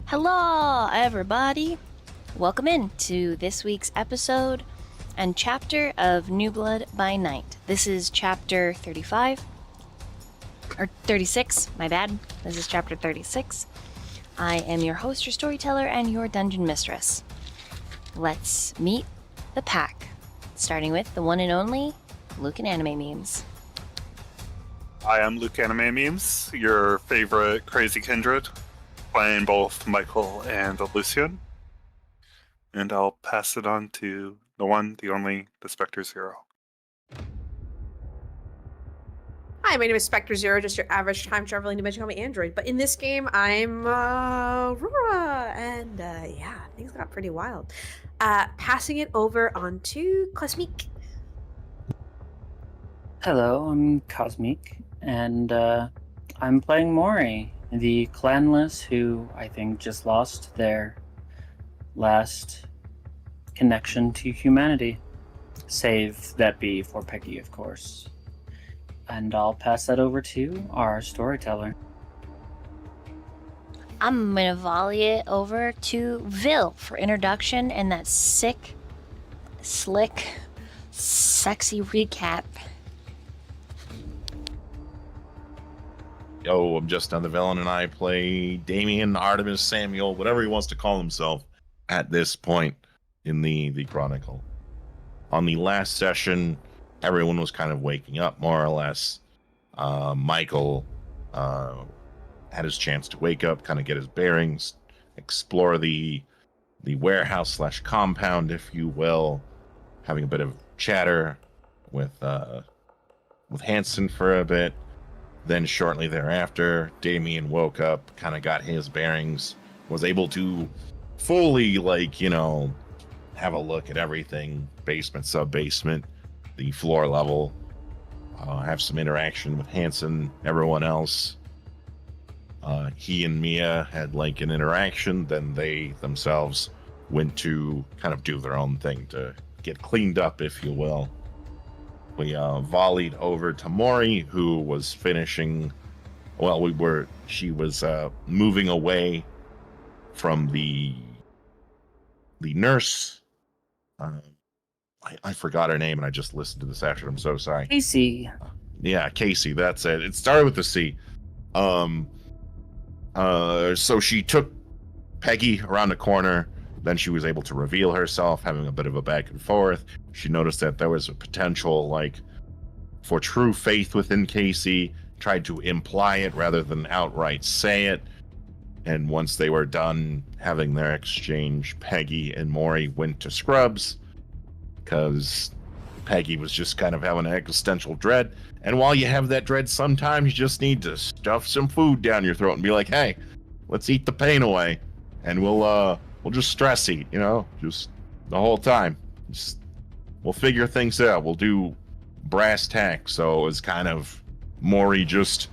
Hello, everybody. Welcome in to this week's episode and chapter of New Blood by Night. This is chapter 35. Or 36, my bad. This is chapter 36. I am your host, your storyteller, and your dungeon mistress. Let's meet the pack, starting with the one and only Luke and Anime Memes. Hi, I'm Luke Anime Memes, your favorite crazy Kindred, playing both Michael and Lucian. And I'll pass it on to the one, the only, the Spectre Zero. Hi, my name is Spectre Zero, just your average time-traveling dimension comic android. But in this game, I'm Aurora, and yeah, things got pretty wild. Passing it over onto Cosmic. Hello, I'm Cosmic, and I'm playing Mori, the clanless who I think just lost their last connection to humanity. Save that be for Peggy, of course. And I'll pass that over to our storyteller. I'm gonna volley it over to Vil for introduction and that sick, slick, sexy recap. Yo, I'm just on the villain, and I play Damien, Artemis, Samiel, whatever he wants to call himself at this point in the Chronicle. On the last session, everyone was kind of waking up, more or less. Michael had his chance to wake up, kind of get his bearings, explore the warehouse / compound, if you will, having a bit of chatter with Hanson for a bit. Then shortly thereafter, Damien woke up, kind of got his bearings, was able to fully, have a look at everything, basement, sub-basement, the floor level, have some interaction with Hanson, everyone else. He and Mia had an interaction, then they themselves went to kind of do their own thing to get cleaned up, if you will. We volleyed over to Mori, who was finishing. She was moving away from the nurse. I forgot her name, and I just listened to this after. I'm so sorry. Casey. Yeah, Casey. That's it. It started with the C. So she took Peggy around the corner. Then she was able to reveal herself, having a bit of a back and forth. She noticed that there was a potential, for true faith within Casey, tried to imply it rather than outright say it. And once they were done having their exchange, Peggy and Mori went to Scrubs, because Peggy was just kind of having an existential dread. And while you have that dread, sometimes you just need to stuff some food down your throat and be like, hey, let's eat the pain away. And we'll just stress eat, just the whole time. We'll figure things out. We'll do brass tacks. So it was kind of Mori just,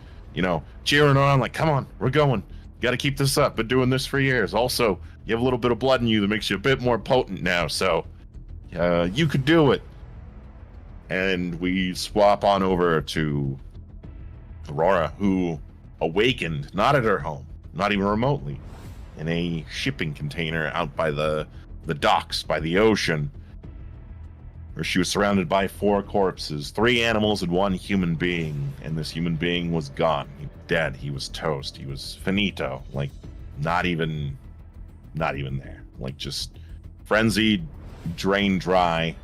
cheering on, come on, we're going. Got to keep this up. Been doing this for years. Also, you have a little bit of blood in you that makes you a bit more potent now. So you could do it. And we swap on over to Aurora, who awakened, not at her home, not even remotely, in a shipping container out by the docks, by the ocean, where she was surrounded by 4 corpses, 3 animals and 1 human being. And this human being was gone. He was dead. He was toast. He was finito. Not even there. Just frenzied, drained dry.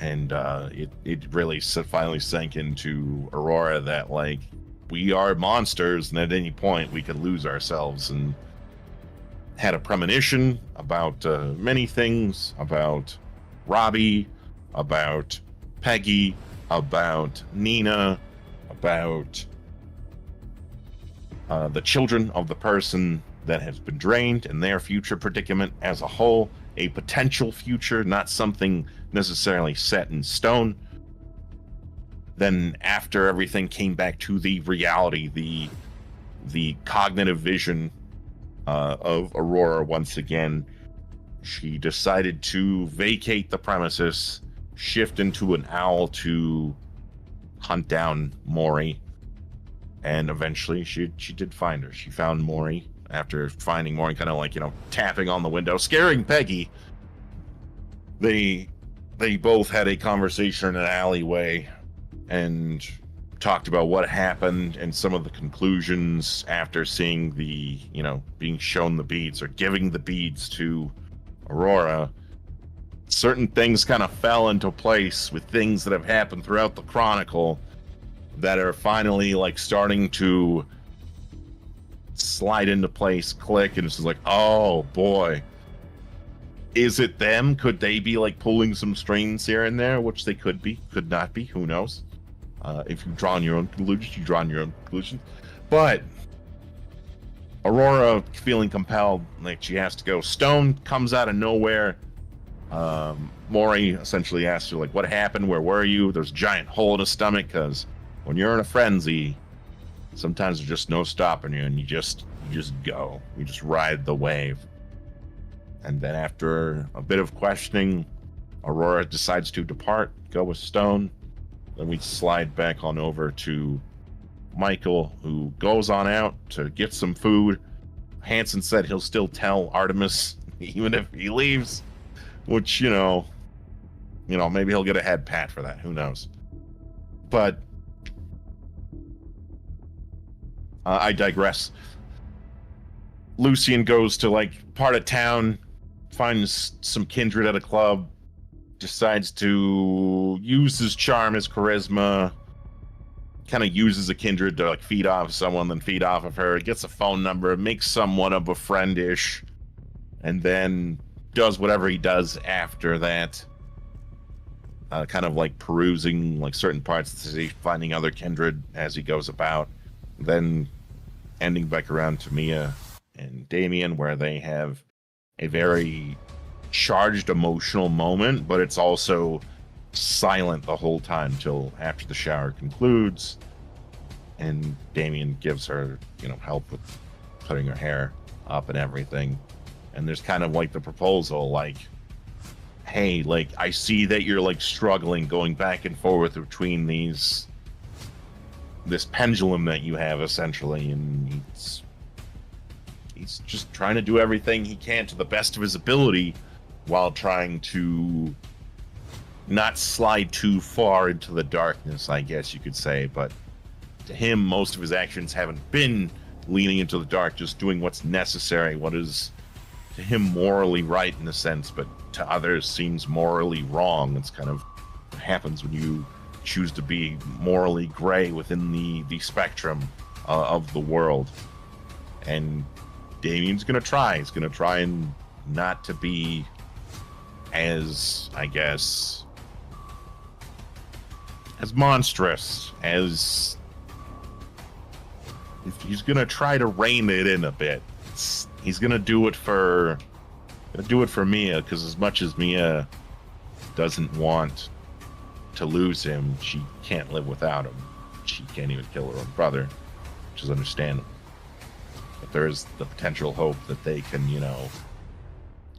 And it really finally sank into Aurora that, we are monsters, and at any point we could lose ourselves. And had a premonition about many things, about Robbie, about Peggy, about Nina, about the children of the person that has been drained and their future predicament as a whole, a potential future, not something necessarily set in stone. Then after everything came back to the reality, the cognitive vision of Aurora once again, she decided to vacate the premises, shift into an owl to hunt down Mori. And eventually she did find her. She found Mori after finding Mori, kind of like, tapping on the window, scaring Peggy. They both had a conversation in an alleyway and talked about what happened and some of the conclusions after seeing the, being shown the beads or giving the beads to Aurora. Certain things kind of fell into place with things that have happened throughout the Chronicle that are finally like starting to slide into place, click, and it's just like, oh boy, is it them? Could they be like pulling some strings here and there, which they could be, could not be, who knows? If you've drawn your own conclusions, you've drawn your own conclusions. But Aurora feeling compelled, like she has to go. Stone comes out of nowhere. Mori essentially asks her, like, what happened? Where were you? There's a giant hole in his stomach, because when you're in a frenzy, sometimes there's just no stopping you, and you just go. You just ride the wave. And then after a bit of questioning, Aurora decides to depart, go with Stone. Then we slide back on over to Michael, who goes on out to get some food. Hansen said he'll still tell Artemis even if he leaves, which, maybe he'll get a head pat for that. Who knows? But I digress. Lucian goes to like part of town, finds some kindred at a club, decides to use his charm, his charisma, kind of uses a kindred to like feed off someone, then feed off of her, gets a phone number, makes somewhat of a friendish, and then does whatever he does after that. Kind of like perusing like certain parts of the city, finding other kindred as he goes about, then ending back around to Mia and Damien, where they have a very charged emotional moment, but it's also silent the whole time till after the shower concludes, and Damien gives her, help with putting her hair up and everything. And there's kind of like the proposal, like, hey, like, I see that you're like struggling going back and forth between this pendulum that you have essentially, and he's just trying to do everything he can to the best of his ability while trying to not slide too far into the darkness, I guess you could say. But to him, most of his actions haven't been leaning into the dark, just doing what's necessary, what is to him morally right in a sense, but to others seems morally wrong. It's kind of what happens when you choose to be morally gray within the spectrum of the world. And Damien's gonna try. He's gonna try and not to be as, I guess, as monstrous as... He's gonna try to rein it in a bit. He's gonna do it for Mia, because as much as Mia doesn't want to lose him, she can't live without him. She can't even kill her own brother, which is understandable. But there is the potential hope that they can,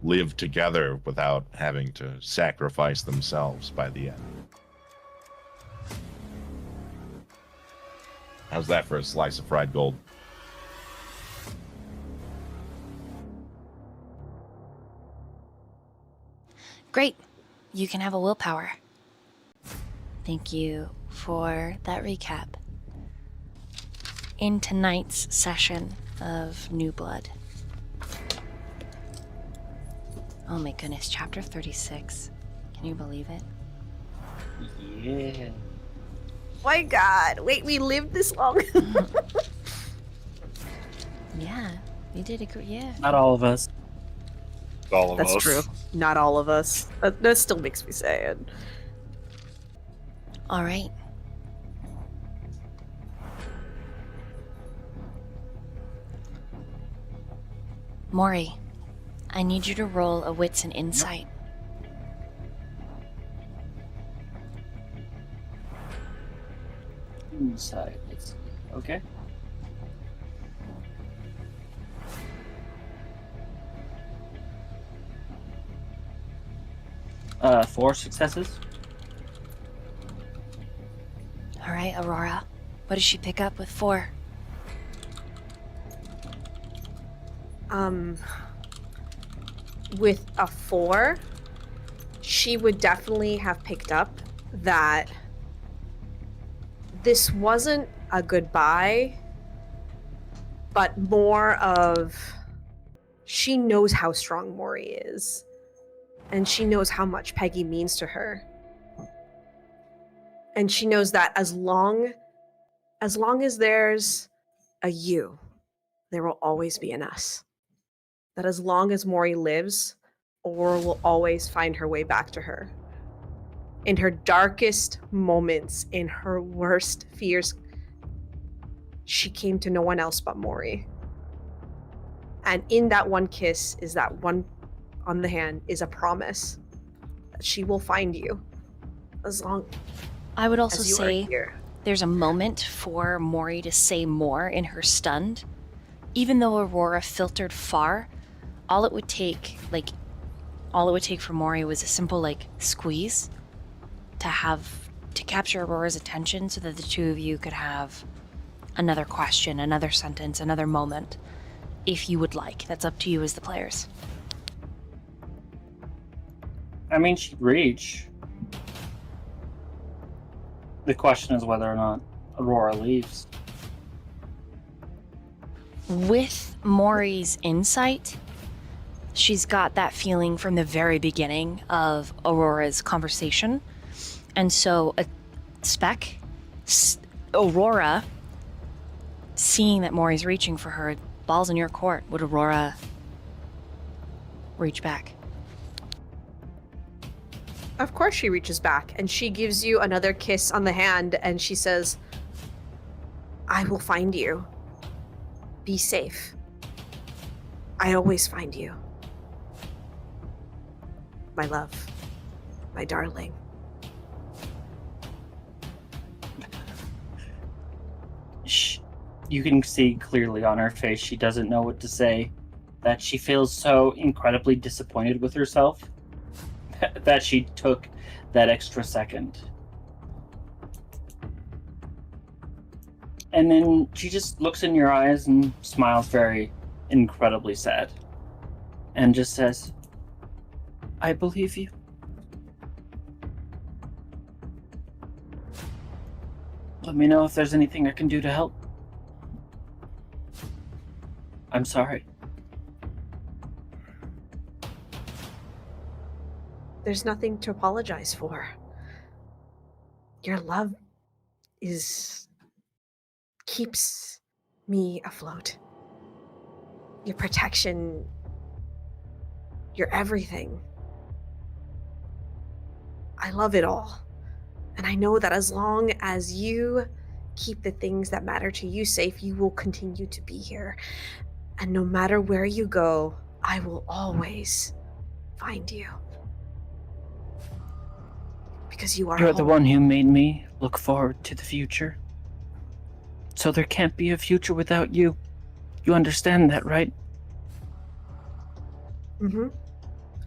live together without having to sacrifice themselves by the end. How's that for a slice of fried gold? Great. You can have a willpower. Thank you for that recap. In tonight's session of New Blood. Oh my goodness, chapter 36. Can you believe it? Yeah. My God, wait, we lived this long? Yeah, we did agree. Yeah. Not all of us. All of That's us. true. Not all of us. That still makes me sad. All right. Mori, I need you to roll a wits and insight. Inside. Let's see. Okay. 4 successes. All right, Aurora. What does she pick up with 4? With a 4, she would definitely have picked up that this wasn't a goodbye, but more of she knows how strong Mori is, and she knows how much Peggy means to her. And she knows that as long as there's a you, there will always be an us. That as long as Mori lives, Aurora will always find her way back to her. In her darkest moments, in her worst fears, she came to no one else but Mori. And in that one kiss is that one on the hand is a promise that she will find you as long I would also as you say are here. there's a moment for Mori to say more in her stunned. Even though Aurora filtered far, all it would take for Mori was a simple squeeze to capture Aurora's attention so that the two of you could have another question, another sentence, another moment, if you would like. That's up to you as the players. I mean, she'd reach. The question is whether or not Aurora leaves. With Mori's insight, she's got that feeling from the very beginning of Aurora's conversation. And so Aurora, seeing that Mori's reaching for her, ball's in your court. Would Aurora reach back? Of course she reaches back, and she gives you another kiss on the hand, and she says, I will find you. Be safe. I always find you. My love. My darling. You can see clearly on her face she doesn't know what to say, that she feels so incredibly disappointed with herself that she took that extra second. And then she just looks in your eyes and smiles very incredibly sad and just says, I believe you. Let me know if there's anything I can do to help. I'm sorry. There's nothing to apologize for. Your love keeps me afloat. Your protection, your everything. I love it all. And I know that as long as you keep the things that matter to you safe, you will continue to be here. And no matter where you go, I will always find you. Because you are You're the home. one who made me look forward to the future. So there can't be a future without you. You understand that, right? Mm-hmm.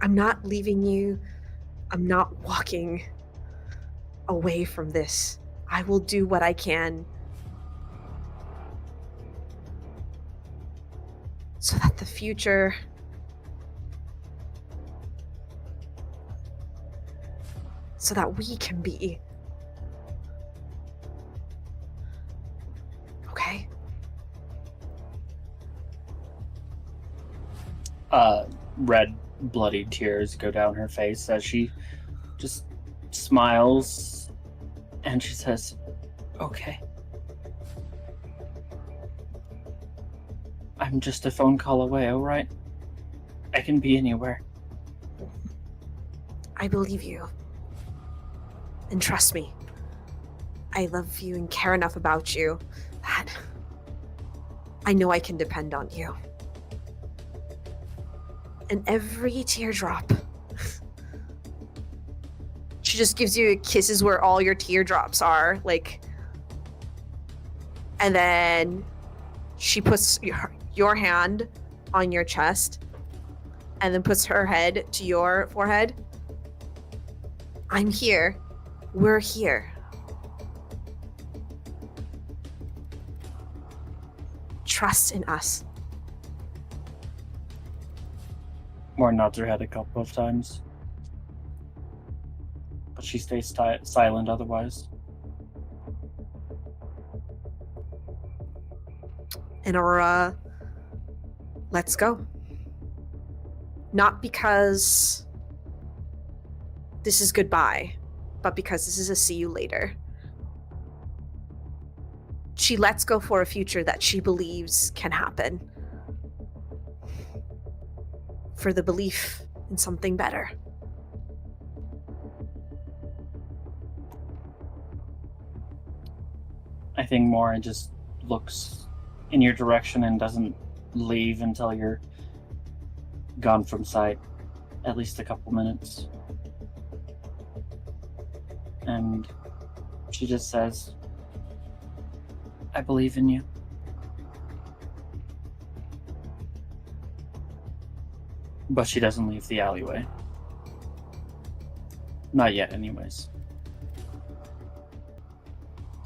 I'm not leaving you. I'm not walking away from this. I will do what I can so that the future so that we can be okay. Red, bloody tears go down her face as she just smiles and she says, okay. I'm just a phone call away, all right? I can be anywhere. I believe you. And trust me, I love you and care enough about you that I know I can depend on you. And every teardrop, she just gives you kisses where all your teardrops are, and then she puts your hand on your chest and then puts her head to your forehead. I'm here. We're here. trust in us. Mori nods her head a couple of times. But she stays silent otherwise. And Aurora, let's go. Not because this is goodbye, but because this is a see you later. She lets go for a future that she believes can happen. For the belief in something better. I think Mori just looks in your direction and doesn't leave until you're gone from sight. At least a couple minutes. And she just says, I believe in you. But she doesn't leave the alleyway. Not yet, anyways.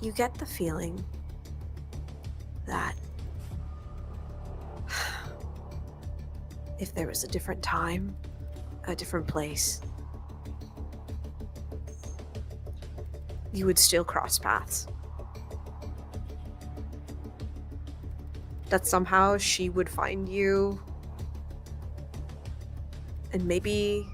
You get the feeling that if there was a different time, a different place, you would still cross paths. That somehow she would find you, and maybe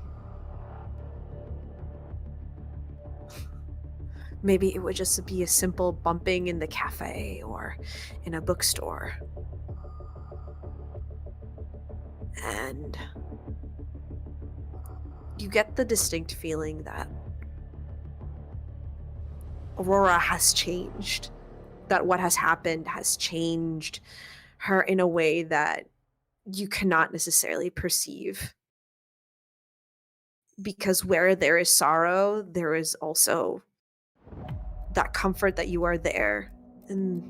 it would just be a simple bumping in the cafe or in a bookstore. And you get the distinct feeling that Aurora has changed, that what has happened has changed her in a way that you cannot necessarily perceive. Because where there is sorrow, there is also that comfort that you are there, and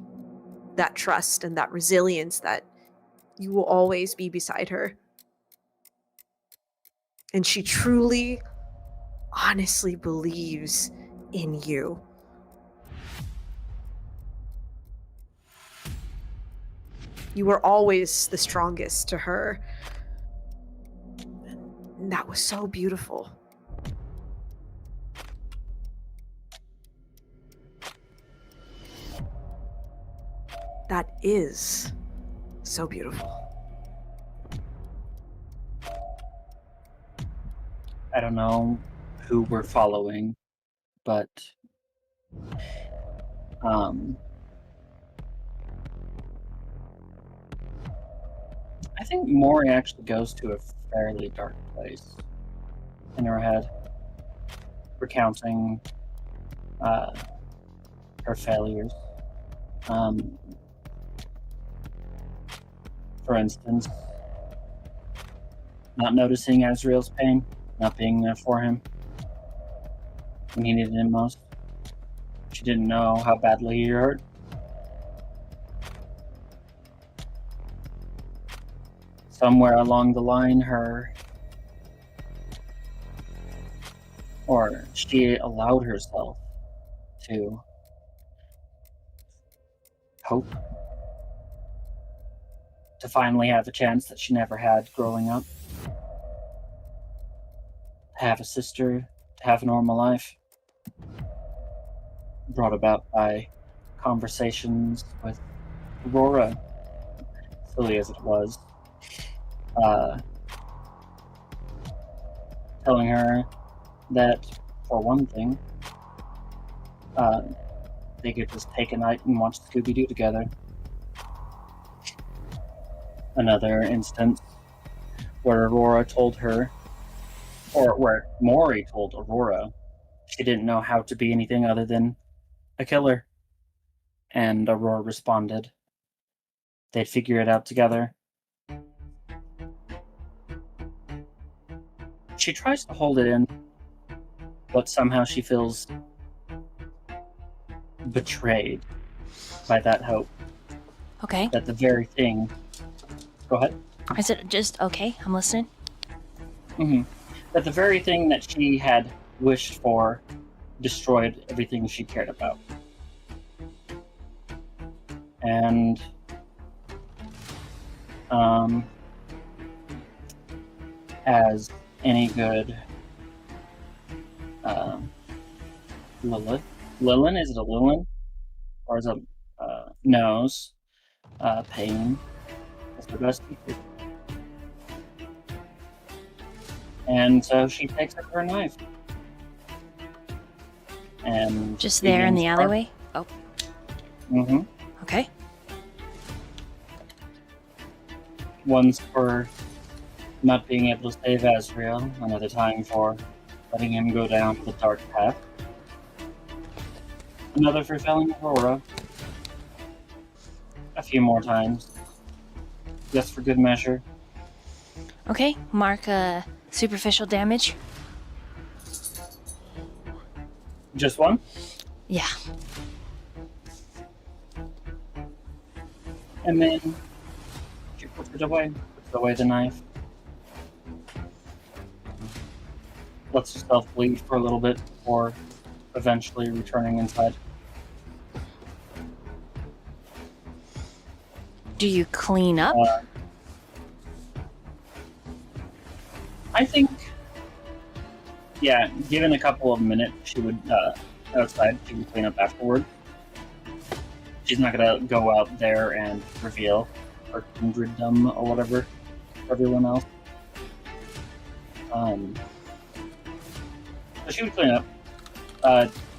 that trust and that resilience that you will always be beside her. And she truly, honestly believes in you. You were always the strongest to her. And that was so beautiful. That is so beautiful. I don't know who we're following, but I think Mori actually goes to a fairly dark place in her head, recounting her failures. For instance, not noticing Azriel's pain, not being there for him when he needed him most. She didn't know how badly he hurt. Somewhere along the line, she allowed herself to hope, to finally have a chance that she never had growing up, to have a sister, to have a normal life, brought about by conversations with Aurora, silly as it was, telling her that, for one thing, they could just take a night and watch Scooby-Doo together. Another instance where Aurora told her, or where Mori told Aurora she didn't know how to be anything other than a killer. And Aurora responded they'd figure it out together. She tries to hold it in, but somehow she feels betrayed by that hope. Okay. That the very thing... Go ahead. Is it just okay? I'm listening. Mm-hmm. That the very thing that she had wished for destroyed everything she cared about. And As any good Lilith. Lilin? Is it a Lilin? Or is it knows pain is the best secret. And so she takes up her knife. And Just there in the alleyway? Oh, Mm-hmm. okay. One's for not being able to save Azriel, another time for letting him go down the dark path. Another for felling Aurora. A few more times. Just for good measure. Okay, mark superficial damage. Just one? Yeah. And then she puts it away. Puts away the knife. Lets herself bleed for a little bit before eventually returning inside. Do you clean up? I think, yeah, given a couple of minutes, she would, outside, she would clean up afterward. She's not gonna go out there and reveal her kindreddom or whatever for everyone else. So she would clean up.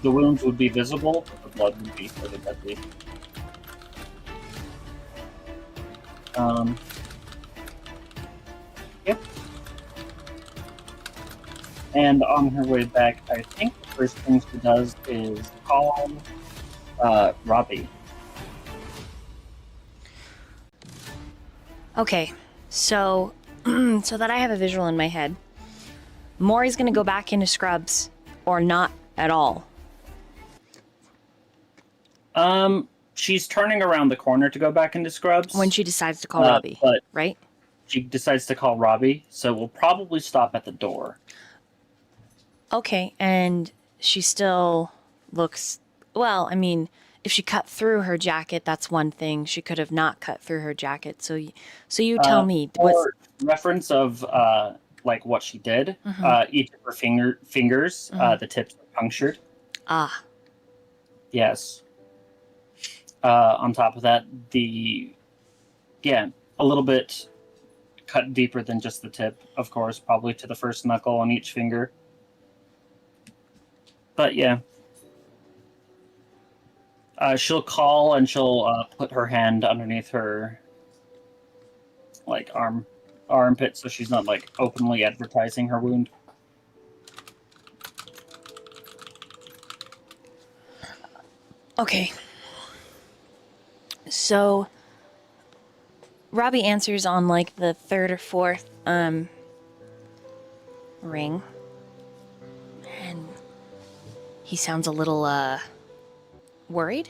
The wounds would be visible, but the blood would be further deadly. Yep. And on her way back, I think the first thing she does is call Robbie. Okay, so so that I have a visual in my head, Mori's gonna go back into scrubs, or not at all. She's turning around the corner to go back into scrubs. When she decides to call Robbie, but right? she decides to call Robbie, so we'll probably stop at the door. Okay, and she still looks... Well, I mean, if she cut through her jacket, that's one thing. She could have not cut through her jacket. So you tell me. For reference of like what she did, each of her fingers, the tips are punctured. Ah. Yes. On top of that, a little bit cut deeper than just the tip, of course, probably to the first knuckle on each finger. But yeah. She'll call and she'll put her hand underneath her like armpit so she's not like openly advertising her wound. Okay. So Robbie answers on like the third or fourth ring. And he sounds a little worried.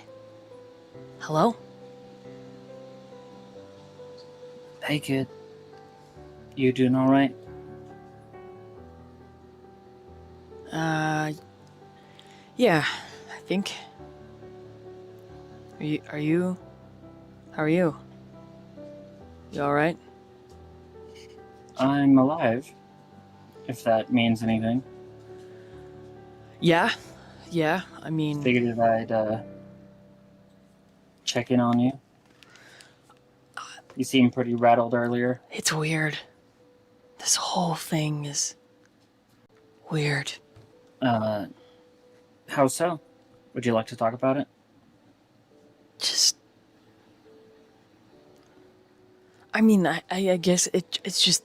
Hello? Hey kid. You doing alright? Yeah, I think. Are you? How are you? You alright? I'm alive. If that means anything. Yeah, I mean... Figured I'd check in on you. You seemed pretty rattled earlier. It's weird. This whole thing is... weird. How so? Would you like to talk about it? Just... I mean, I guess it's just...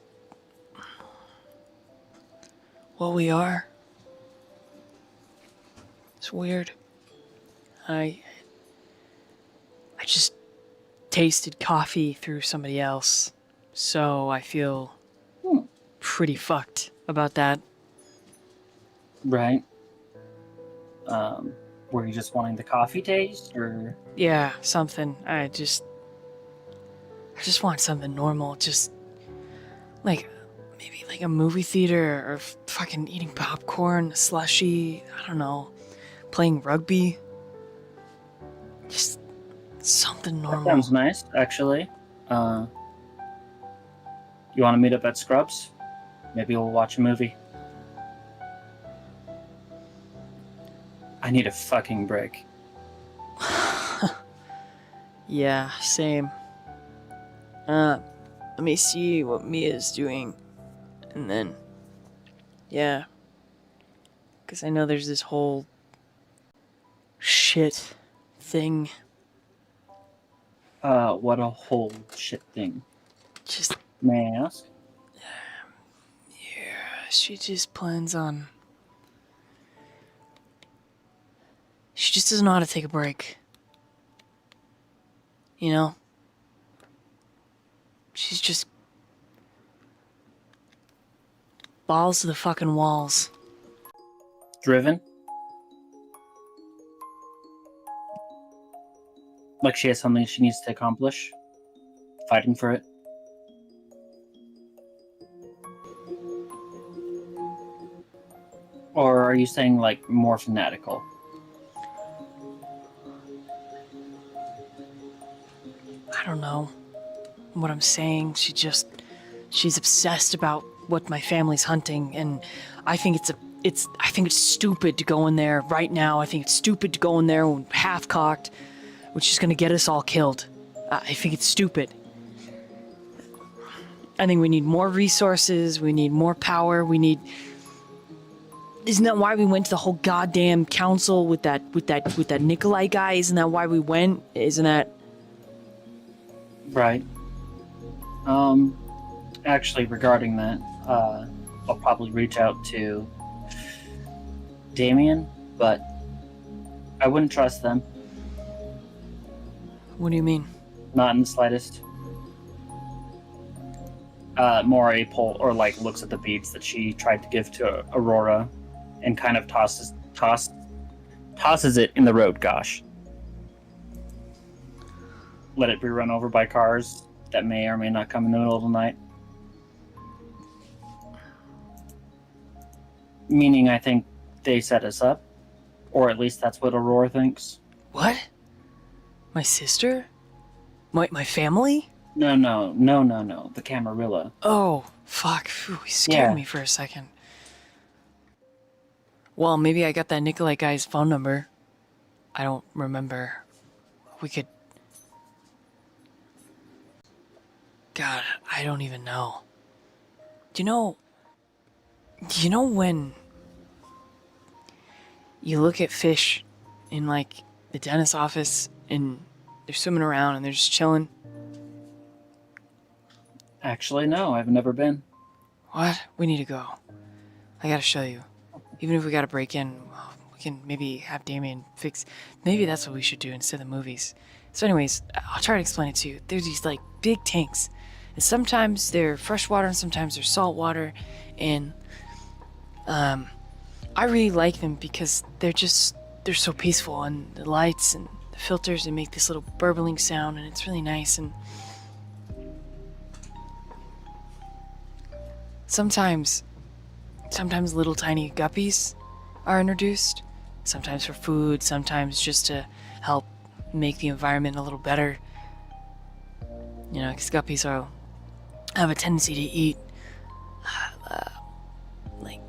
what we are. It's weird. I just tasted coffee through somebody else, so I feel pretty fucked about that. Right. Were you just wanting the coffee taste, or? Yeah, something. I just want something normal. Just like maybe like a movie theater or fucking eating popcorn, a slushie. I don't know, playing rugby. Just something normal. That sounds nice, actually. You want to meet up at Scrubs? Maybe we'll watch a movie. I need a fucking break. Yeah, same. Let me see what Mia's doing. And then, yeah. Because I know there's this whole shit thing. What a whole shit thing. Just, May I ask? yeah, she just plans on... She just doesn't know how to take a break. You know? She's just... balls to the fucking walls. Driven? Like she has something she needs to accomplish? Fighting for it? Or are you saying, like, more fanatical? I don't know what I'm saying. She's obsessed about what my family's hunting, and I think I think it's stupid to go in there right now. I think it's stupid to go in there half-cocked, which is gonna get us all killed. I think it's stupid. I think we need more resources. We need more power. Isn't that why we went to the whole goddamn council with that Nikolai guy? Isn't that why we went? Isn't that? Right. Actually, regarding that, I'll probably reach out to Damien, but I wouldn't trust them. What do you mean? Not in the slightest. Mori looks at the beads that she tried to give to Aurora, and kind of tosses it in the road. Gosh, let it be run over by cars that may or may not come in the middle of the night. Meaning, I think they set us up, or at least that's what Aurora thinks. What? My sister? My family? No. The Camarilla. Oh, fuck. Phew, he scared me for a second. Well, maybe I got that Nikolai guy's phone number. I don't remember. We could... God, I don't even know. Do you know when you look at fish in, like, the dentist's office and they're swimming around and they're just chilling? Actually, no, I've never been. What? We need to go. I gotta show you. Even if we gotta break in, we can maybe have Damien fix... Maybe that's what we should do instead of movies. So anyways, I'll try to explain it to you. There's these, like, big tanks. And sometimes they're freshwater and sometimes they're saltwater. And, I really like them because they're so peaceful. And the lights and the filters, they make this little burbling sound and it's really nice. And sometimes little tiny guppies are introduced. Sometimes for food, sometimes just to help make the environment a little better. You know, because guppies have a tendency to eat like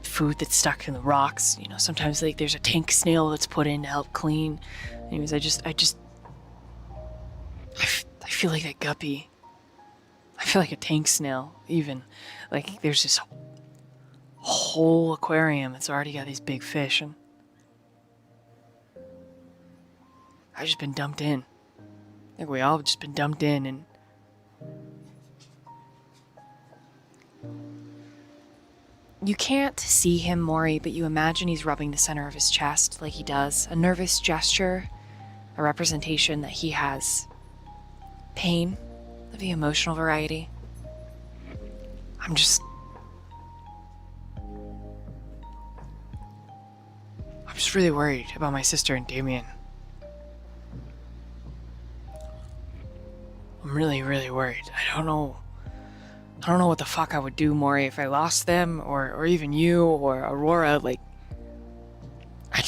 food that's stuck in the rocks. You know, sometimes like there's a tank snail that's put in to help clean. Anyways, I feel like that guppy. I feel like a tank snail, even. Like, there's this whole aquarium that's already got these big fish, and I've just been dumped in. I think we all have just been dumped in, and You can't see him, Mori, but you imagine he's rubbing the center of his chest like he does. A nervous gesture, a representation that he has pain of the emotional variety. I'm just really worried about my sister and Damien. I'm really, really worried. I don't know what the fuck I would do, Mori, if I lost them, or even you, or Aurora. Like, I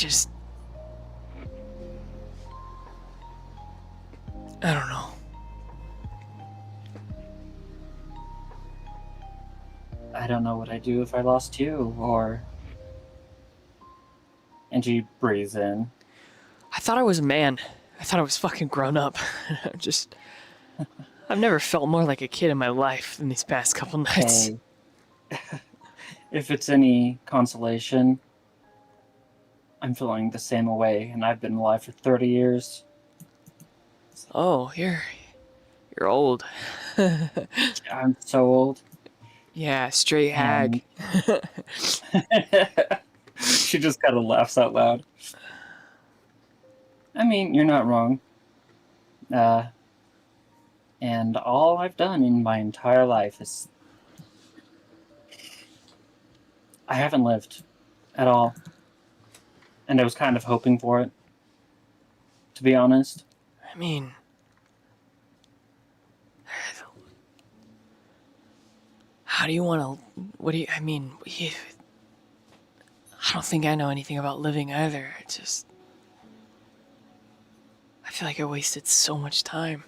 don't know. I don't know what I'd do if I lost you, or... And she breathes in. I thought I was a man. I thought I was fucking grown up. I've never felt more like a kid in my life than these past couple nights. Hey, if it's any consolation, I'm feeling the same way, and I've been alive for 30 years. Oh, you're old. I'm so old. Yeah, straight hag. She just kind of laughs out loud. I mean, you're not wrong. And all I've done in my entire life is... I haven't lived at all. And I was kind of hoping for it, to be honest. I mean, how do you want to? What do you? I mean, I don't think I know anything about living either. I feel like I wasted so much time.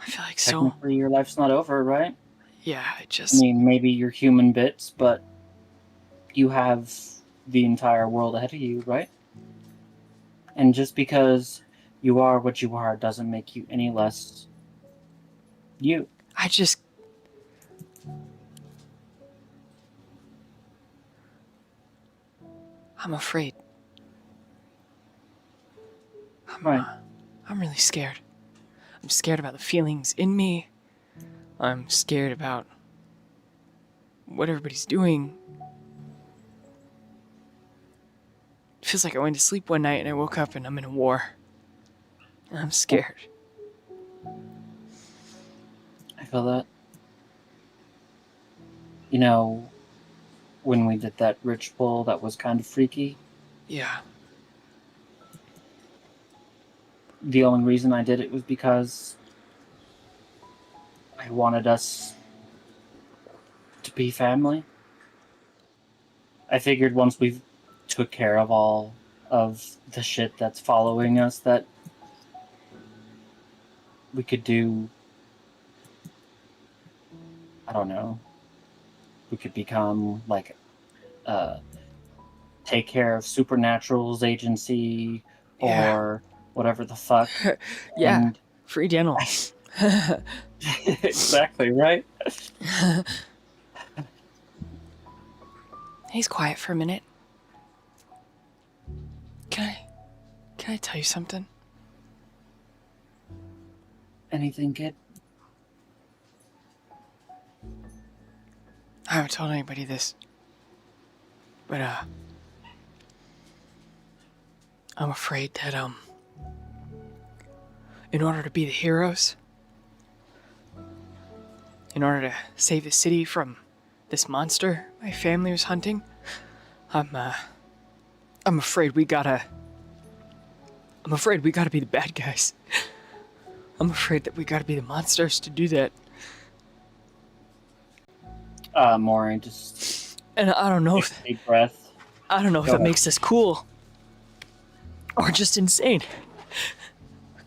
I feel like so. Technically, your life's not over, right? Yeah, I mean, maybe you're human bits, but you have the entire world ahead of you, right? And just because you are what you are doesn't make you any less you. I'm afraid. I'm really scared. I'm scared about the feelings in me. I'm scared about what everybody's doing. It feels like I went to sleep one night and I woke up and I'm in a war. And I'm scared. I feel that. You know, when we did that ritual that was kind of freaky, Yeah. the only reason I did it was because I wanted us to be family. I figured once we took care of all of the shit that's following us, that we could do, I don't know, we could become like take care of Supernatural's agency or whatever the fuck. Yeah. And Free dental. exactly, right? He's quiet for a minute. Can I tell you something? Anything, kid? I haven't told anybody this. But I'm afraid that in order to be the heroes, in order to save the city from this monster my family was hunting, I'm afraid we gotta be the bad guys. I'm afraid that we gotta be the monsters to do that. Mori, just And I don't know take a deep breath. I don't know if Go that ahead. makes us cool or just insane.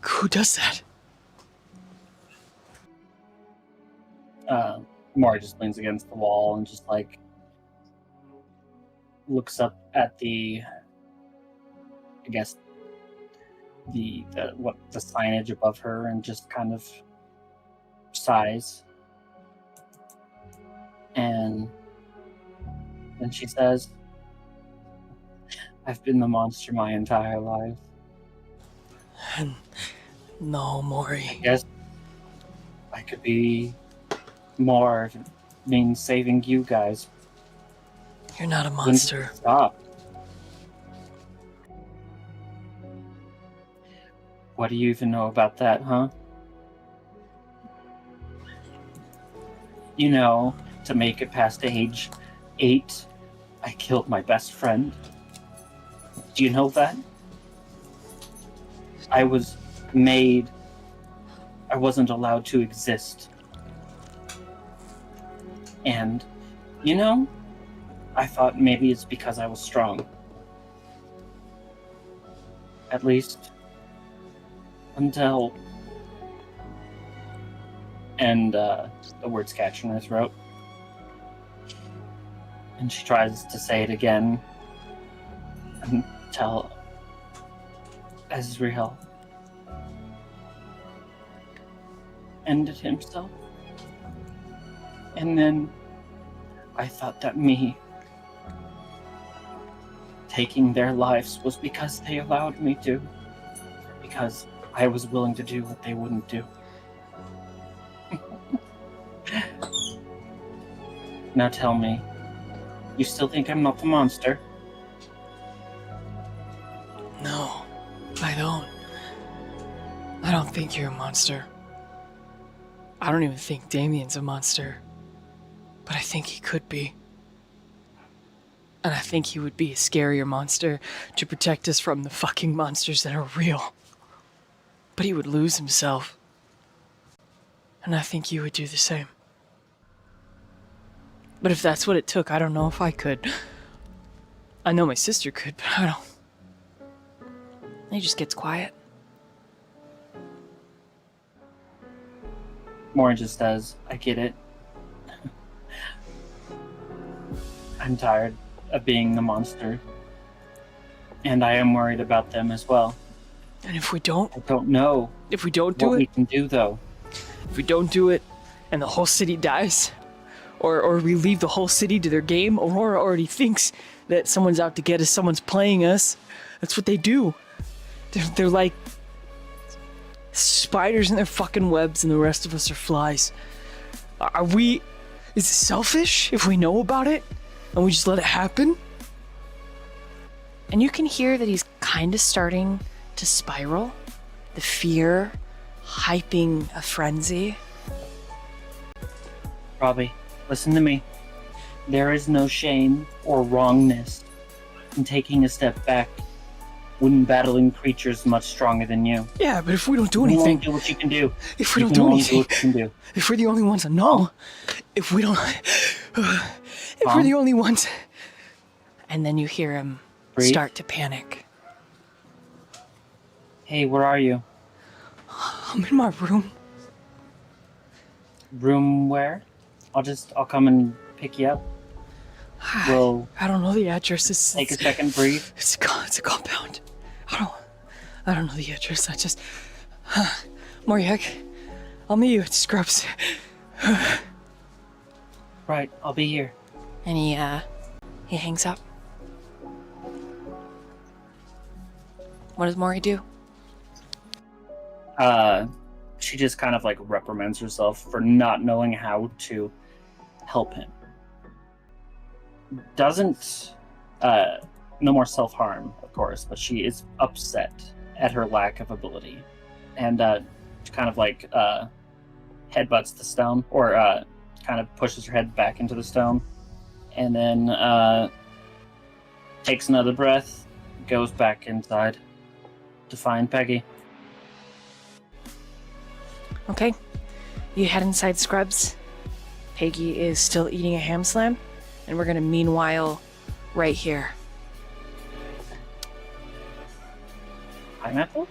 Who does that? Mori just leans against the wall and just like looks up at the, I guess, the signage above her and just kind of sighs. And then she says, I've been the monster my entire life. No, Mori. I guess I could be more if it means saving you guys. You're not a When monster. stop. What do you even know about that, huh? You know, to make it past age 8, I killed my best friend. Do you know that? I was made... I wasn't allowed to exist. And, you know, I thought maybe it's because I was strong. At least... until... and the words catch in her throat. And she tries to say it again and tell Azriel ended himself. And then I thought that me taking their lives was because they allowed me to. Because I was willing to do what they wouldn't do. Now tell me, you still think I'm not the monster? No, I don't. I don't think you're a monster. I don't even think Damien's a monster. But I think he could be. And I think he would be a scarier monster to protect us from the fucking monsters that are real. But he would lose himself. And I think you would do the same. But if that's what it took, I don't know if I could. I know my sister could, but I don't. He just gets quiet. Mori just says, I get it. I'm tired of being the monster. And I am worried about them as well. And if we don't, I don't know if we don't do what it, we can do, though. if we don't do it, and the whole city dies, or we leave the whole city to their game, Aurora already thinks that someone's out to get us, someone's playing us. That's what they do. They're like spiders in their fucking webs, and the rest of us are flies. Is it selfish if we know about it, and we just let it happen? And you can hear that he's kind of starting to spiral. The fear hyping a frenzy. Robbie, listen to me. There is no shame or wrongness in taking a step back when battling creatures much stronger than you. Yeah, but if we don't do You anything, only do what you can do. if we You don't can do only anything, what you can do. if we're the only ones that know, if we don't, if we're the only ones, And then you hear him Breathe. start to panic. Hey, where are you? I'm in my room. Room where? I'll come and pick you up. We'll I don't know the address. take a second, breathe. It's a compound. I don't know the address. I just, Morrigan, I'll meet you at Scrubs. Right, I'll be here. And he hangs up. What does Mori do? She just kind of like reprimands herself for not knowing how to help him. Doesn't, no more self-harm, of course, but she is upset at her lack of ability. And, she kind of like, headbutts the stone, or, kind of pushes her head back into the stone. And then, takes another breath, goes back inside to find Peggy. Okay. You head inside Scrubs. Peggy is still eating a ham slam. And we're gonna meanwhile right here. Pineapple?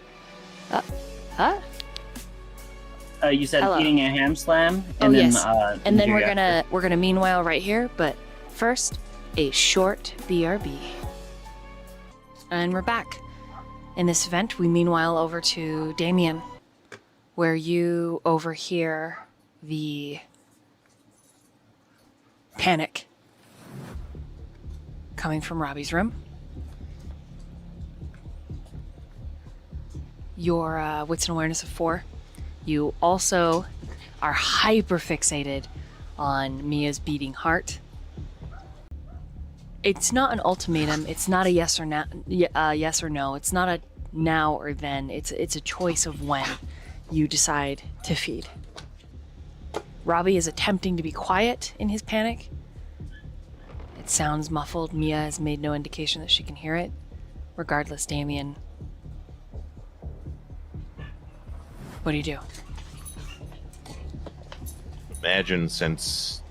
Huh? You said Hello. eating a ham slam, Oh, and then yes. And then injury we're gonna meanwhile right here, but first, a short BRB. And we're back. In this event, we meanwhile over to Damien, where you overhear the panic coming from Robbie's room. Your wits and awareness of 4. You also are hyper fixated on Mia's beating heart. It's not an ultimatum. It's not a yes or no. It's not a now or then. It's a choice of when you decide to feed. Robbie is attempting to be quiet in his panic. It sounds muffled. Mia has made no indication that she can hear it. Regardless, Damien, what do you do? Imagine, since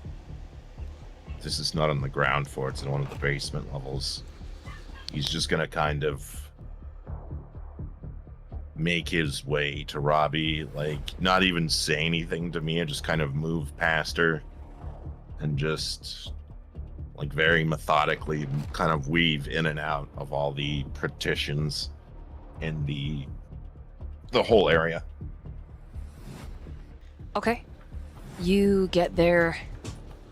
this is not on the ground floor, it's in one of the basement levels, he's just gonna kind of make his way to Robbie, like not even say anything to me and just kind of move past her and just like very methodically kind of weave in and out of all the partitions in the whole area. Okay. You get there.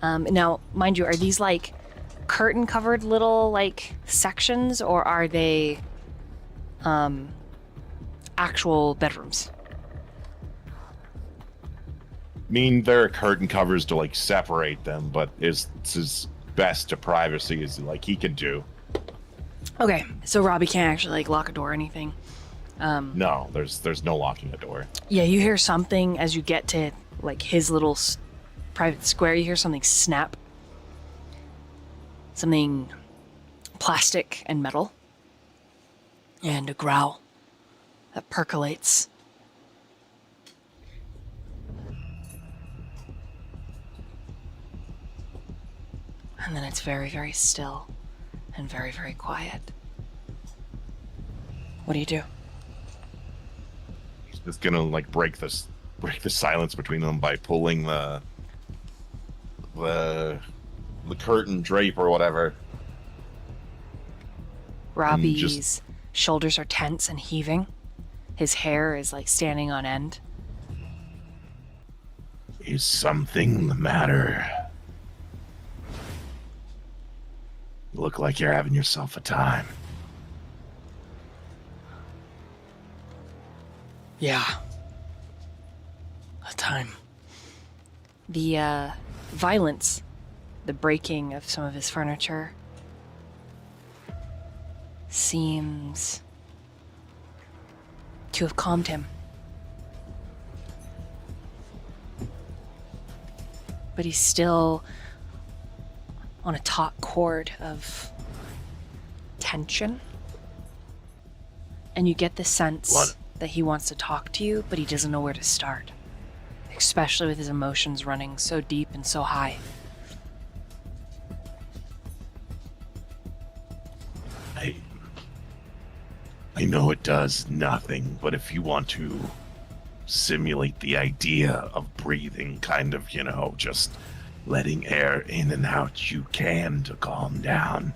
Now, mind you, are these like curtain-covered little like sections, or are they actual bedrooms? I mean, there are curtain covers to like separate them, but it's as best to privacy as like he can do. Okay, so Robbie can't actually like lock a door or anything. No, there's no locking a door. Yeah, you hear something as you get to like his little private square. You hear something snap. Something plastic and metal. And a growl that percolates. And then it's very, very still and very, very quiet. What do you do? He's just gonna like break the silence between them by pulling the curtain drape or whatever. Robbie's shoulders are tense and heaving. His hair is like standing on end. Is something the matter? You look like you're having yourself a time. Yeah. A time. The violence, the breaking of some of his furniture, seems to have calmed him. But he's still on a taut cord of tension. And you get the sense that he wants to talk to you, but he doesn't know where to start. Especially with his emotions running so deep and so high. I know it does nothing, but if you want to simulate the idea of breathing, kind of, just letting air in and out, you can to calm down.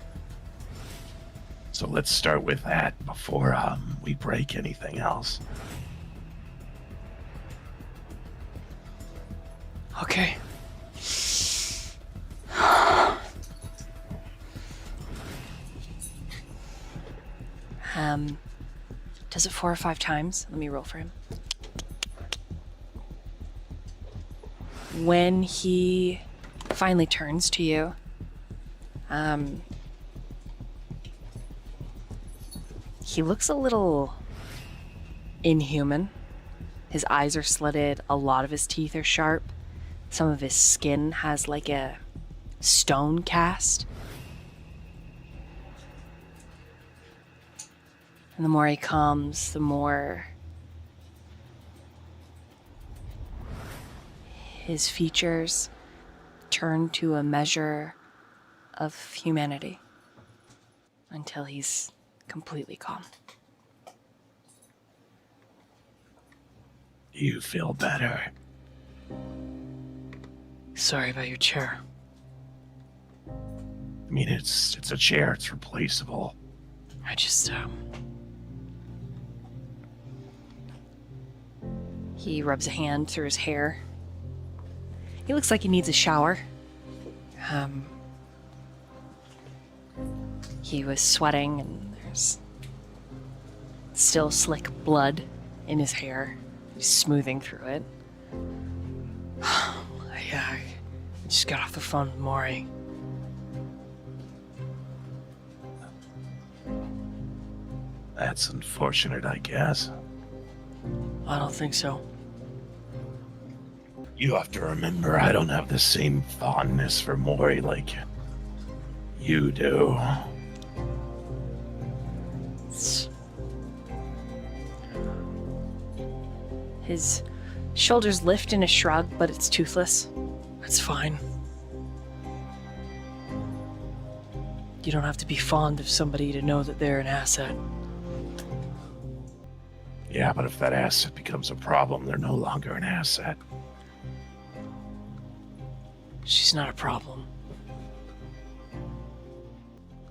So let's start with that before we break anything else. Okay. Does it 4 or 5 times? Let me roll for him. When he finally turns to you, he looks a little inhuman. His eyes are slitted, a lot of his teeth are sharp. Some of his skin has like a stone cast. And the more he comes, the more his features turn to a measure of humanity until he's completely calm. You feel better. Sorry about your chair. I mean, it's a chair. It's replaceable. I just, He rubs a hand through his hair. He looks like he needs a shower. He was sweating and there's still slick blood in his hair. He's smoothing through it. I just got off the phone with Mori. That's unfortunate, I guess. I don't think so. You have to remember, I don't have the same fondness for Mori like you do. His shoulders lift in a shrug, but it's toothless. It's fine. You don't have to be fond of somebody to know that they're an asset. Yeah, but if that asset becomes a problem, they're no longer an asset. She's not a problem.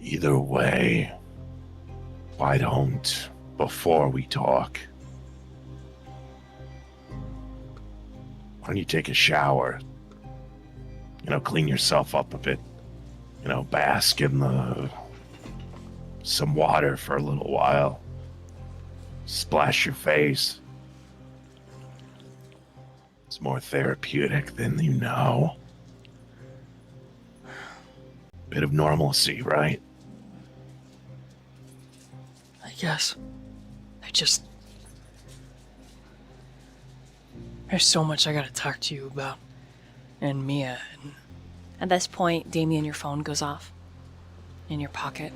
Either way, why don't, before we talk, why don't you take a shower? Clean yourself up a bit. Bask in some water for a little while. Splash your face. It's more therapeutic than you know. Bit of normalcy, right? I guess. There's so much I gotta talk to you about. And Mia. And At this point, Damien, your phone goes off in your pocket.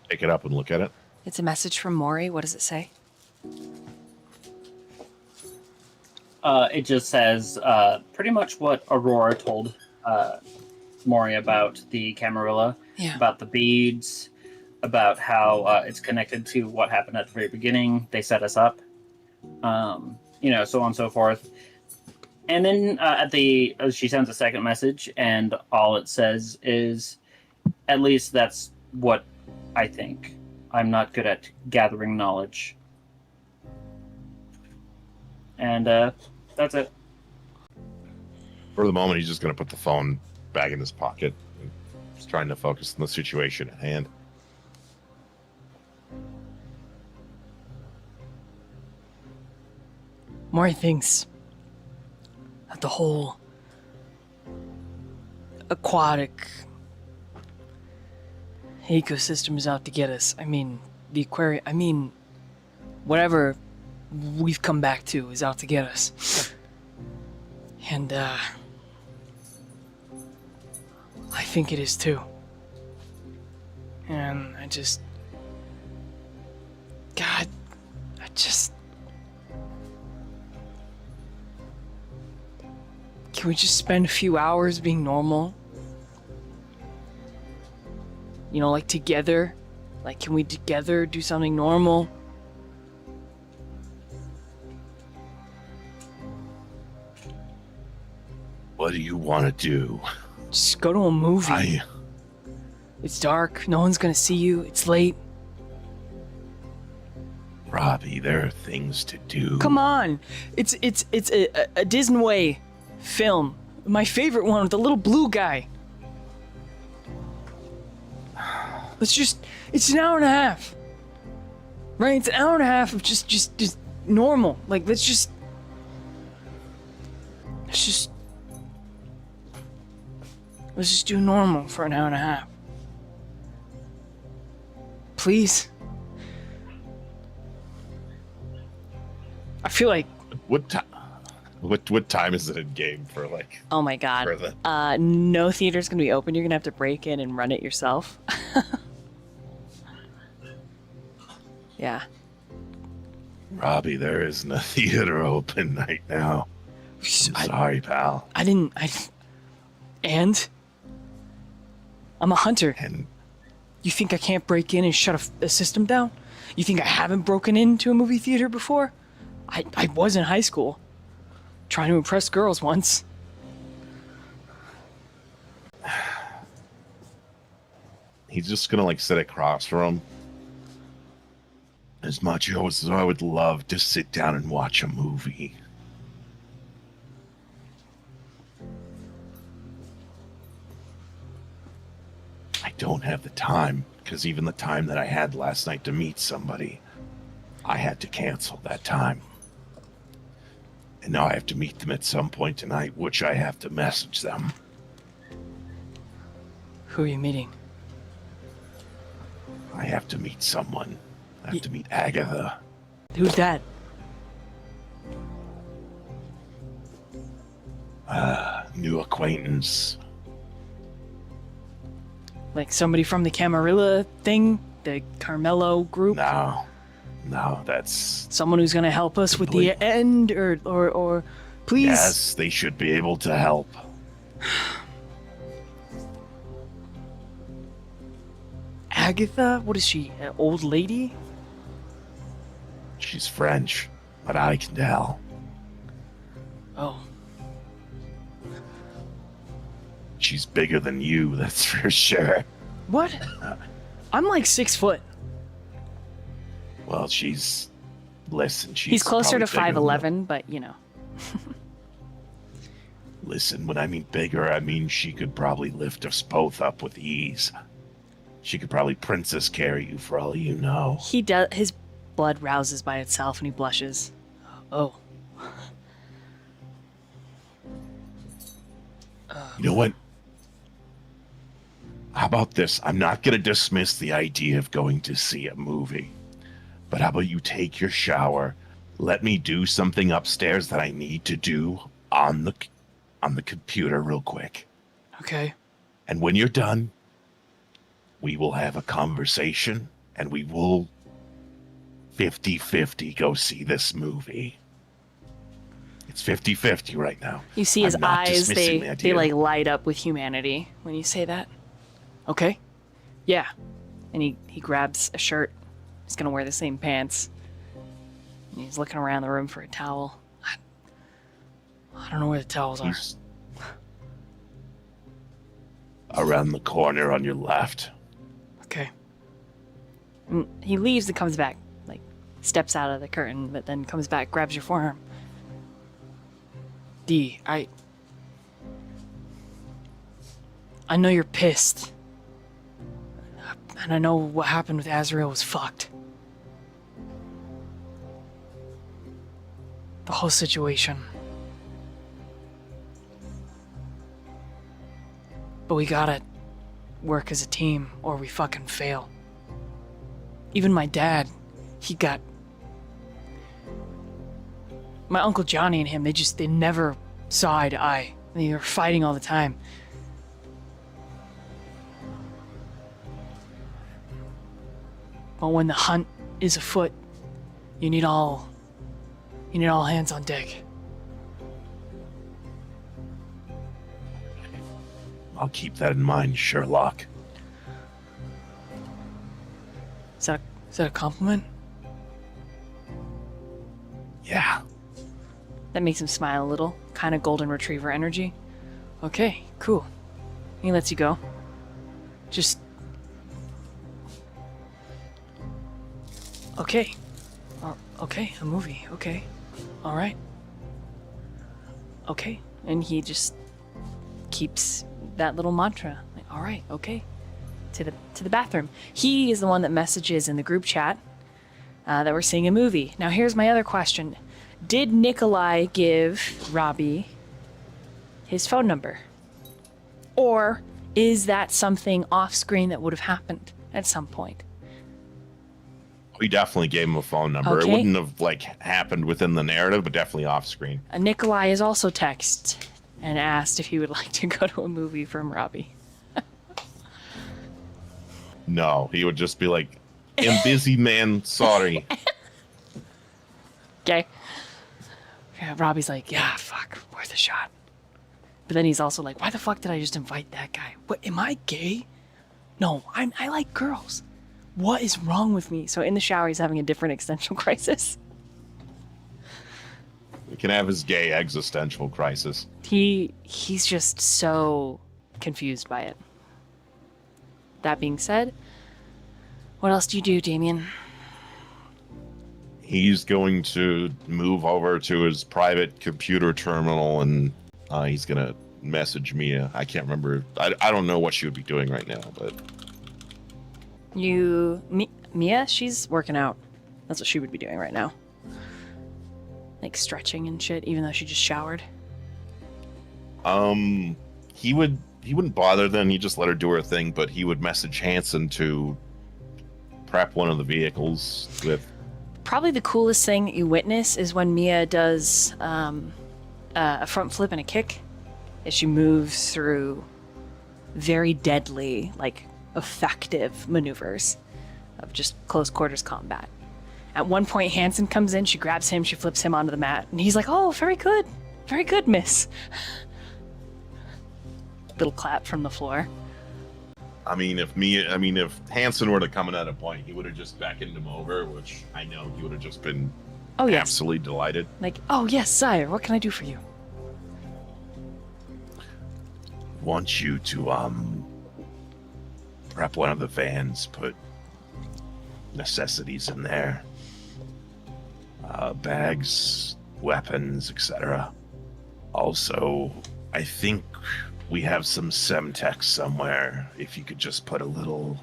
Pick it up and look at it. It's a message from Mori. What does it say? It just says pretty much what Aurora told Mori about the Camarilla, yeah. about the beads, about how it's connected to what happened at the very beginning. They set us up, so on and so forth. And then she sends a second message, and all it says is, at least that's what I think. I'm not good at gathering knowledge. And that's it. For the moment, he's just going to put the phone back in his pocket. He's trying to focus on the situation at hand. Mori thinks that the whole aquatic ecosystem is out to get us. I mean, the aquarium, whatever we've come back to is out to get us. And, I think it is too. And can we just spend a few hours being normal? Like together? Like, can we together do something normal? What do you want to do? Just go to a movie. It's dark. No one's gonna see you. It's late. Robbie, there are things to do. Come on. It's a Disney film. My favorite one with the little blue guy. It's an hour and a half. Right? It's an hour and a half of just normal. Like, let's just do normal for an hour and a half. Please. I feel like... What time is it in game for, like... Oh my god. For the... No theater's gonna be open. You're gonna have to break in and run it yourself. Yeah. Robbie, there isn't a theater open right now. I'm sorry, pal. And? I'm a hunter. And You think I can't break in and shut a system down? You think I haven't broken into a movie theater before? I was in high school. Trying to impress girls once. he's just gonna like sit across from him. As much as I would love to sit down and watch a movie, I don't have the time, because even the time that I had last night to meet somebody, I had to cancel that time. And now I have to meet them at some point tonight, which I have to message them. Who are you meeting? I have to meet someone. I have to meet Agatha. Who's that? New acquaintance. Like somebody from the Camarilla thing? The Carmelo group? No, that's... Someone who's gonna help us with the end, or please? Yes, they should be able to help. Agatha? What is she, an old lady? She's French, but I can tell. Oh. She's bigger than you, that's for sure. What? I'm like 6 foot. Well, she's... Listen, she's He's closer to probably bigger than 5'11", but you know. Listen, when I mean bigger, I mean she could probably lift us both up with ease. She could probably princess carry you for all you know. He does. His blood rouses by itself, and he blushes. Oh. You know what? How about this? I'm not going to dismiss the idea of going to see a movie. But how about you take your shower, let me do something upstairs that I need to do on the computer real quick. Okay. And when you're done, we will have a conversation and we will 50-50 go see this movie. It's 50-50 right now. You see his I'm not eyes, dismissing the they idea. like light up with humanity when you say that. Okay. Yeah. And he grabs a shirt. He's gonna wear the same pants. And he's looking around the room for a towel. I don't know where the towels are. He's around the corner on your left. Okay. And he leaves and comes back. Like, steps out of the curtain, but then comes back, grabs your forearm. D, I know you're pissed. And I know what happened with Azriel was fucked. The whole situation. But we gotta work as a team or we fucking fail. Even my dad, he got... My Uncle Johnny and him, they never saw eye to eye. They were fighting all the time. But when the hunt is afoot, you need all hands on deck. I'll keep that in mind, Sherlock. Is that a compliment? Yeah. That makes him smile a little. Kind of golden retriever energy. Okay, cool. He lets you go. Just... Okay. Okay, a movie. Okay. Alright. Okay. And he just keeps that little mantra. Like, alright, okay. To the bathroom. He is the one that messages in the group chat that we're seeing a movie. Now here's my other question. Did Nikolai give Robbie his phone number? Or is that something off screen that would have happened at some point? We definitely gave him a phone number. Okay. It wouldn't have happened within the narrative, but definitely off screen. Nikolai has also texted and asked if he would like to go to a movie from Robbie. No, he would just be like, "I'm busy, man. Sorry." Okay. Yeah, Robbie's like, yeah, fuck, worth a shot. But then he's also like, why the fuck did I just invite that guy? What, am I gay? No, I like girls. What is wrong with me? So in the shower, he's having a different existential crisis. We can have his gay existential crisis. He's just so confused by it. That being said, what else do you do, Damien? He's going to move over to his private computer terminal and he's going to message Mia. I can't remember. I don't know what she would be doing right now, but... Mia, she's working out. That's what she would be doing right now. Like stretching and shit, even though she just showered. He wouldn't bother then. He'd just let her do her thing, but he would message Hanson to prep one of the vehicles with... Probably the coolest thing that you witness is when Mia does a front flip and a kick as she moves through very deadly, effective maneuvers of just close quarters combat. At one point, Hanson comes in, she grabs him, she flips him onto the mat, and he's like, "Oh, very good, miss." Little clap from the floor. I mean, if Hanson were to come in at a point, he would have just beckoned him over, which I know he would have just been Oh, yes. absolutely delighted. Like, oh, yes, sire. What can I do for you? Want you to prep one of the vans, put necessities in there, bags, weapons, etc. Also, I think we have some Semtex somewhere. If you could just put a little...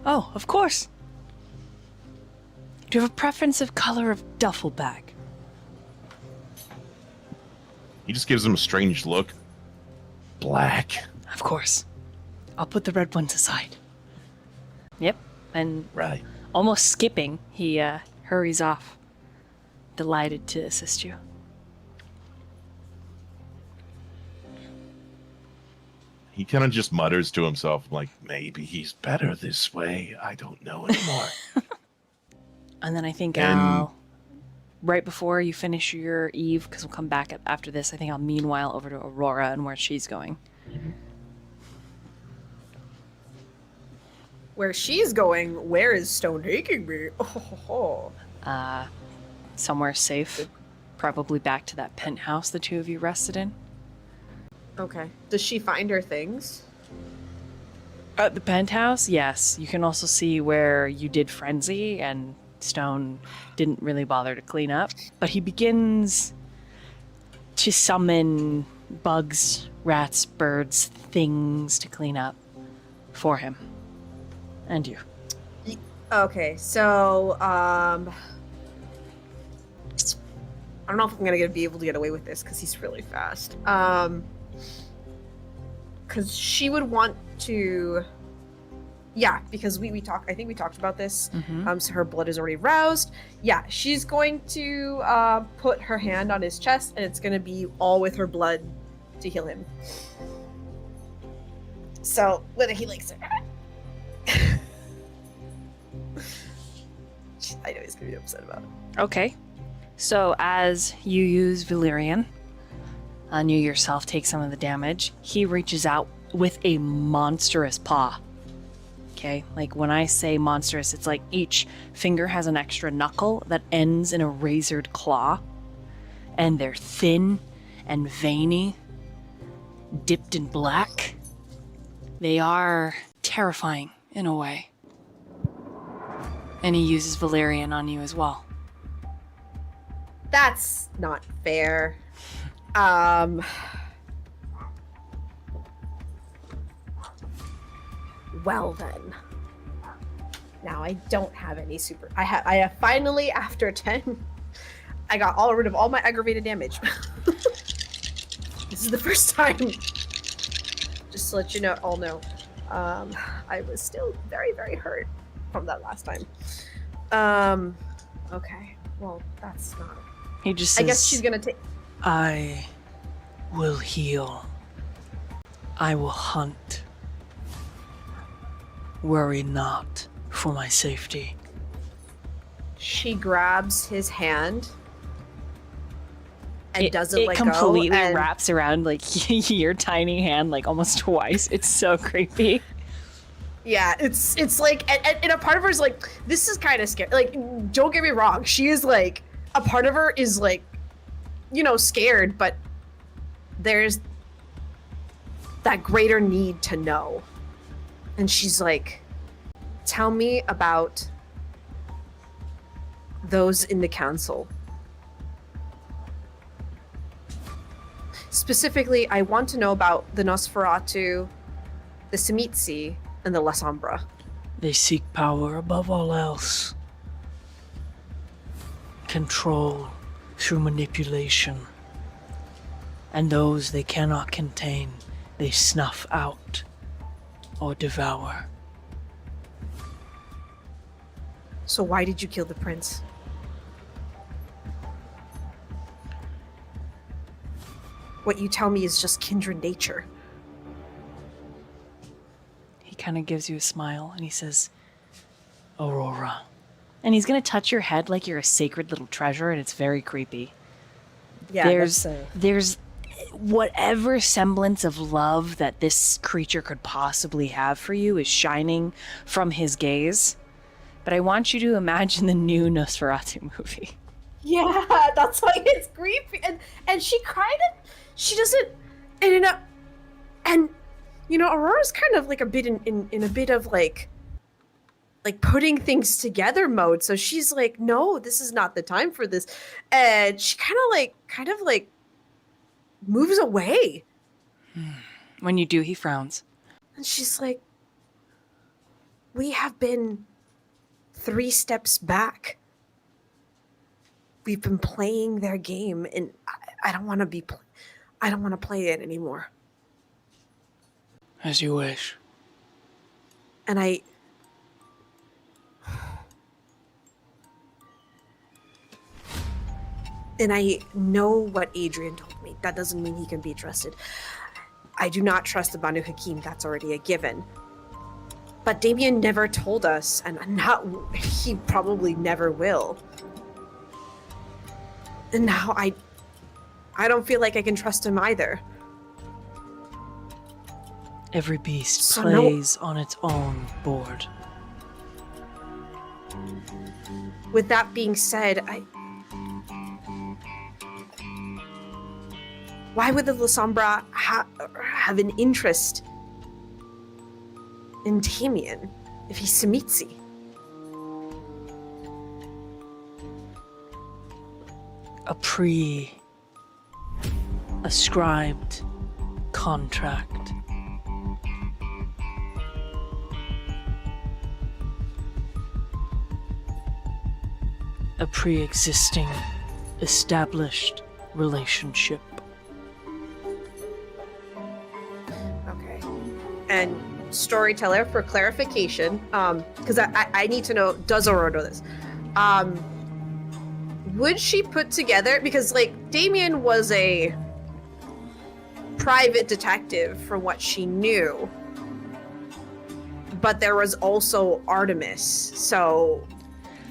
Oh, of course. Do you have a preference of color of duffel bag? He just gives him a strange look. Black. Of course. I'll put the red ones aside. Yep, and Right. almost skipping, he hurries off. Delighted to assist you. He kind of just mutters to himself, like, maybe he's better this way. I don't know anymore. And then I think And- I'll, right before you finish your Eve, because we'll come back after this, I think I'll meanwhile over to Aurora and where she's going. Where she's going, where is Stone taking me? Oh. Somewhere safe. Probably back to that penthouse the two of you rested in. Okay. Does she find her things? At the penthouse, yes. You can also see where you did frenzy and Stone didn't really bother to clean up. But he begins to summon bugs, rats, birds, things to clean up for him. And you. Okay, so, I don't know if I'm gonna be able to get away with this because he's really fast. Because she would want to, yeah, because we talked. I think we talked about this. So her blood is already roused. Yeah, she's going to put her hand on his chest, and it's gonna be all with her blood to heal him. So whether he likes it. I know he's gonna be upset about it. Okay. So as you use Valyrian, and you yourself take some of the damage, he reaches out with a monstrous paw. Okay? Like when I say monstrous, it's like each finger has an extra knuckle that ends in a razored claw. And they're thin and veiny, dipped in black. They are terrifying in a way. And he uses Valyrian on you as well. That's not fair. Well then. Now I don't have any super. I have finally, after 10, I got rid of all my aggravated damage. This is the first time. Just to let you know, all know. I was still very, very hurt from that last time. Okay. Well, that's not. He just says, I guess she's gonna take. I will heal. I will hunt. Worry not for my safety. She grabs his hand and doesn't it let completely go. And wraps around like your tiny hand like almost twice. It's so creepy. yeah, it's like, and a part of her is like, this is kind of scary. Like, don't get me wrong, she is like, a part of her is like, you know, scared, but there's that greater need to know. And she's like, tell me about those in the council. Specifically, I want to know about the Nosferatu, the Semitsi, and the La Sombra. They seek power above all else. Control through manipulation. And those they cannot contain, they snuff out or devour. So why did you kill the prince? What you tell me is just kindred nature. He kind of gives you a smile and he says, Aurora. And he's going to touch your head like you're a sacred little treasure, and it's very creepy. Yeah, There's whatever semblance of love that this creature could possibly have for you is shining from his gaze. But I want you to imagine the new Nosferatu movie. Yeah, that's why it's creepy. And she she doesn't, and Aurora's kind of like a bit in a bit of like putting things together mode. So she's like, no, this is not the time for this. And she kind of like moves away. When you do, he frowns. And she's like, we have been 3 steps back. We've been playing their game, and I don't want to I don't want to play it anymore. As you wish. And I know what Adrian told me. That doesn't mean he can be trusted. I do not trust the Banu Hakim. That's already a given. But Damien never told us, and he probably never will. And now I don't feel like I can trust him either. Every beast plays on its own board. With that being said, why would the La Sombra have an interest in Damien if he's Samitsi? A pre-ascribed contract. A pre-existing, established relationship. Okay. And storyteller, for clarification, because I need to know, does Aurora know this? Would she put together, because like Damien was a private detective from what she knew, but there was also Artemis, so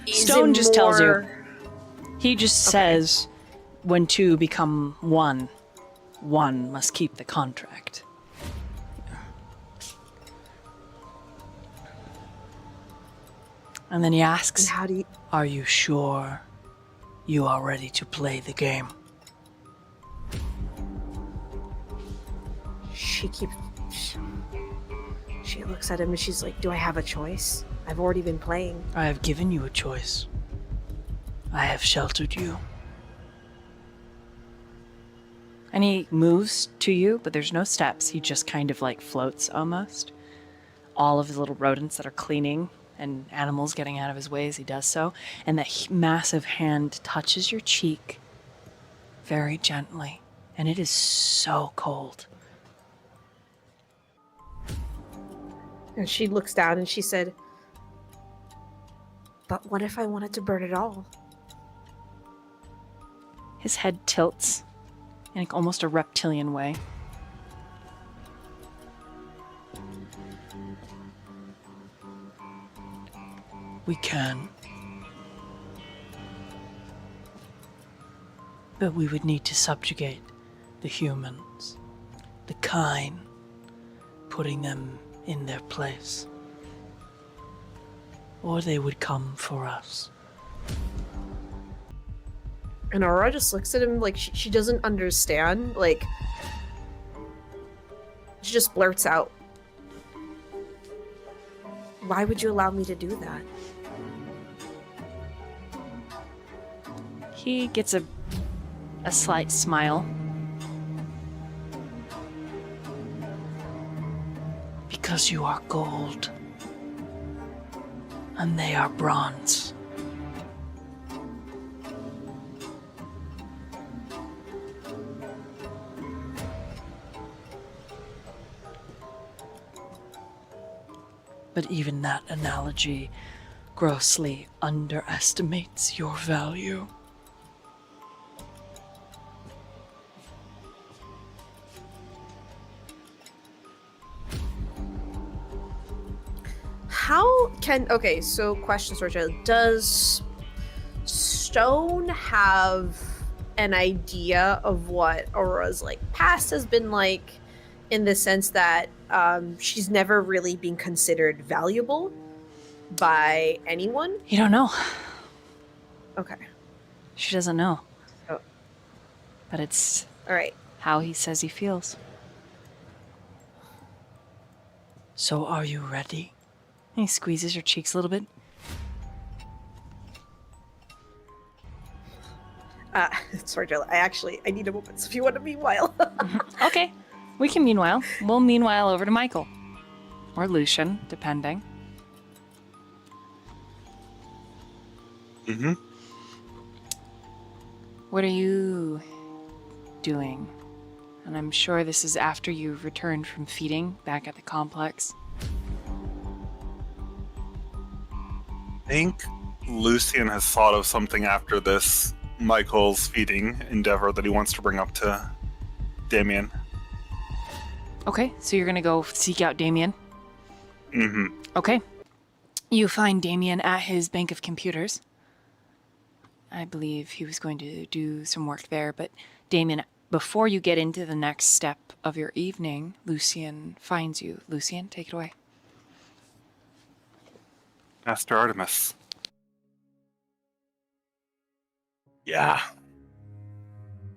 Stone just tells you. He just says, when 2 become 1, 1 must keep the contract. And then he asks, how do you... are you sure you are ready to play the game? She looks at him and she's like, do I have a choice? I've already been playing. I have given you a choice. I have sheltered you. And he moves to you, but there's no steps. He just kind of like floats almost. All of the little rodents that are cleaning and animals getting out of his way as he does so. And that massive hand touches your cheek very gently. And it is so cold. And she looks down and she said, but what if I wanted to burn it all? His head tilts in like almost a reptilian way. We can. But we would need to subjugate the humans, the kind, putting them in their place. Or they would come for us. And Aurora just looks at him like she doesn't understand. Like, she just blurts out, why would you allow me to do that? He gets a slight smile. Because you are gold. And they are bronze. But even that analogy grossly underestimates your value. How can... Okay, so question, Sorcha. Does Stone have an idea of what Aurora's like past has been like, in the sense that she's never really been considered valuable by anyone? You don't know. Okay. She doesn't know. Oh. But it's All right. how he says he feels. So are you ready? He squeezes your cheeks a little bit. Sorry, Jill. I need a moment. So if you want to meanwhile. Okay. We can meanwhile. We'll meanwhile over to Michael. Or Lucian, depending. Mm-hmm. What are you doing? And I'm sure this is after you've returned from feeding back at the complex. I think Lucian has thought of something after this Michael's feeding endeavor that he wants to bring up to Damien. Okay, so you're gonna go seek out Damien? Mm-hmm. Okay. You find Damien at his bank of computers. I believe he was going to do some work there, but Damien, before you get into the next step of your evening, Lucian finds you. Lucian, take it away. Master Artemis. Yeah.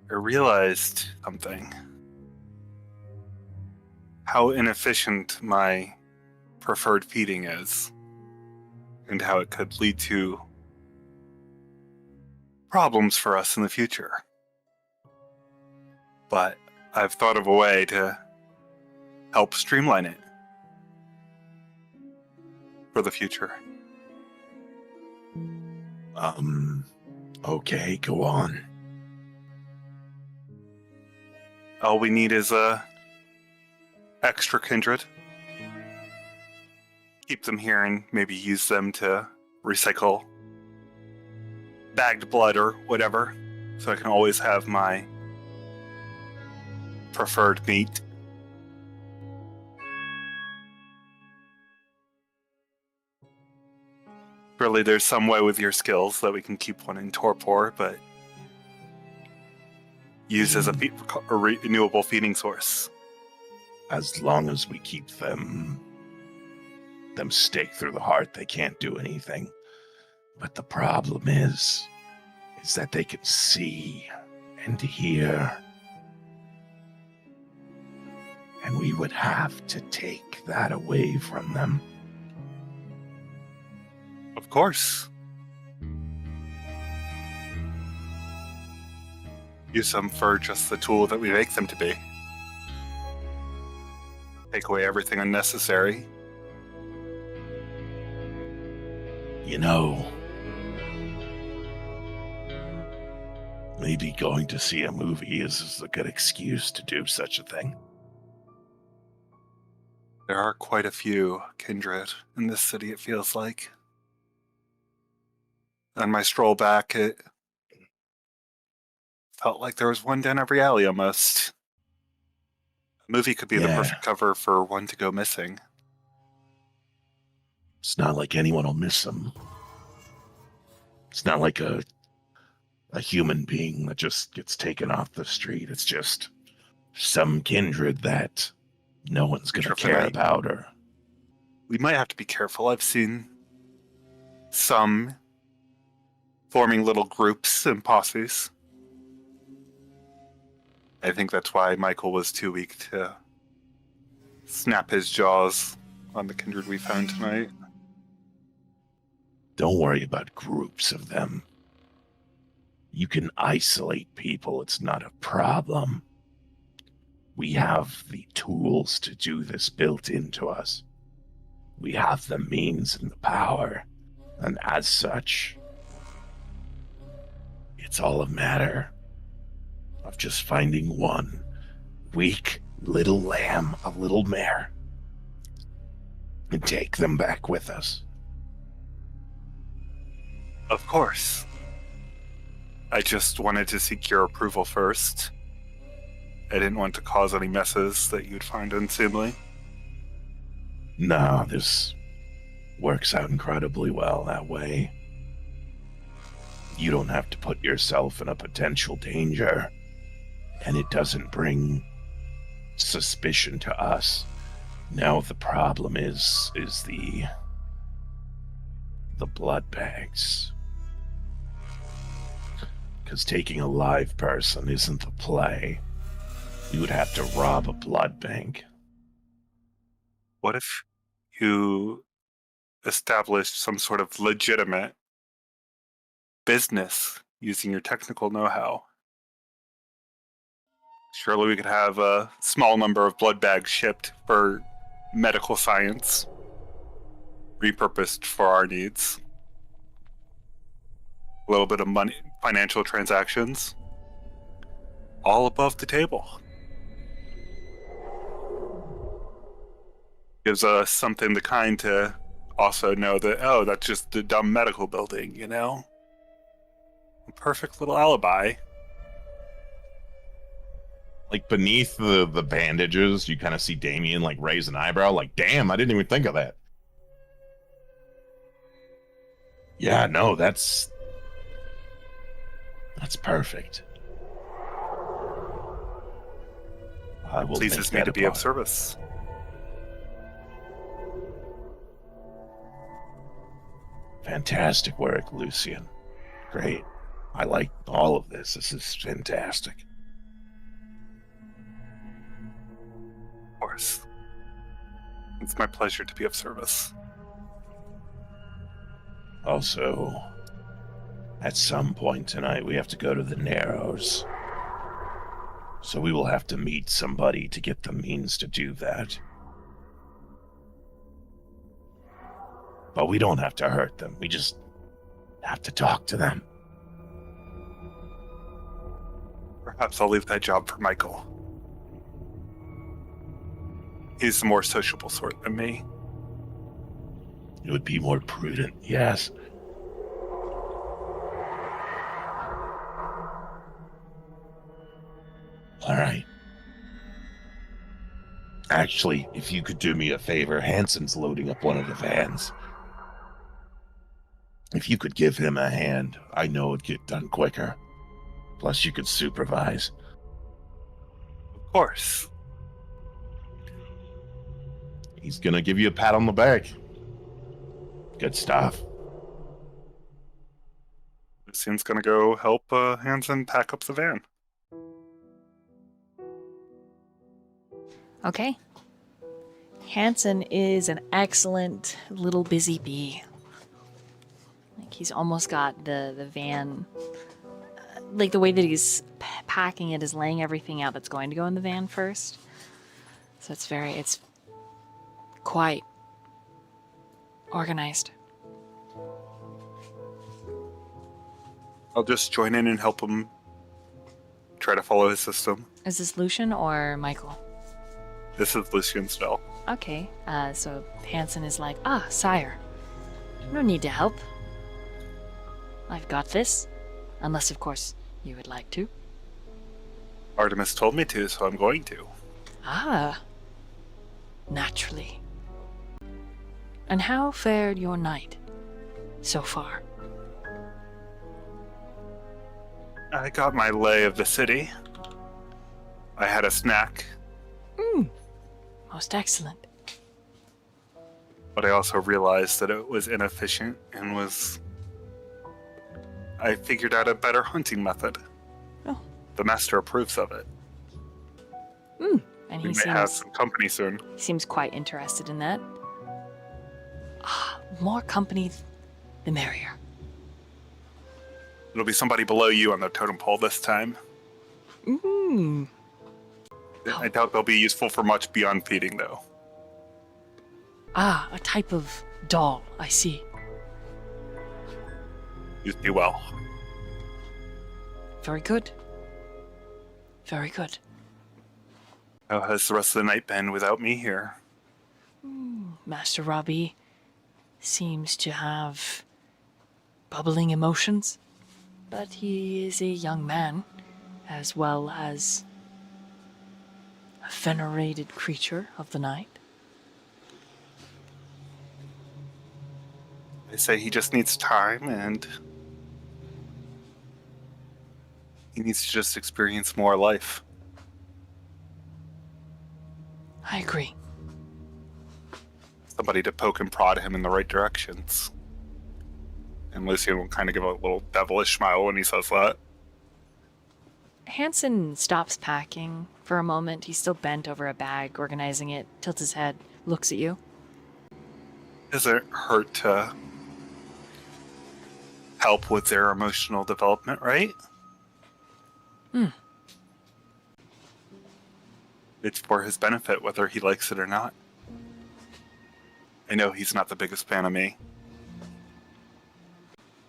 I realized something. How inefficient my preferred feeding is, and how it could lead to problems for us in the future. But I've thought of a way to help streamline it for the future. Okay, go on. All we need is a extra kindred. Keep them here and maybe use them to recycle bagged blood or whatever, so I can always have my preferred meat. Really, there's some way with your skills that we can keep one in torpor, but used as a renewable feeding source. As long as we keep them stake through the heart, they can't do anything. But the problem is that they can see and hear. And we would have to take that away from them. Of course. Use them for just the tool that we make them to be. Take away everything unnecessary. You know, maybe going to see a movie is a good excuse to do such a thing. There are quite a few Kindred in this city, it feels like. On my stroll back, it felt like there was one down every alley almost. A movie could be the perfect cover for one to go missing. It's not like anyone will miss them. It's not like a human being that just gets taken off the street. It's just some kindred that no one's going to care about. Or we might have to be careful. I've seen some forming little groups and posses. I think that's why Michael was too weak to snap his jaws on the kindred we found tonight. Don't worry about groups of them. You can isolate people. It's not a problem. We have the tools to do this built into us. We have the means and the power. And as such, it's all a matter of just finding one weak little lamb, a little mare, and take them back with us. Of course. I just wanted to seek your approval first. I didn't want to cause any messes that you'd find unseemly. No, this works out incredibly well that way. you don't have to put yourself in a potential danger, and it doesn't bring suspicion to us. Now the problem is the blood bags. Because taking a live person isn't the play. You would have to rob a blood bank. What if you established some sort of legitimate business using your technical know-how? Surely we could have a small number of blood bags shipped for medical science, repurposed for our needs. A little bit of money, financial transactions, all above the table. Gives us something to kind to also know that, oh, that's just the dumb medical building, you know? A perfect little alibi. Like beneath the bandages, you kind of see Damien like raise an eyebrow, like, damn, I didn't even think of that. Yeah, no, that's perfect. I will Pleases make me that to a be of part. service. Fantastic work, Lucian. Great. I like all of this. This is fantastic. Of course. It's my pleasure to be of service. Also, at some point tonight, we have to go to the Narrows. So we will have to meet somebody to get the means to do that. But we don't have to hurt them. We just have to talk to them. Perhaps I'll leave that job for Michael. He's the more sociable sort than me. It would be more prudent, yes. All right. Actually, if you could do me a favor, Hanson's loading up one of the vans. If you could give him a hand, I know it'd get done quicker. Plus, you could supervise. Of course. He's gonna give you a pat on the back. Good stuff. Lucian's gonna go help Hanson pack up the van. Okay. Hanson is an excellent little busy bee. Like he's almost got the van, like the way that he's packing it is laying everything out that's going to go in the van first. So it's quite organized. I'll just join in and help him try to follow his system. Is this Lucian or Michael? This is Lucian's spell. Okay, so Hanson is like, sire, no need to help. I've got this. Unless, of course, you would like to. Artemis told me to, so I'm going to. Naturally. And how fared your night so far? I got my lay of the city. I had a snack. Most excellent. But I also realized that it was inefficient and I figured out a better hunting method. Oh. The master approves of it. And We he may have seems some company soon. quite interested in that. More company, the merrier. It'll be somebody below you on the totem pole this time. I doubt they'll be useful for much beyond feeding, though. A type of doll, I see. Use me well. Very good. Very good. How has the rest of the night been without me here? Master Robbie seems to have bubbling emotions, but he is a young man, as well as a venerated creature of the night. They say he just needs time and He needs to just experience more life. I agree. Somebody to poke and prod him in the right directions. And Lucian will kind of give a little devilish smile when he says that. Hansen stops packing for a moment. He's still bent over a bag, organizing it, tilts his head, looks at you. Doesn't hurt to help with their emotional development, right? It's for his benefit, whether he likes it or not. I know he's not the biggest fan of me.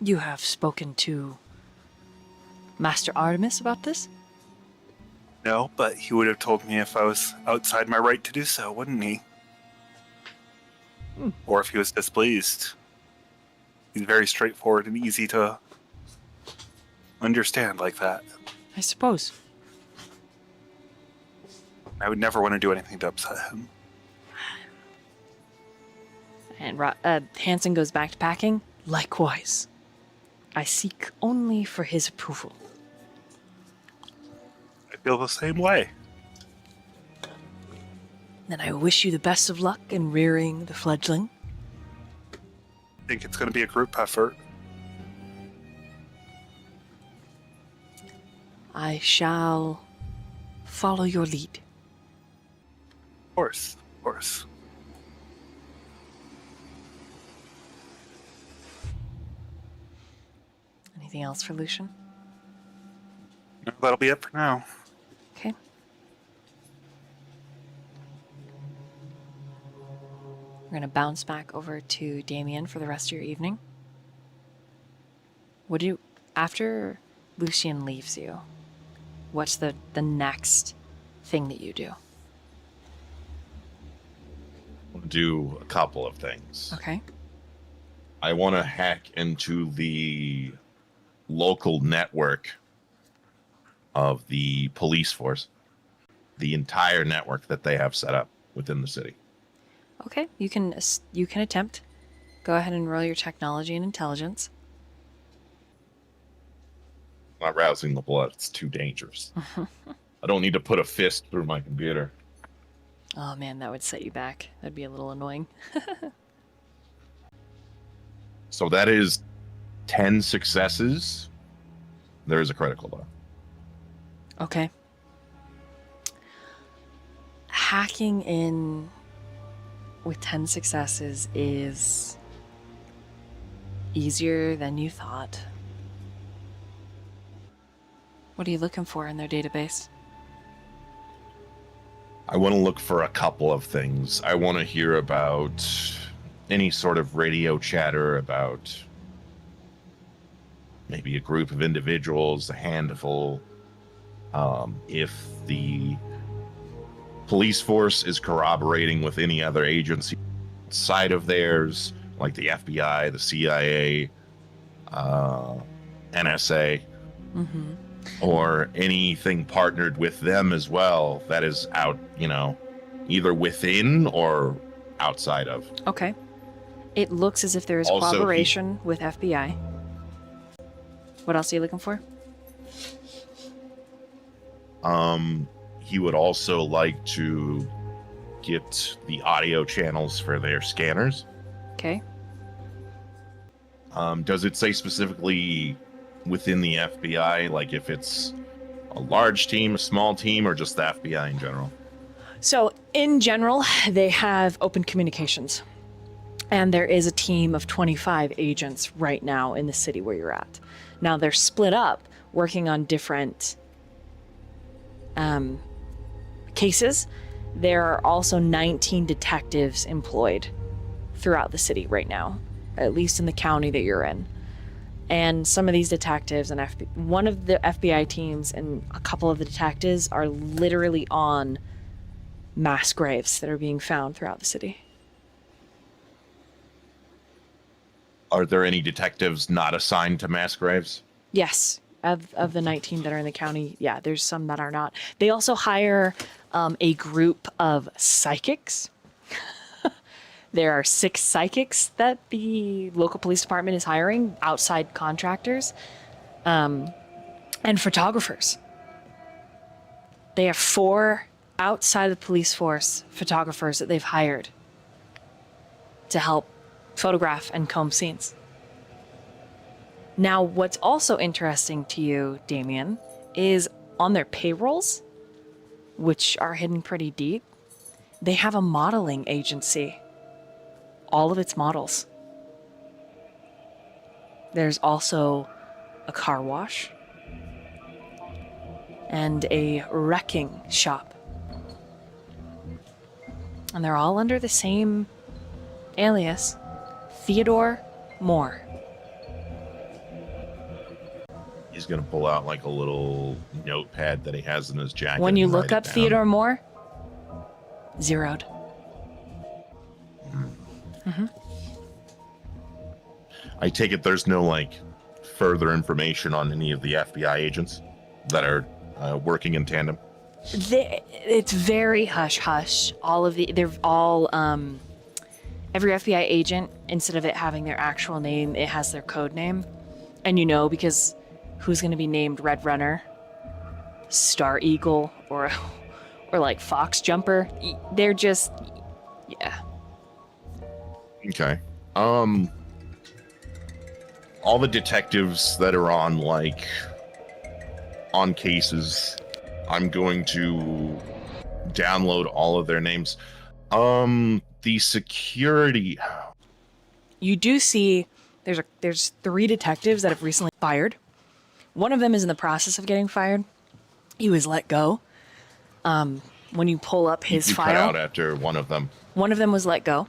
You have spoken to Master Artemis about this? No, but he would have told me if I was outside my right to do so, wouldn't he? Or if he was displeased. He's very straightforward and easy to understand like that. I suppose. I would never want to do anything to upset him. And Hansen goes back to packing. Likewise. I seek only for his approval. I feel the same way. Then I wish you the best of luck in rearing the fledgling. I think it's going to be a group effort. I shall follow your lead. Of course, of course. Anything else for Lucian? No, that'll be it for now. Okay. We're going to bounce back over to Damien for the rest of your evening. After Lucian leaves you, what's the next thing that you do? I want to do a couple of things. Okay. I want to hack into the local network of the police force, the entire network that they have set up within the city. Okay, you can attempt. Go ahead and roll your technology and intelligence. Not rousing the blood. It's too dangerous. I don't need to put a fist through my computer. Oh man, that would set you back. That'd be a little annoying. So that is 10 successes. There is a critical, though. Okay. Hacking in with 10 successes is easier than you thought. What are you looking for in their database? I want to look for a couple of things. I want to hear about any sort of radio chatter about maybe a group of individuals, a handful. If the police force is corroborating with any other agency outside of theirs, like the FBI, the CIA, NSA, or anything partnered with them as well that is out, either within or outside of. Okay. It looks as if there is Also, collaboration with FBI. What else are you looking for? He would also like to get the audio channels for their scanners. Okay. Does it say specifically within the FBI, like if it's a large team, a small team, or just the FBI in general? So, in general, they have open communications. And there is a team of 25 agents right now in the city where you're at. Now, they're split up, working on different cases. There are also 19 detectives employed throughout the city right now, at least in the county that you're in. And some of these detectives and one of the FBI teams and a couple of the detectives are literally on mass graves that are being found throughout the city. Are there any detectives not assigned to mass graves? Yes, of the 19 that are in the county, yeah, there's some that are not. They also hire a group of psychics. There are 6 psychics that the local police department is hiring, outside contractors. and photographers. They have 4 outside the police force photographers that they've hired to help photograph and comb scenes. Now, what's also interesting to you, Damien, is on their payrolls, which are hidden pretty deep, they have a modeling agency. All of its models. There's also a car wash and a wrecking shop. And they're all under the same alias, Theodore Moore. He's gonna pull out like a little notepad that he has in his jacket. When you and look write up it down. Theodore Moore, zeroed. I take it there's no like further information on any of the FBI agents that are working in tandem. It's very hush hush. They're all every FBI agent, instead of it having their actual name, it has their code name. And you know, because who's going to be named Red Runner, Star Eagle, or like Fox Jumper? They're just, yeah. Okay. All the detectives that are on cases, I'm going to download all of their names. The security. You do see there's 3 detectives that have recently fired. One of them is in the process of getting fired. He was let go. When you pull up his you file, cut out after one of them. one of them was let go.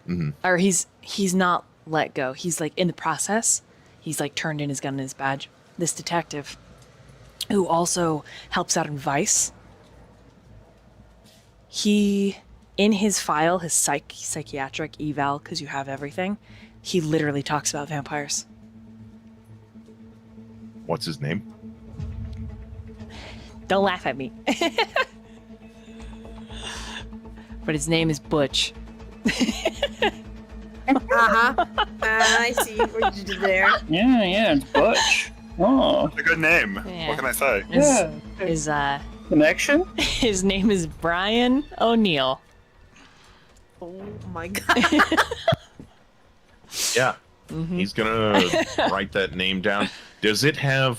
Mm-hmm. Or he's not let go. He's like in the process. He's like turned in his gun and his badge. This detective, who also helps out in Vice, he, in his file, his psychiatric eval, because you have everything, he literally talks about vampires. What's his name? Don't laugh at me. But his name is Butch. I see what you did there. Yeah, it's Butch. Oh, It's a good name. Yeah. What can I say? His connection? his name is Brian O'Neill. Oh my god. Yeah. He's gonna write that name down. Does it have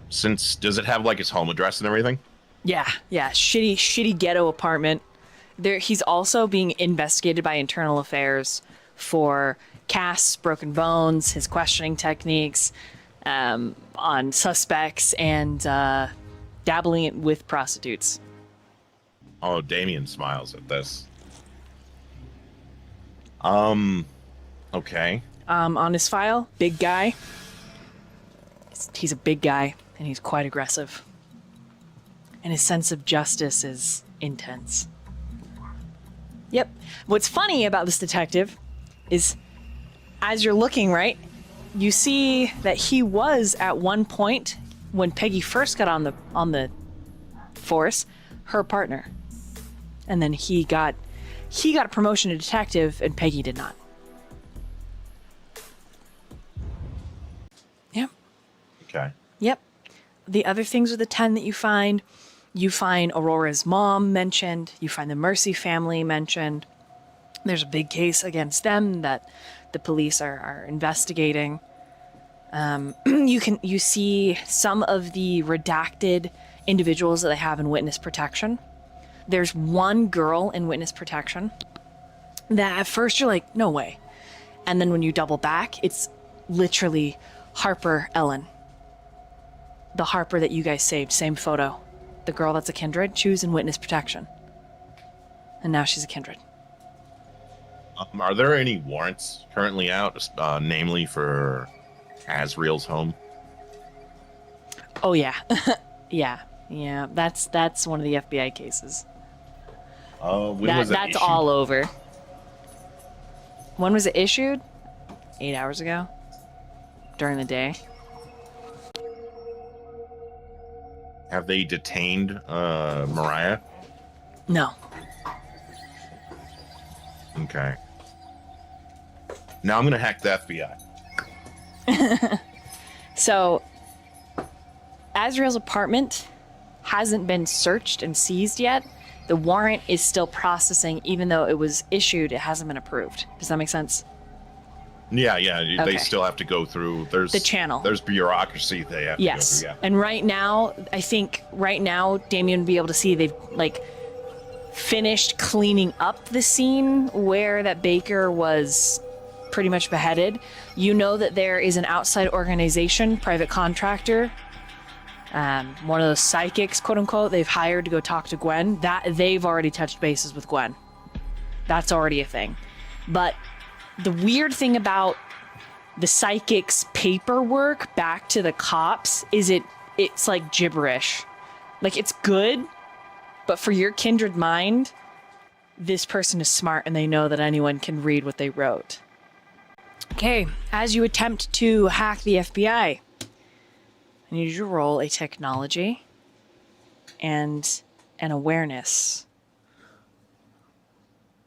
does it have like his home address and everything? Yeah. Shitty ghetto apartment. He's also being investigated by Internal Affairs for casts, broken bones, his questioning techniques on suspects, and dabbling with prostitutes. Oh, Damien smiles at this. Okay. On his file, big guy. He's a big guy, and he's quite aggressive. And his sense of justice is intense. Yep. What's funny about this detective is, as you're looking, right, you see that he was at one point, when Peggy first got on the force, her partner. And then he got a promotion to detective, and Peggy did not. Yep. Okay. Yep. The other things are the 10 that you find Aurora's mom mentioned. You find the Mercy family mentioned. There's a big case against them that the police are investigating. You see some of the redacted individuals that they have in witness protection. There's one girl in witness protection that at first you're like, no way. And then when you double back, it's literally Harper Ellen. The Harper that you guys saved, same photo. The girl that's a Kindred, she was in witness protection. And now she's a Kindred. Are there any warrants currently out, namely for Azriel's home? Oh yeah. yeah. That's one of the FBI cases. When was it That's issued? all over. When was it issued? 8 hours ago. During the day. Have they detained Mariah? No. Okay. Now I'm gonna hack the FBI. So, Azriel's apartment hasn't been searched and seized yet. The warrant is still processing, even though it was issued, it hasn't been approved. Does that make sense? Yeah. Okay. They still have to go through. There's The channel. There's bureaucracy they have to go Yes. through. Yeah. And right now, I think Damien would be able to see they've like finished cleaning up the scene where that baker was pretty much beheaded. You know that there is an outside organization, private contractor, one of those psychics, quote unquote, they've hired to go talk to Gwen. That they've already touched bases with Gwen. That's already a thing. But the weird thing about the psychic's paperwork back to the cops is it's like gibberish. Like, it's good, but for your kindred mind, this person is smart and they know that anyone can read what they wrote. Okay, as you attempt to hack the FBI, I need you to roll a technology and an awareness.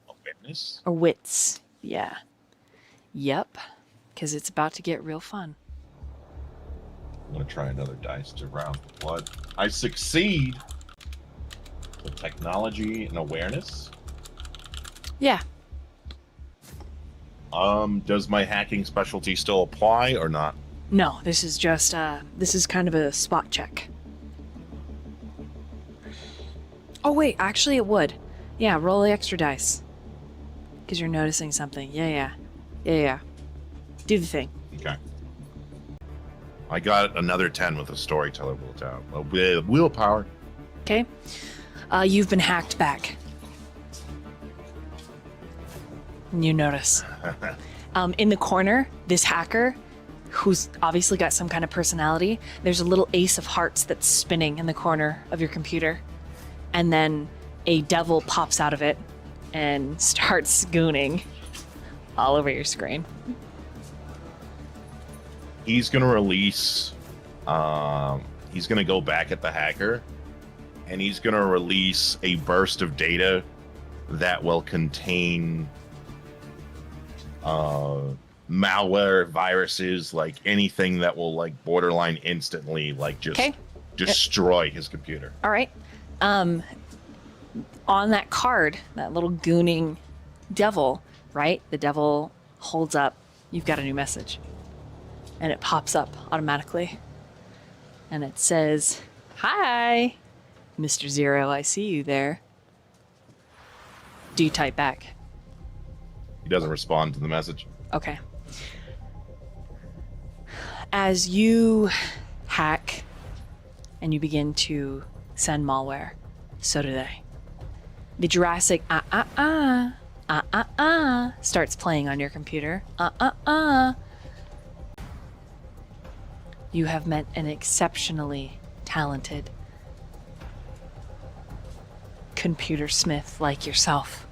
Awareness? Or wits, yeah. Yep, because it's about to get real fun. I'm going to try another dice to round the blood. I succeed with technology and awareness. Yeah. Does my hacking specialty still apply or not? No, this is just, this is kind of a spot check. Oh, wait, actually it would. Yeah, roll the extra dice. Because you're noticing something. Yeah. Do the thing. Okay. I got another 10 with a storyteller willpower. Okay. You've been hacked back. And you notice. In the corner, this hacker, who's obviously got some kind of personality, there's a little ace of hearts that's spinning in the corner of your computer. And then a devil pops out of it and starts gooning all over your screen. He's going to release... he's going to go back at the hacker, and he's going to release a burst of data that will contain malware, viruses, like anything that will like borderline instantly like just destroy his computer. All right. On that card, that little gooning devil, right? The devil holds up, you've got a new message. And it pops up automatically. And it says, "Hi, Mr. Zero, I see you there." Do you type back? He doesn't respond to the message. Okay. As you hack and you begin to send malware, so do they. The Jurassic starts playing on your computer. You have met an exceptionally talented computer smith like yourself.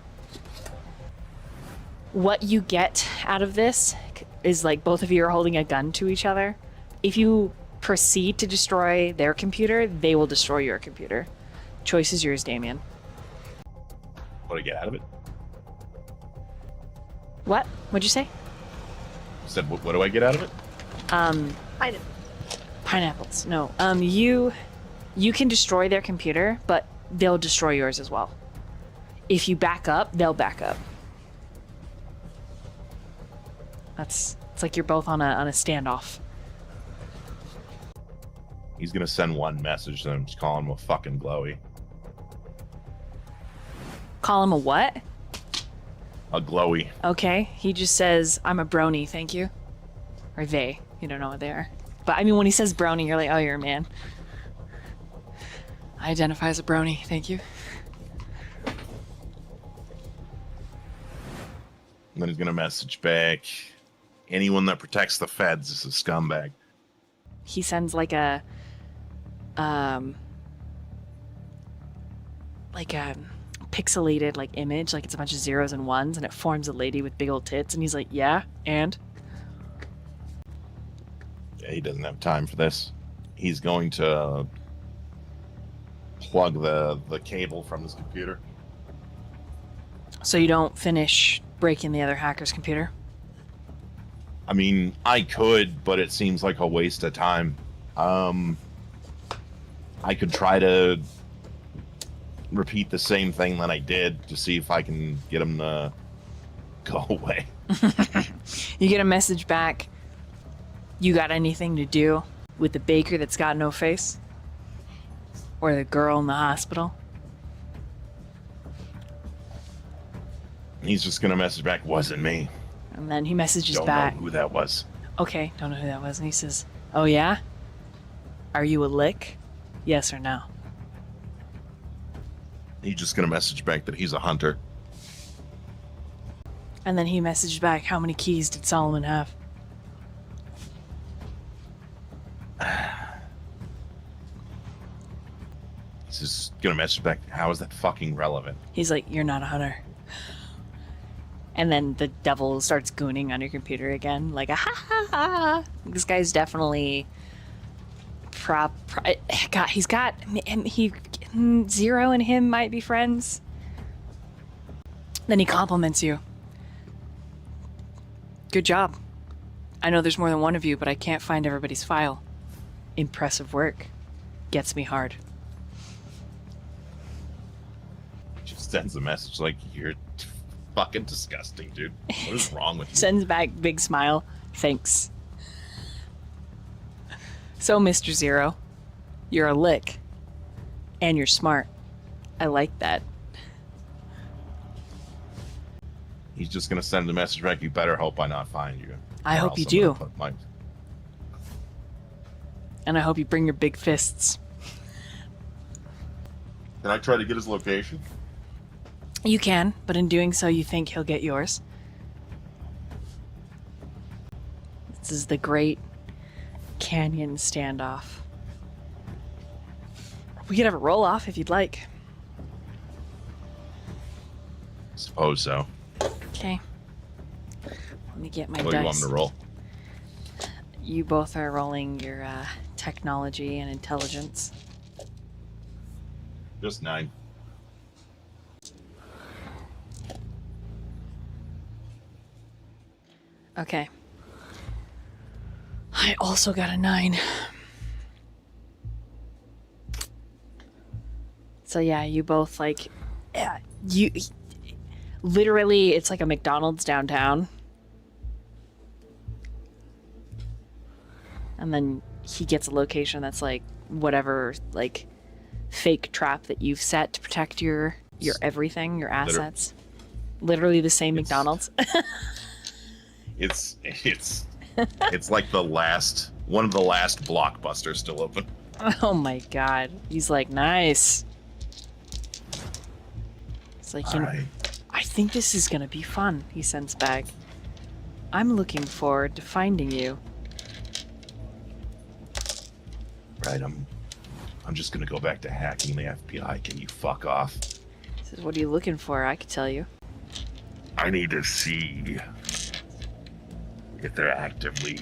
What you get out of this is like both of you are holding a gun to each other. If you proceed to destroy their computer, they will destroy your computer. Choice is yours, Damien. What do I get out of it? What? What'd you say? I said, what do I get out of it? Pineapples. No. You can destroy their computer, but they'll destroy yours as well. If you back up, they'll back up. It's like you're both on a standoff. He's gonna send one message to him, just calling him a fucking glowy. Call him a what? A glowy. Okay. He just says, "I'm a brony, thank you." Or they. You don't know what they are. But I mean, when he says brony, you're like, oh, you're a man. I identify as a brony, thank you. And then he's gonna message back, anyone that protects the feds is a scumbag. He sends like a pixelated like image, like it's a bunch of zeros and ones, and it forms a lady with big old tits, and he's like, yeah, and? Yeah, he doesn't have time for this. He's going to plug the cable from his computer. So you don't finish breaking the other hacker's computer? I mean, I could, but it seems like a waste of time. I could try to repeat the same thing that I did to see if I can get him to go away. You get a message back. You got anything to do with the baker that's got no face? Or the girl in the hospital? He's just gonna message back, wasn't me. And then he messages Don't back. know who that was. Okay, don't know who that was. And he says, oh yeah? Are you a lick? Yes or no? He's just gonna message back that he's a hunter. And then he messaged back, how many keys did Solomon have? He's just gonna message back, how is that fucking relevant? He's like, you're not a hunter. And then the devil starts gooning on your computer again, like, ah, ha, ha, ha. This guy's definitely God, he's got, Zero and him might be friends. Then he compliments you. Good job. I know there's more than one of you, but I can't find everybody's file. Impressive work. Gets me hard. Just sends a message like, you're fucking disgusting, dude. What is wrong with you? Sends back big smile. Thanks. So, Mr. Zero, you're a lick. And you're smart. I like that. He's just gonna send a message back, you better hope I not find you. I Or hope else you I'm do. gonna put my- And I hope you bring your big fists. Can I try to get his location? You can, but in doing so, you think he'll get yours. This is the great canyon standoff. We could have a roll-off if you'd like. Suppose so. Okay. Let me get my What do you want dice. him to roll? You both are rolling your technology and intelligence. Just 9. Okay. I also got a 9. So yeah, you both you literally, it's like a McDonald's downtown. And then he gets a location that's like whatever fake trap that you've set to protect your everything, your assets. Literally the same McDonald's. It's like one of the last Blockbusters still open. Oh my god. He's like, nice. It's like, All right. I think this is gonna be fun, he sends back. I'm looking forward to finding you. Right, I'm just gonna go back to hacking the FBI. Can you fuck off? He says, what are you looking for? I could tell you. I need to see if they're actively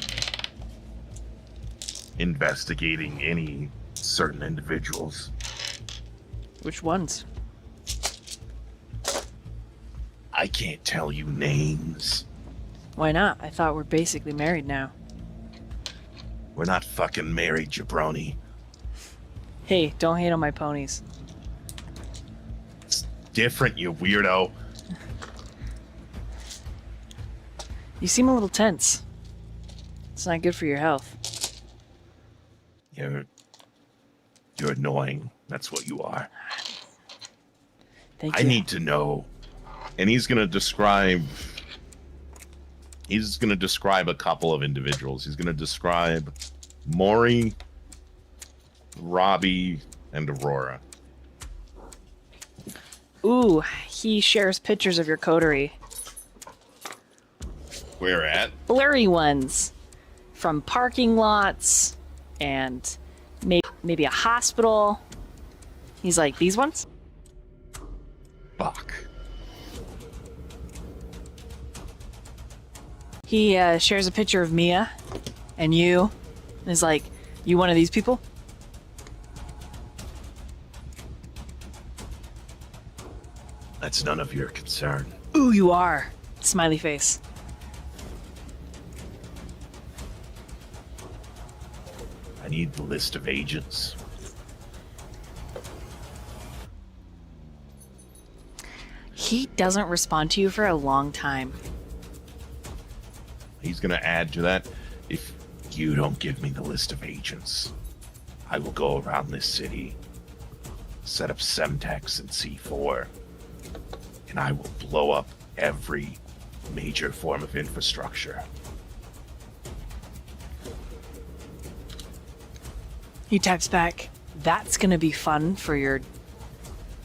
investigating any certain individuals. Which ones? I can't tell you names. Why not? I thought we're basically married now. We're not fucking married, jabroni. Hey, don't hate on my ponies. It's different, you weirdo. You seem a little tense. It's not good for your health. You're annoying. That's what you are. Thank I you. need to know. And he's gonna describe a couple of individuals. He's gonna describe Mori, Robbie, and Aurora. Ooh, he shares pictures of your coterie. Where at? Blurry ones. From parking lots and maybe a hospital. He's like, these ones? Fuck. He shares a picture of Mia and you. And is like, you one of these people? That's none of your concern. Ooh, you are. Smiley face. I need the list of agents. He doesn't respond to you for a long time. He's going to add to that. If you don't give me the list of agents, I will go around this city, set up Semtex and C4, and I will blow up every major form of infrastructure. He types back, "That's gonna be fun for your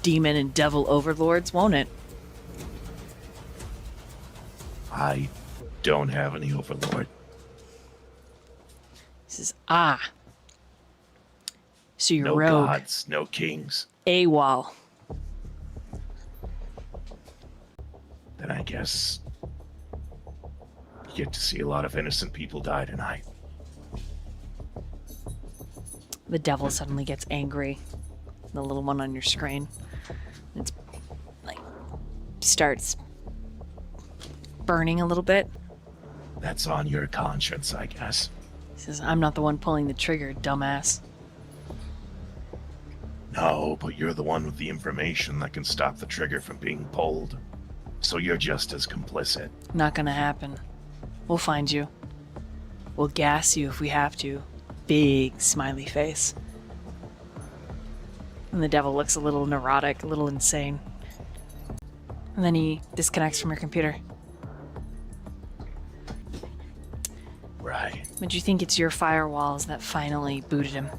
demon and devil overlords, won't it?" I don't have any overlord. He says, "Ah. So you're No rogue. gods, no kings. AWOL. Then I guess you get to see a lot of innocent people die tonight. The devil suddenly gets angry. The little one on your screen. It's like starts burning a little bit. That's on your conscience, I guess. He says, "I'm not the one pulling the trigger, dumbass." No, but you're the one with the information that can stop the trigger from being pulled. So you're just as complicit. Not gonna happen. We'll find you. We'll gas you if we have to. Big smiley face. And the devil looks a little neurotic, a little insane. And then he disconnects from your computer. Right. But you think it's your firewalls that finally booted him?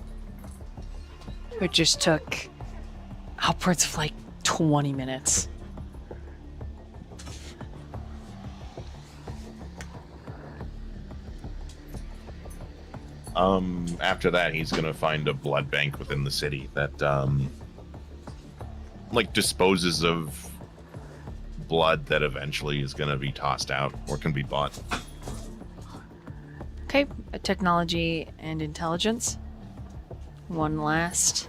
It just took upwards of like 20 minutes. After that, he's gonna find a blood bank within the city that, like, disposes of blood that eventually is gonna be tossed out or can be bought. Okay, technology and intelligence. One last.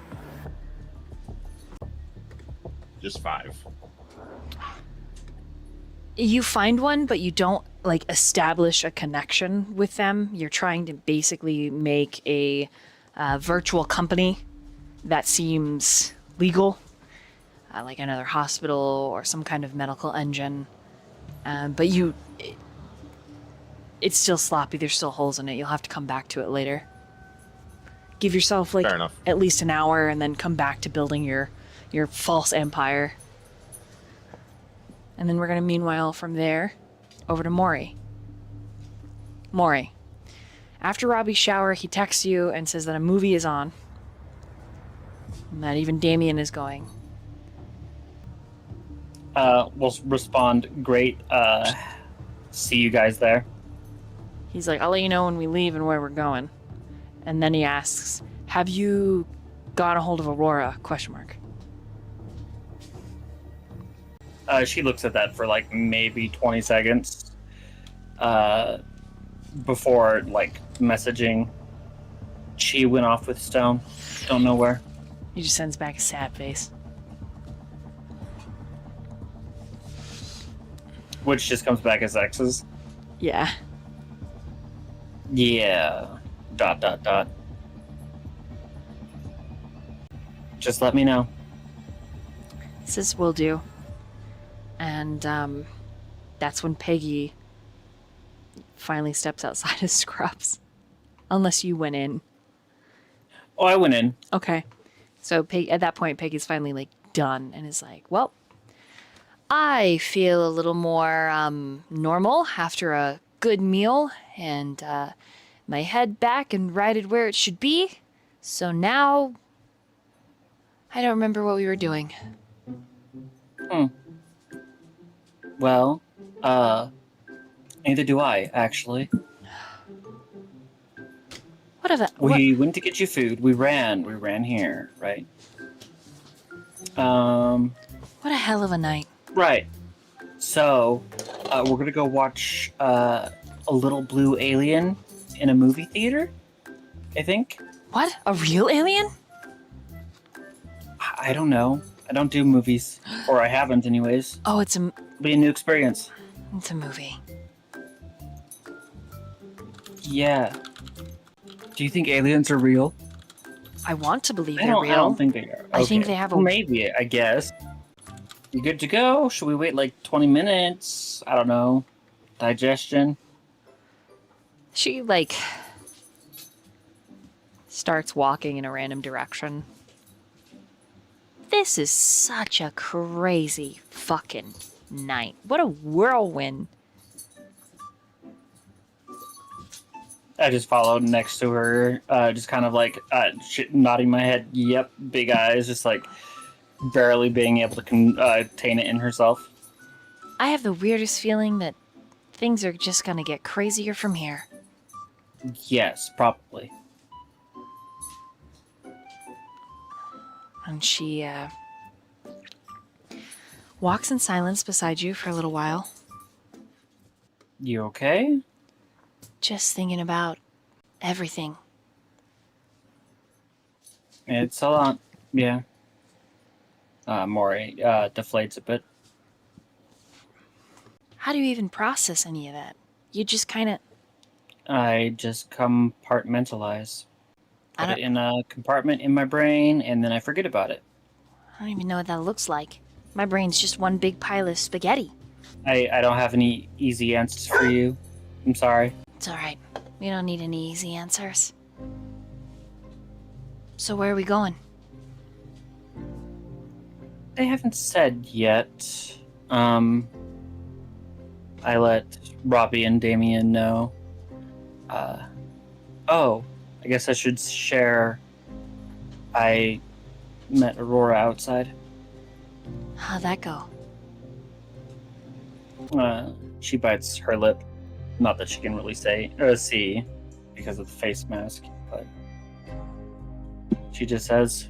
Just 5. You find one, but you don't like establish a connection with them. You're trying to basically make a virtual company that seems legal, like another hospital or some kind of medical engine. But it's still sloppy. There's still holes in it. You'll have to come back to it later. Give yourself like Fair enough. at least an hour, and then come back to building your false empire. And then we're gonna meanwhile from there over to Mori. Mori. After Robbie's shower, he texts you and says that a movie is on. And that even Damien is going. We'll respond, great, see you guys there. He's like, "I'll let you know when we leave and where we're going." And then he asks, "Have you got a hold of Aurora?" ? She looks at that for like maybe 20 seconds before like messaging. She went off with Stone. Don't know where. He just sends back a sad face. Which just comes back as X's. Yeah. Yeah. ... Just let me know. He says, "Will do." And that's when Peggy finally steps outside his scrubs. Unless you went in. Oh, I went in. Okay. So at that point, Peggy's finally like done and is like, "Well, I feel a little more normal after a good meal and my head back and righted where it should be. So now I don't remember what we were doing." Well, neither do I, actually. We went to get you food. We ran here, right? What a hell of a night. Right. So, we're gonna go watch a little blue alien in a movie theater, I think. What? A real alien? I don't know. I don't do movies, or I haven't anyways. Oh, it's a Be a new experience. movie. Yeah. Do you think aliens are real? I want to believe I they're real. don't think they are. I think Okay. they have Well, a. maybe, I guess. You good to go? Should we wait like 20 minutes? I don't know. Digestion? She, like, starts walking in a random direction. This is such a crazy fucking night. What a whirlwind. I just followed next to her, just kind of like nodding my head. Yep, big eyes, just like barely being able to contain it in herself. I have the weirdest feeling that things are just gonna get crazier from here. Yes, probably. And she walks in silence beside you for a little while, You okay? just thinking about everything. It's a lot. Yeah. Mori deflates a bit. How do you even process any of that? You just kind of... I just compartmentalize. I Put don't- it in a compartment in my brain, and then I forget about it. I don't even know what that looks like. My brain's just one big pile of spaghetti. I don't have any easy answers for you. I'm sorry. It's alright. We don't need any easy answers. So where are we going? They haven't said yet. I let Robbie and Damien know. Oh, I guess I should share. I met Aurora outside. How'd that go? She bites her lip. Not that she can really see because of the face mask, but she just says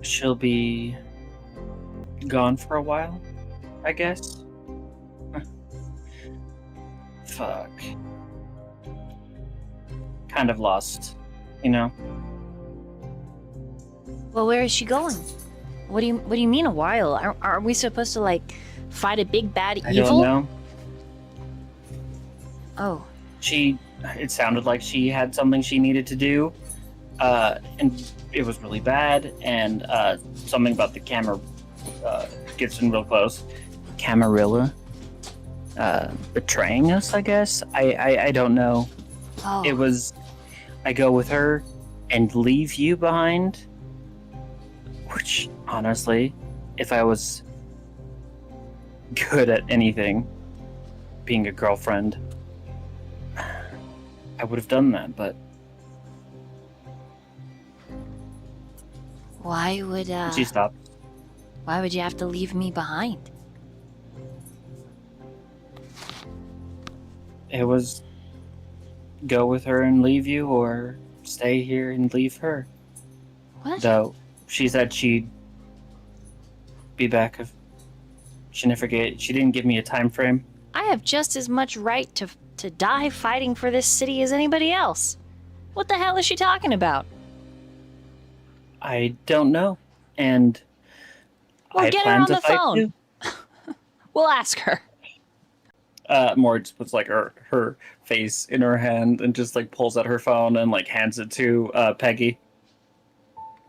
she'll be gone for a while, I guess. Fuck. Kind of lost, you know? Well, where is she going? What do you mean a while? Are we supposed to like fight a big bad I evil? don't know. Oh, It sounded like she had something she needed to do, and it was really bad, and something about the camera gets in real close. Camarilla? Betraying us, I guess? I don't know. oh. It was, I go with her and leave you behind, which, honestly, if I was good at anything, being a girlfriend, I would have done that, but Why would she stopped. why would you have to leave me behind? It was go with her and leave you, or stay here and leave her. What? Though she said she'd be back if she never forget. She didn't give me a time frame. I have just as much right to die fighting for this city as anybody else. What the hell is she talking about? I don't know, and Well, I get her plan on to the fight phone. too. We'll ask her. Mort just puts like her face in her hand and just like pulls out her phone and like hands it to Peggy.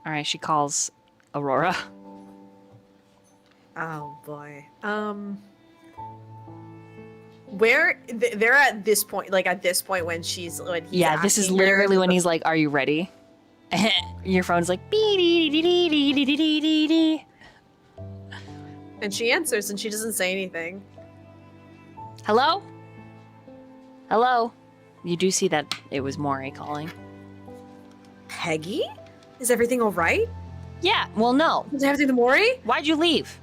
All right, she calls Aurora. Oh boy. Where they're at this point, like at this point when he's Yeah, this is asking her, literally when he's like, "Are you ready?" Your phone's like, "Bee-dee-dee-dee-dee-dee-dee-dee-dee." and she answers and she doesn't say anything. Hello? Hello? You do see that it was Mori calling. Peggy? Is everything all right? Yeah, well, no. Is everything to Mori? Why'd you leave?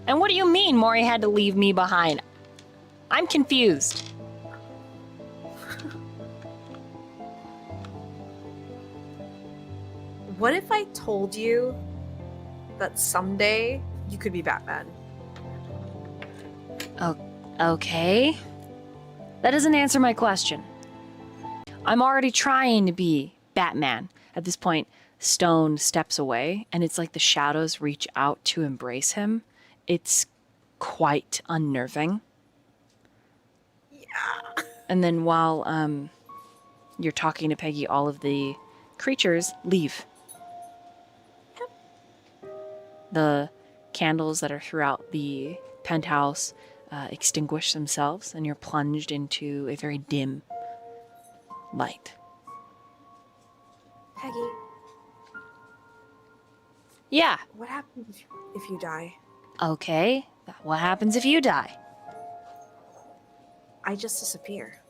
And what do you mean Mori had to leave me behind? I'm confused. What if I told you that someday you could be Batman? Okay. That doesn't answer my question. I'm already trying to be Batman. At this point, Stone steps away, and it's like the shadows reach out to embrace him. It's quite unnerving. Yeah. And then while you're talking to Peggy, all of the creatures leave. The candles that are throughout the penthouse extinguish themselves, and you're plunged into a very dim light. Peggy, Yeah. what happens if you die? Okay. What happens if you die? I just disappear.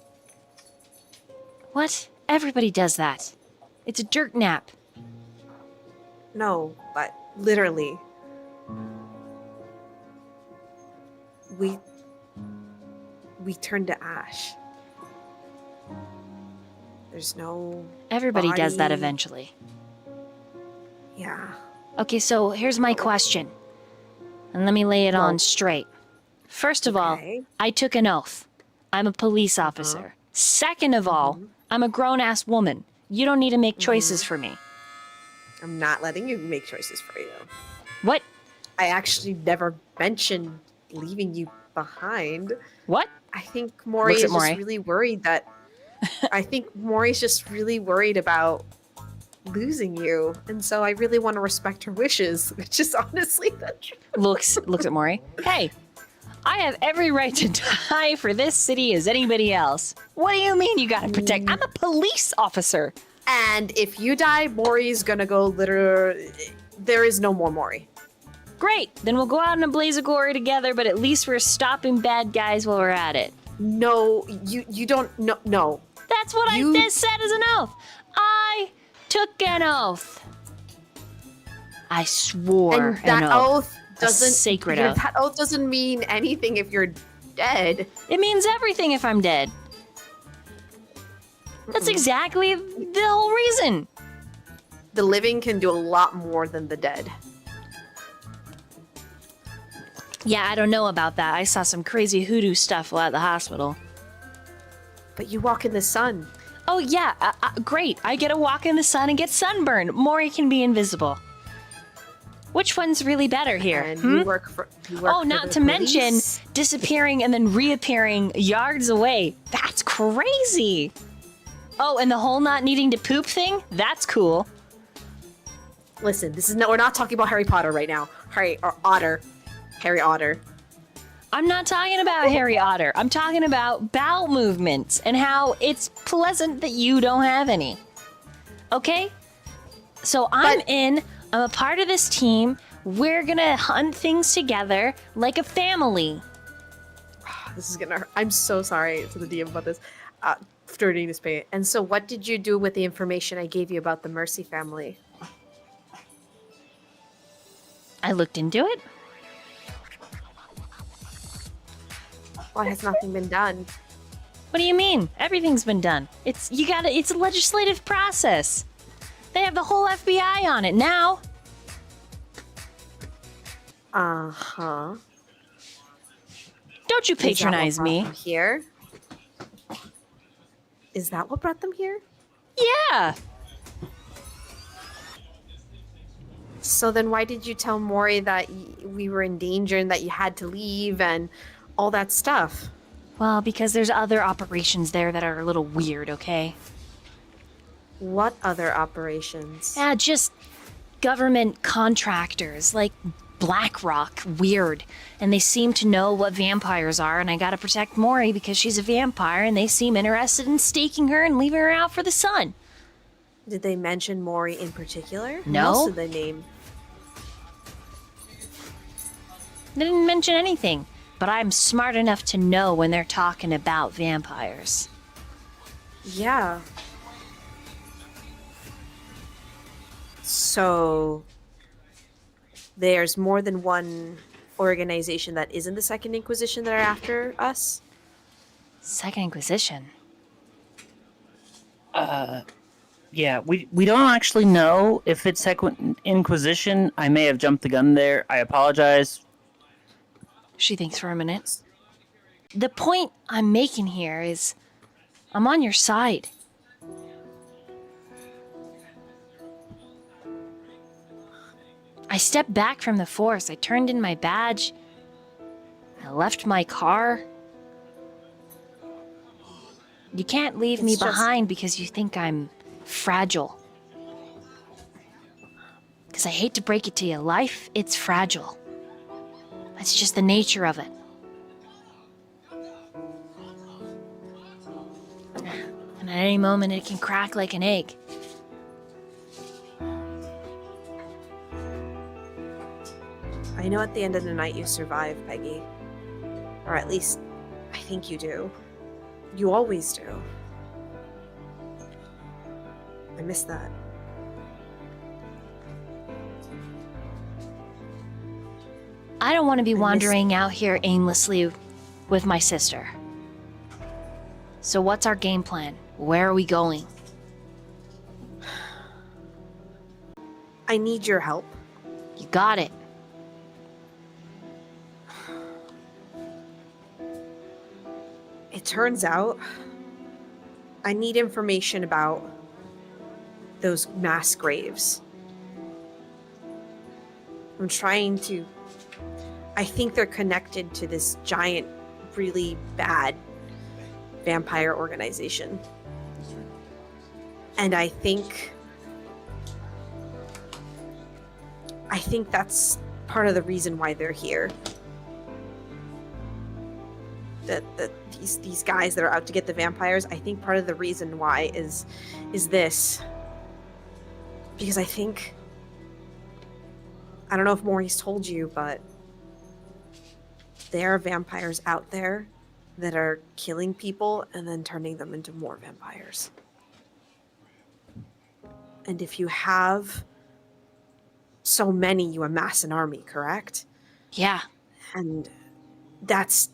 What? Everybody does that. It's a dirt nap. No, but literally. We turn to ash. There's no Everybody does that body. eventually. Yeah. Okay, so here's my question. And let me lay it on Well, straight. First of all, okay. I took an oath. I'm a police officer. Second of all, I'm a grown-ass woman. You don't need to make choices for me. I'm not letting you make choices for you. What? I actually never mentioned leaving you behind. What? I think Mori Looks is at just Mori. really worried that. I think Mori's just really worried about losing you, and so I really want to respect her wishes, which is honestly the truth. Looks at Mori. Hey, I have every right to die for this city as anybody else. What do you mean you gotta protect? I'm a police officer. And if you die, Mori's gonna go literally. There is no more Mori. Great, then we'll go out in a blaze of glory together, but at least we're stopping bad guys while we're at it. No, you don't. No. That's what I just said as an oath. I took an oath. I swore And that an oath. oath doesn't. sacred oath. That oath doesn't mean anything if you're dead. It means everything if I'm dead. That's exactly the whole reason. The living can do a lot more than the dead. Yeah, I don't know about that. I saw some crazy hoodoo stuff while at the hospital. But you walk in the sun. Oh, yeah, great. I get to walk in the sun and get sunburned. Mori can be invisible. Which one's really better here? And you work for. Oh, not to mention disappearing and then reappearing yards away. That's crazy. Oh, and the whole not needing to poop thing? That's cool. Listen, this is no. We're not talking about Harry Potter right now. Harry Otter. I'm not talking about Harry Otter. I'm talking about bowel movements and how it's pleasant that you don't have any. Okay? So I'm in. I'm a part of this team. We're gonna hunt things together like a family. This is gonna hurt. I'm so sorry to the DM about this. Dirty this pain. And so, what did you do with the information I gave you about the Mercy family? I looked into it. Why has nothing been done? What do you mean? Everything's been done. It's a legislative process. They have the whole FBI on it now. Uh-huh. Don't you Is that what patronize brought me. them here? Is that what brought them here? Yeah. So then why did you tell Mori that we were in danger and that you had to leave and all that stuff? Well, because there's other operations there that are a little weird, okay? What other operations? Yeah, just government contractors, like BlackRock, weird. And they seem to know what vampires are, and I gotta protect Mori because she's a vampire, and they seem interested in staking her and leaving her out for the sun. Did they mention Mori in particular? No. Who else did they name? They didn't mention anything, but I'm smart enough to know when they're talking about vampires. Yeah. So there's more than one organization that isn't the Second Inquisition that are after us? Second Inquisition? Yeah, we don't actually know if it's Second Inquisition. I may have jumped the gun there. I apologize. She thinks for a minute. The point I'm making here is I'm on your side. I stepped back from the force. I turned in my badge. I left my car. You can't leave me It's just- behind because you think I'm fragile. Because I hate to break it to you, life, it's fragile. That's just the nature of it. And at any moment, it can crack like an egg. I know at the end of the night you survive, Peggy. Or at least, I think you do. You always do. I miss that. I don't want to be I miss- wandering out here aimlessly with my sister. So what's our game plan? Where are we going? I need your help. You got it. It turns out I need information about those mass graves. I'm trying to. I think they're connected to this giant, really bad vampire organization. And I think that's part of the reason why they're here. That these guys that are out to get the vampires, I think part of the reason why is this. Because I think, I don't know if Mori's told you, but there are vampires out there that are killing people and then turning them into more vampires. And if you have so many, you amass an army, correct? Yeah. And that's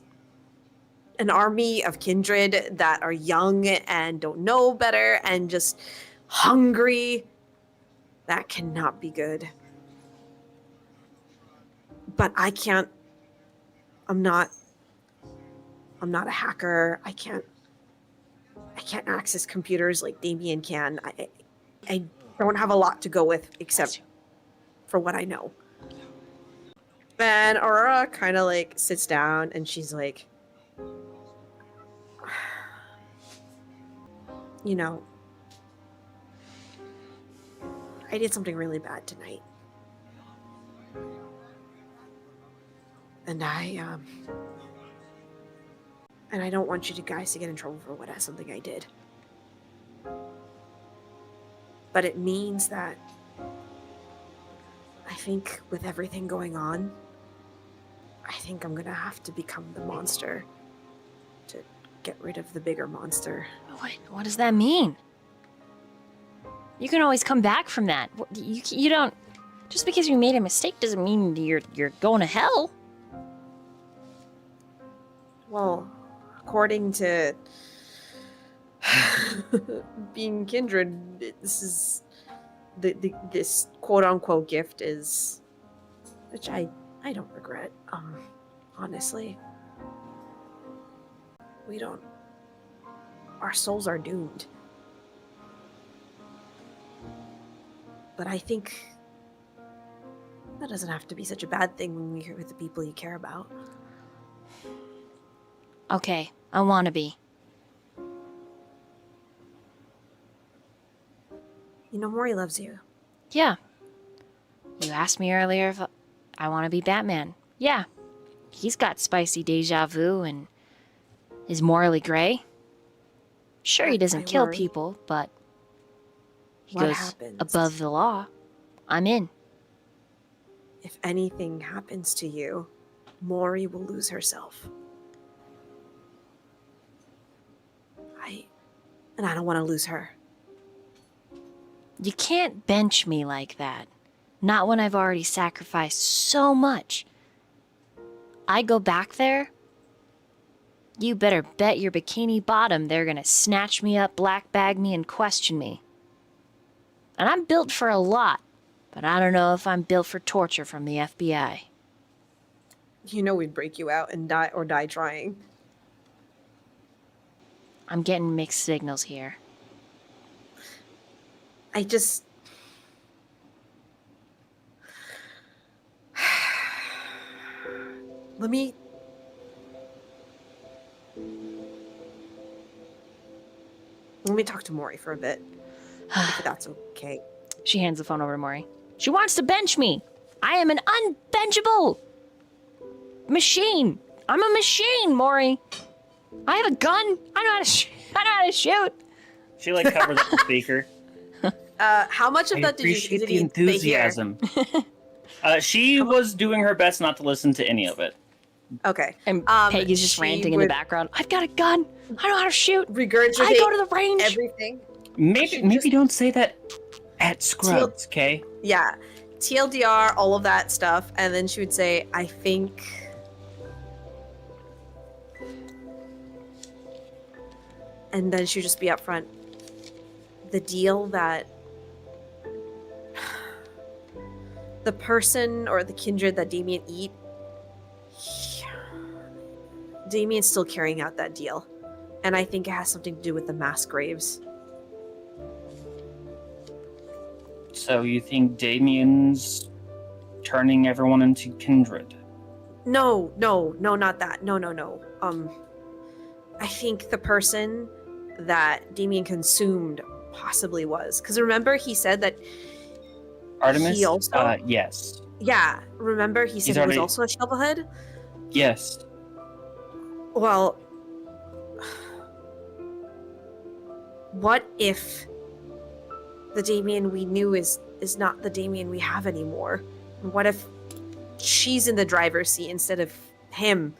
an army of kindred that are young and don't know better and just hungry. That cannot be good. But I can't. I'm not a hacker. I can't access computers like Damien can. I don't have a lot to go with except for what I know. And Aurora kind of like sits down and she's like, you know, I did something really bad tonight. And I don't want you guys to get in trouble for something I did. But it means that I think with everything going on, I think I'm gonna have to become the monster to get rid of the bigger monster. What does that mean? You can always come back from that. You don't. Just because you made a mistake doesn't mean you're going to hell. Well, according to being kindred, this is this quote unquote gift is, which I don't regret. Honestly, we don't. Our souls are doomed. But I think that doesn't have to be such a bad thing when you're with the people you care about. Okay, I want to be. You know, Mori loves you. Yeah. You asked me earlier if I want to be Batman. Yeah. He's got spicy deja vu and is morally gray. Sure, he doesn't kill worry. people, but he What goes happens? above the law. I'm in. If anything happens to you, Mori will lose herself. And I don't want to lose her. You can't bench me like that. Not when I've already sacrificed so much. I go back there, you better bet your bikini bottom they're gonna snatch me up, black bag me, and question me. And I'm built for a lot, but I don't know if I'm built for torture from the FBI. You know we'd break you out and die trying. I'm getting mixed signals here. I just... Let me talk to Mori for a bit, if that's okay. She hands the phone over to Mori. She wants to bench me. I am an unbenchable machine. I'm a machine, Mori. I have a gun. I know how to I know how to shoot. She like covers up the speaker. How much of I that appreciate did the they hear? enthusiasm. She was doing her best not to listen to any of it. Okay. And Peggy's just she ranting in the would background. I've got a gun. I know how to shoot. Regurgitate I go to the range. everything. Maybe don't say that at Scrubs, okay? Yeah. TLDR, all of that stuff. And then she would say, I think... And then she'd just be upfront. The deal that... The person or the kindred that Damien eat... Damien's still carrying out that deal. And I think it has something to do with the mass graves. So you think Damien's turning everyone into Kindred? No, not that. No. I think the person that Damien consumed possibly was. Because remember he said that Artemis? he also... Yes. Yeah, remember he said He's he was already- also a shovelhead? Yes. Well... What if the Damien we knew is not the Damien we have anymore? And what if she's in the driver's seat instead of him?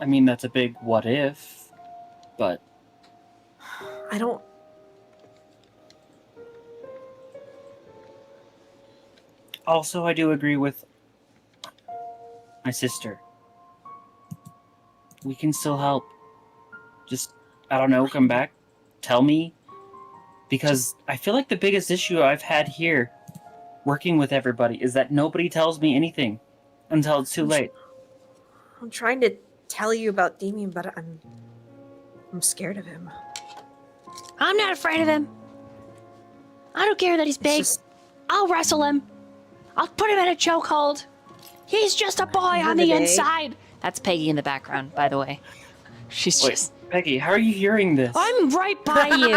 I mean, that's a big what if, but I don't... also I do agree with my sister. We can still help. Just, I don't know, come back, tell me. Because I feel like the biggest issue I've had here, working with everybody, is that nobody tells me anything until it's too late. I'm trying to tell you about Damien, but I'm scared of him. I'm not afraid of him. I don't care that he's It's big. just- I'll wrestle him. I'll put him in a chokehold. He's just a boy on the Day. inside. That's Peggy in the background, by the way. She's Wait, just... Peggy, how are you hearing this? I'm right by you.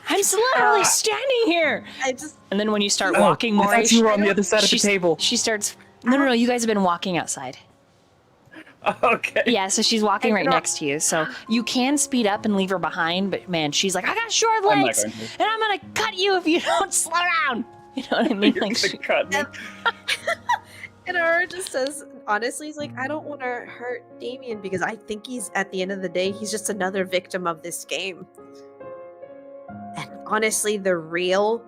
I'm literally standing here. I just... And then when you start Oh, walking, Maury, I thought you were on the other side of the she's- table. She starts... No, you guys have been walking outside. Okay. Yeah, so she's walking right no. next to you. So you can speed up and leave her behind, but man, she's like, I got short I'm not legs, going to. and I'm gonna cut you if you don't slow down. You know what I mean? You're Like, gonna cut me. And Aurora just says, honestly, he's like, I don't want to hurt Damien because I think he's, at the end of the day, he's just another victim of this game. And honestly, the real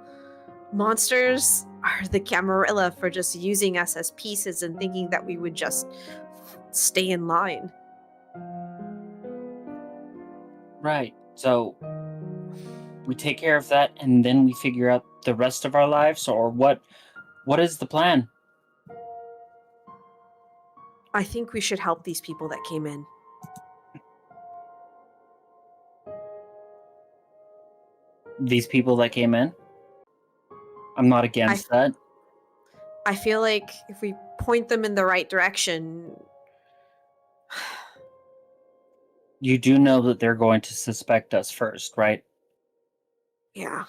monsters are the Camarilla for just using us as pieces and thinking that we would just stay in line. Right. So we take care of that and then we figure out the rest of our lives, or what is the plan? I think we should help these people that came in. These people that came in? I'm not against that. I feel like if we point them in the right direction, You do know that they're going to suspect us first, right? yeah.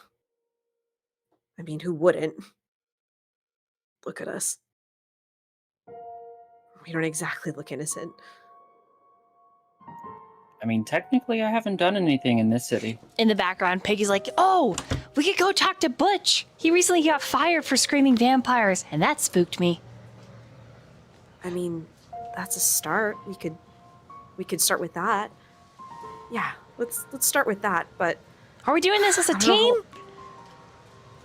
I mean, who wouldn't? Look at us. We don't exactly look innocent. I mean, technically I haven't done anything in this city. in the background, Peggy's like, oh, we could go talk to Butch. He recently got fired for screaming vampires, and that spooked me. I mean, that's a start. We could start with that. Yeah, let's start with that. But Are we doing this as a I don't know. team?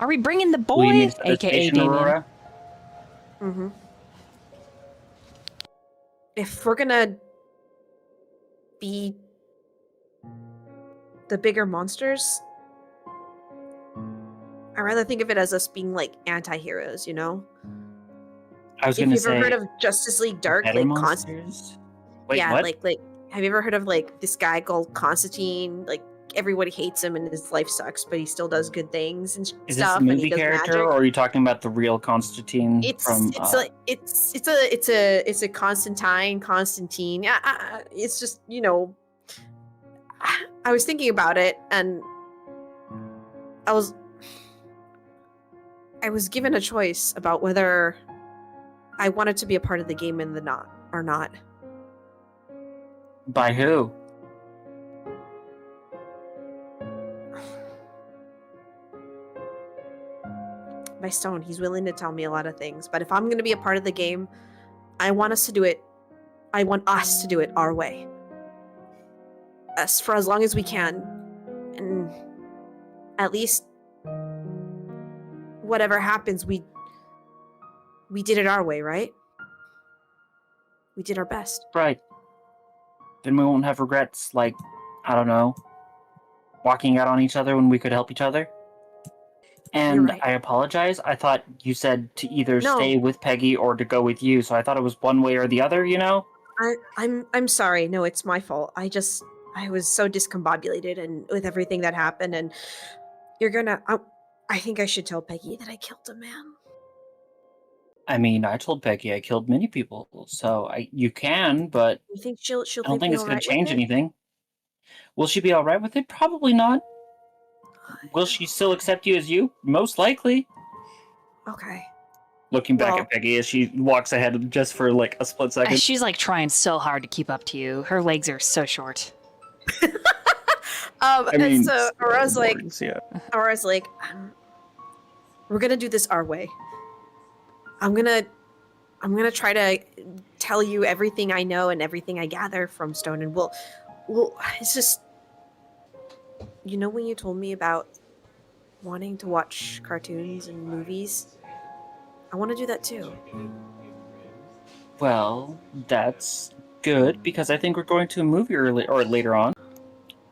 Are we bringing the Will you boy, meet us at the aka station, Damien? Aurora? mhm. If we're gonna be the bigger monsters, I rather think of it as us being like anti-heroes, you know? I was If gonna you've ever say heard of Justice League Dark, better like monsters? Wait, yeah, what? like have you ever heard of like this guy called Constantine, like everybody hates him and his life sucks, but he still does good things and Is this stuff. the And he movie does character, magic. or are you talking about the real Constantine from? It's a Constantine. Yeah, it's just, you know, I was thinking about it, and I was given a choice about whether I wanted to be a part of the game and or not. By who? By Stone. He's willing to tell me a lot of things, but if I'm going to be a part of the game, I want us to do it our way. For as long as we can. And at least whatever happens, we did it our way, right? We did our best. Right. Then we won't have regrets, like, I don't know, walking out on each other when we could help each other. And right. I apologize. I thought you said to either No. stay with Peggy or to go with you, so I thought it was one way or the other, you know? I'm sorry. No, it's my fault. I was so discombobulated and with everything that happened, and I think I should tell Peggy that I killed a man. I mean, I told Peggy I killed many people, so you can, but You think she'll I don't think be it's all going right to with change it? anything. Will she be all right with it? Probably not. Will she still accept you as you? Most likely. Okay. Looking back Well- at Peggy as she walks ahead just for like a split second. She's like trying so hard to keep up to you. Her legs are so short. And so Aurora's like, yeah. we're gonna do this our way. I'm gonna try to tell you everything I know and everything I gather from Stone, and we'll it's just, you know, when you told me about wanting to watch cartoons and movies, I want to do that too. Well, that's good because I think we're going to a movie or later on.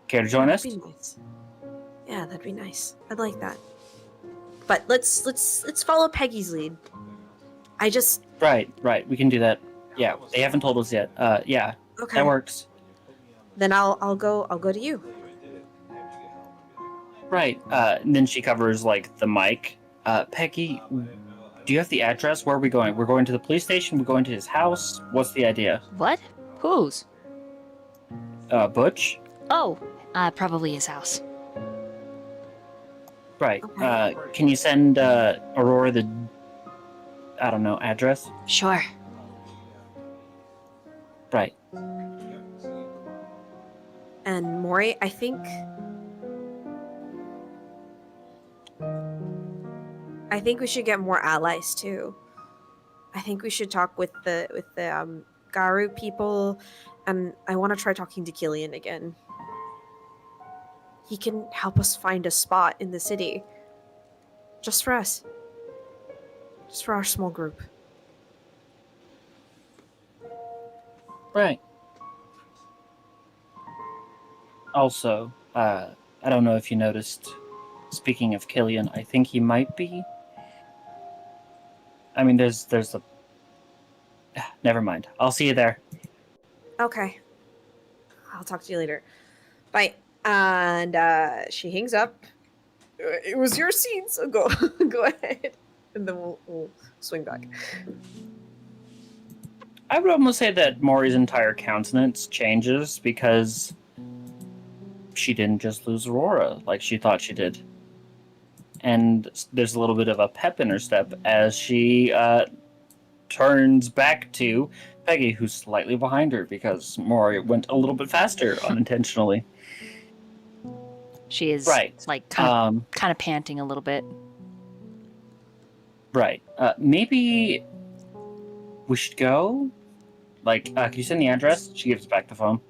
Care to join us? That'd be nice. Yeah, that'd be nice. I'd like that. But let's follow Peggy's lead. Right. We can do that. Yeah, they haven't told us yet. Yeah, Okay. that works. Then I'll go to you. Right. And then she covers like the mic. Peggy, do you have the address? Where are we going? We're going to the police station. We're going to his house. What's the idea? What? Whose? Butch. Oh, probably his house. Right. Okay. Can you send Aurora the, I don't know, address? Sure. Right. And Mori, I think we should get more allies too. I think we should talk with the Garu people, and I want to try talking to Killian again. He can help us find a spot in the city. Just for us. Just for our small group. Right. Also, I don't know if you noticed, speaking of Killian, I think he might be... I mean, there's a... Never mind. I'll see you there. Okay. I'll talk to you later. Bye. And she hangs up. It was your scene, so go ahead. And then we'll swing back. I would almost say that Mori's entire countenance changes because she didn't just lose Aurora like she thought she did. And there's a little bit of a pep in her step as she turns back to Peggy, who's slightly behind her because Mori went a little bit faster unintentionally. She is Right. like kind of panting a little bit. Right. Maybe we should go? Like, can you send the address? She gives back the phone.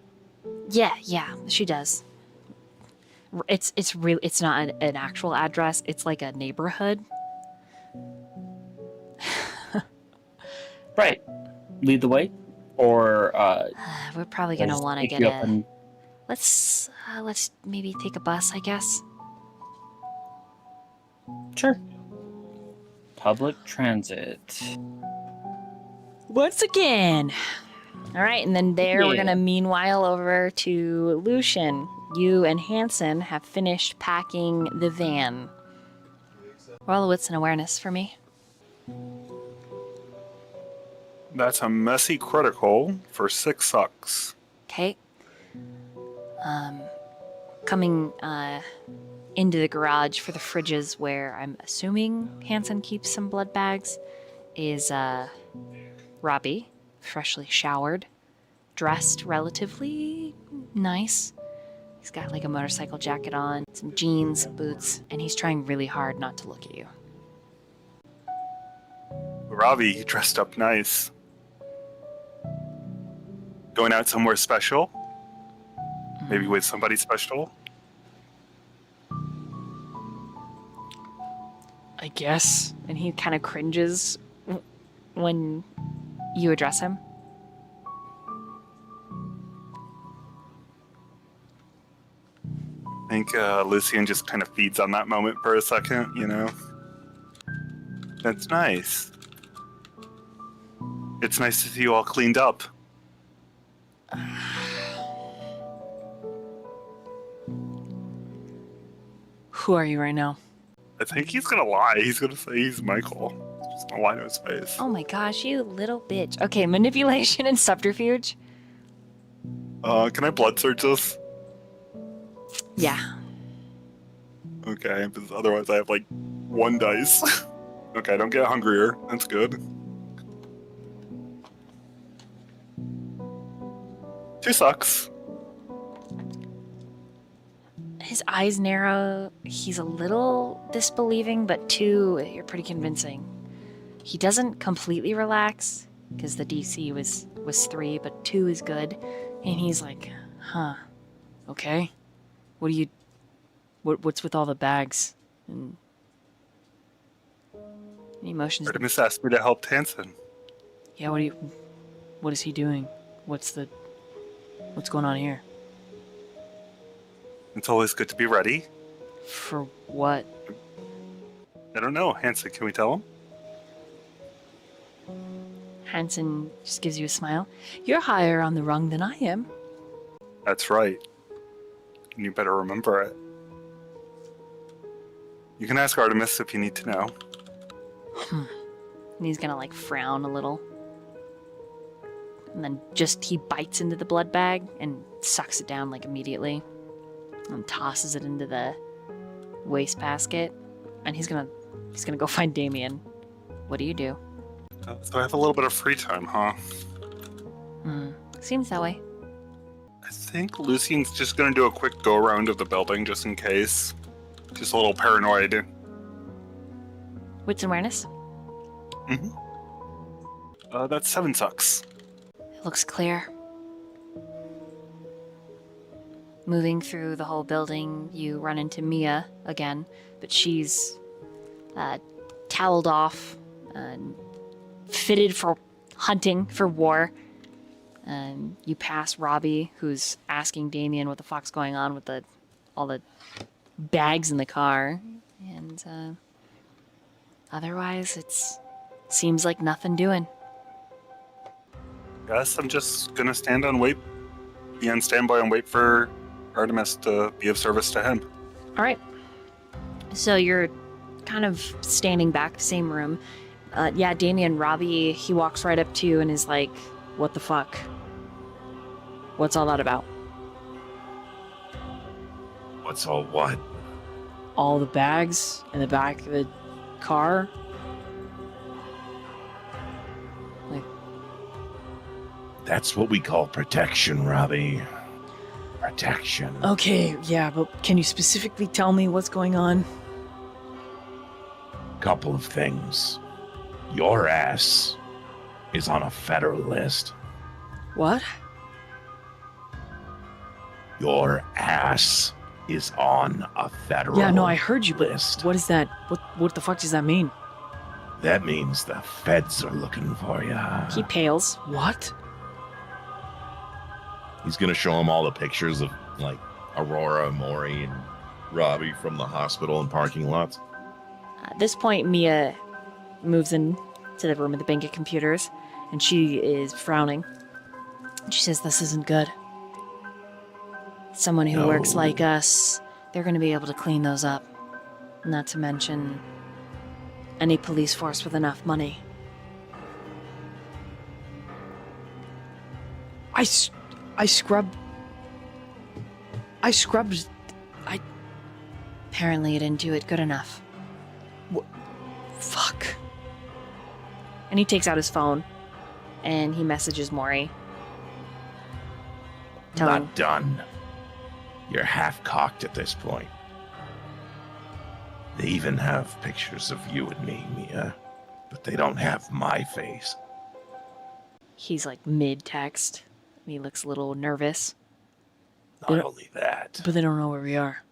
Yeah, she does. It's not an actual address. It's like a neighborhood. Right. Lead the way? Or, We're probably gonna just want to pick get you up a. and- Let's maybe take a bus, I guess. Sure. Public transit. Once again. All right, and then we're Yeah. gonna meanwhile over to Lucian. You and Hanson have finished packing the van. Roll a wits and awareness for me. That's a messy critical for 6 sucks. Okay. Coming into the garage for the fridges where I'm assuming Hanson keeps some blood bags is Robbie, freshly showered, dressed relatively nice. He's got like a motorcycle jacket on, some jeans, boots, and he's trying really hard not to look at you. Robbie, you dressed up nice. Going out somewhere special? Maybe with somebody special? I guess. And he kind of cringes when you address him. I think Lucian just kind of feeds on that moment for a second, you know? That's nice. It's nice to see you all cleaned up. Who are you right now? I think he's gonna lie. He's gonna say he's Michael. He's just gonna lie to his face. Oh my gosh, you little bitch. Okay, manipulation and subterfuge. Can I blood search this? Yeah. Okay, because otherwise I have like 1 dice. Okay, don't get hungrier. That's good. 2 sucks. His eyes narrow. He's a little disbelieving, but 2, you're pretty convincing. He doesn't completely relax because the DC was 3, but 2 is good. And he's like, huh. Okay. What's with all the bags? And Any emotions? Artemis asked me to help Hanson. yeah, what is he doing? What's going on here? It's always good to be ready. For what? I don't know. Hanson, can we tell him? Hanson just gives you a smile. You're higher on the rung than I am. That's right. And you better remember it. You can ask Artemis if you need to know. And he's gonna like frown a little. And then he bites into the blood bag and sucks it down like immediately. And tosses it into the wastebasket. And he's gonna go find Damien. What do you do? So I have a little bit of free time, huh? Seems that way. I think Lucian's just gonna do a quick go around of the building just in case. Just a little paranoid. Wits and awareness. That's 7 sucks. It looks clear. Moving through the whole building, you run into Mia again, but she's toweled off, fitted for hunting, for war. You pass Robbie, who's asking Damien what the fuck's going on with all the bags in the car, and otherwise it seems like nothing doing. Guess I'm just gonna be on standby and wait for Artemis to be of service to him. All right. So you're kind of standing back, same room. Yeah, Damien, Robbie, he walks right up to you and is like, what the fuck? What's all that about? What's all what? All the bags in the back of the car? Like, That's what we call protection, Robbie. Protection. okay, yeah, but can you specifically tell me what's going on? Couple of things. Your ass is on a federal list. What? Your ass is on a federal Yeah, no, I heard you, but list. what is that? What the fuck does that mean? That means the feds are looking for you. He pales. What? He's gonna show him all the pictures of like Aurora, Mori, and Robbie from the hospital and parking lots. At this point, Mia moves in to the room with the bank of computers, and she is frowning. She says, "This isn't good." someone who works No. like us, they're going to be able to clean those up. Not to mention any police force with enough money. I scrubbed. Apparently, you didn't do it good enough. Fuck. And he takes out his phone and he messages Mori. Telling Not done. You're half cocked at this point. They even have pictures of you and me, Mia, but they don't have my face. he's like mid-text. And he looks a little nervous. Not only that. But they don't know where we are.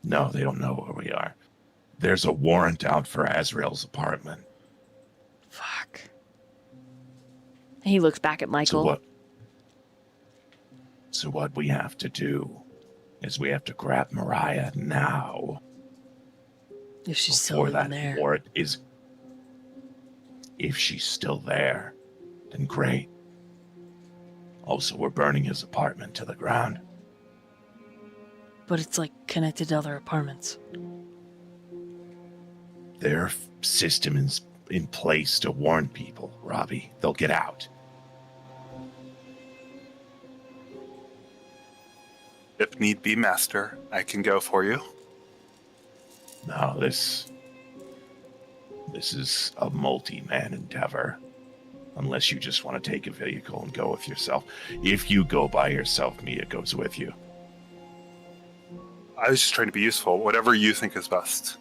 No, they don't know where we are. There's a warrant out for Azriel's apartment. Fuck. And he looks back at Michael. So what we have to do is we have to grab Mariah now. If she's still Before even that there. warrant is... If she's still there, then great. Also, we're burning his apartment to the ground. But it's like connected to other apartments. Their system is in place to warn people, Robbie. They'll get out. If need be, Master, I can go for you. No, this is a multi-man endeavor. Unless you just want to take a vehicle and go with yourself. If you go by yourself, Mia goes with you. I was just trying to be useful. Whatever you think is best.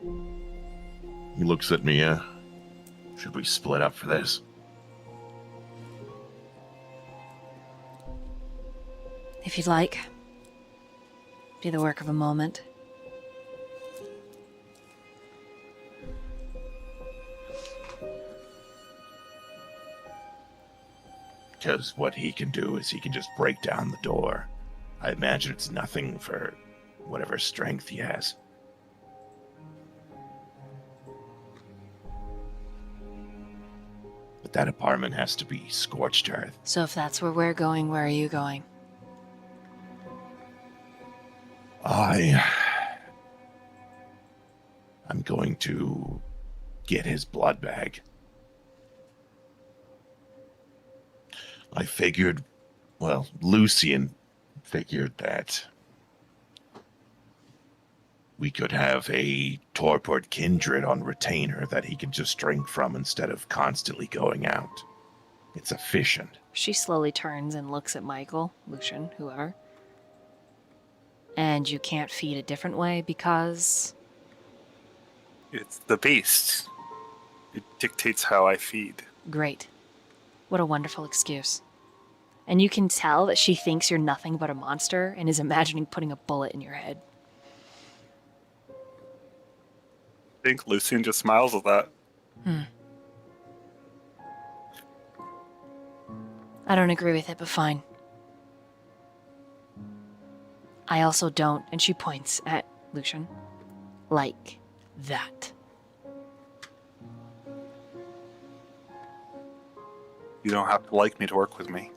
He looks at Mia. Should we split up for this? If you'd like. Be the work of a moment. Because what he can do is he can just break down the door. I imagine it's nothing for whatever strength he has. But that apartment has to be scorched earth. So if that's where we're going, where are you going? I'm going to get his blood bag. I figured, well, Lucian figured that we could have a torpid Kindred on retainer that he could just drink from instead of constantly going out. It's efficient. She slowly turns and looks at Michael, Lucian, whoever. And you can't feed a different way because... It's the beast. It dictates how I feed. Great. What a wonderful excuse. And you can tell that she thinks you're nothing but a monster and is imagining putting a bullet in your head. I think Lucian just smiles at that. I don't agree with it, but fine. I also don't, and she points at Lucian, like that. You don't have to like me to work with me.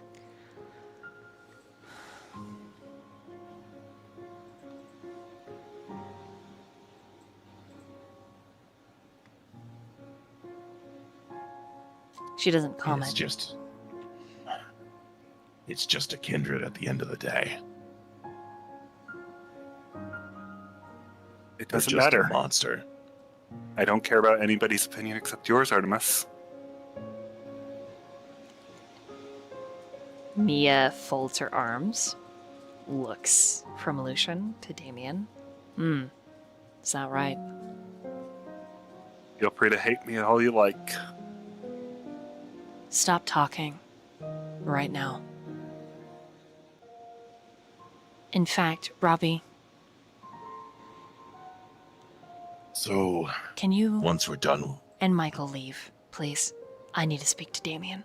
She doesn't comment. It's just a Kindred at the end of the day. It They're doesn't just matter. a monster. I don't care about anybody's opinion except yours, Artemis. Mia folds her arms, looks from Lucian to Damien. Is that right? Feel free to hate me all you like. Stop talking. Right now. In fact, Robbie, So, can you once we're done, and Michael leave, please? I need to speak to Damien.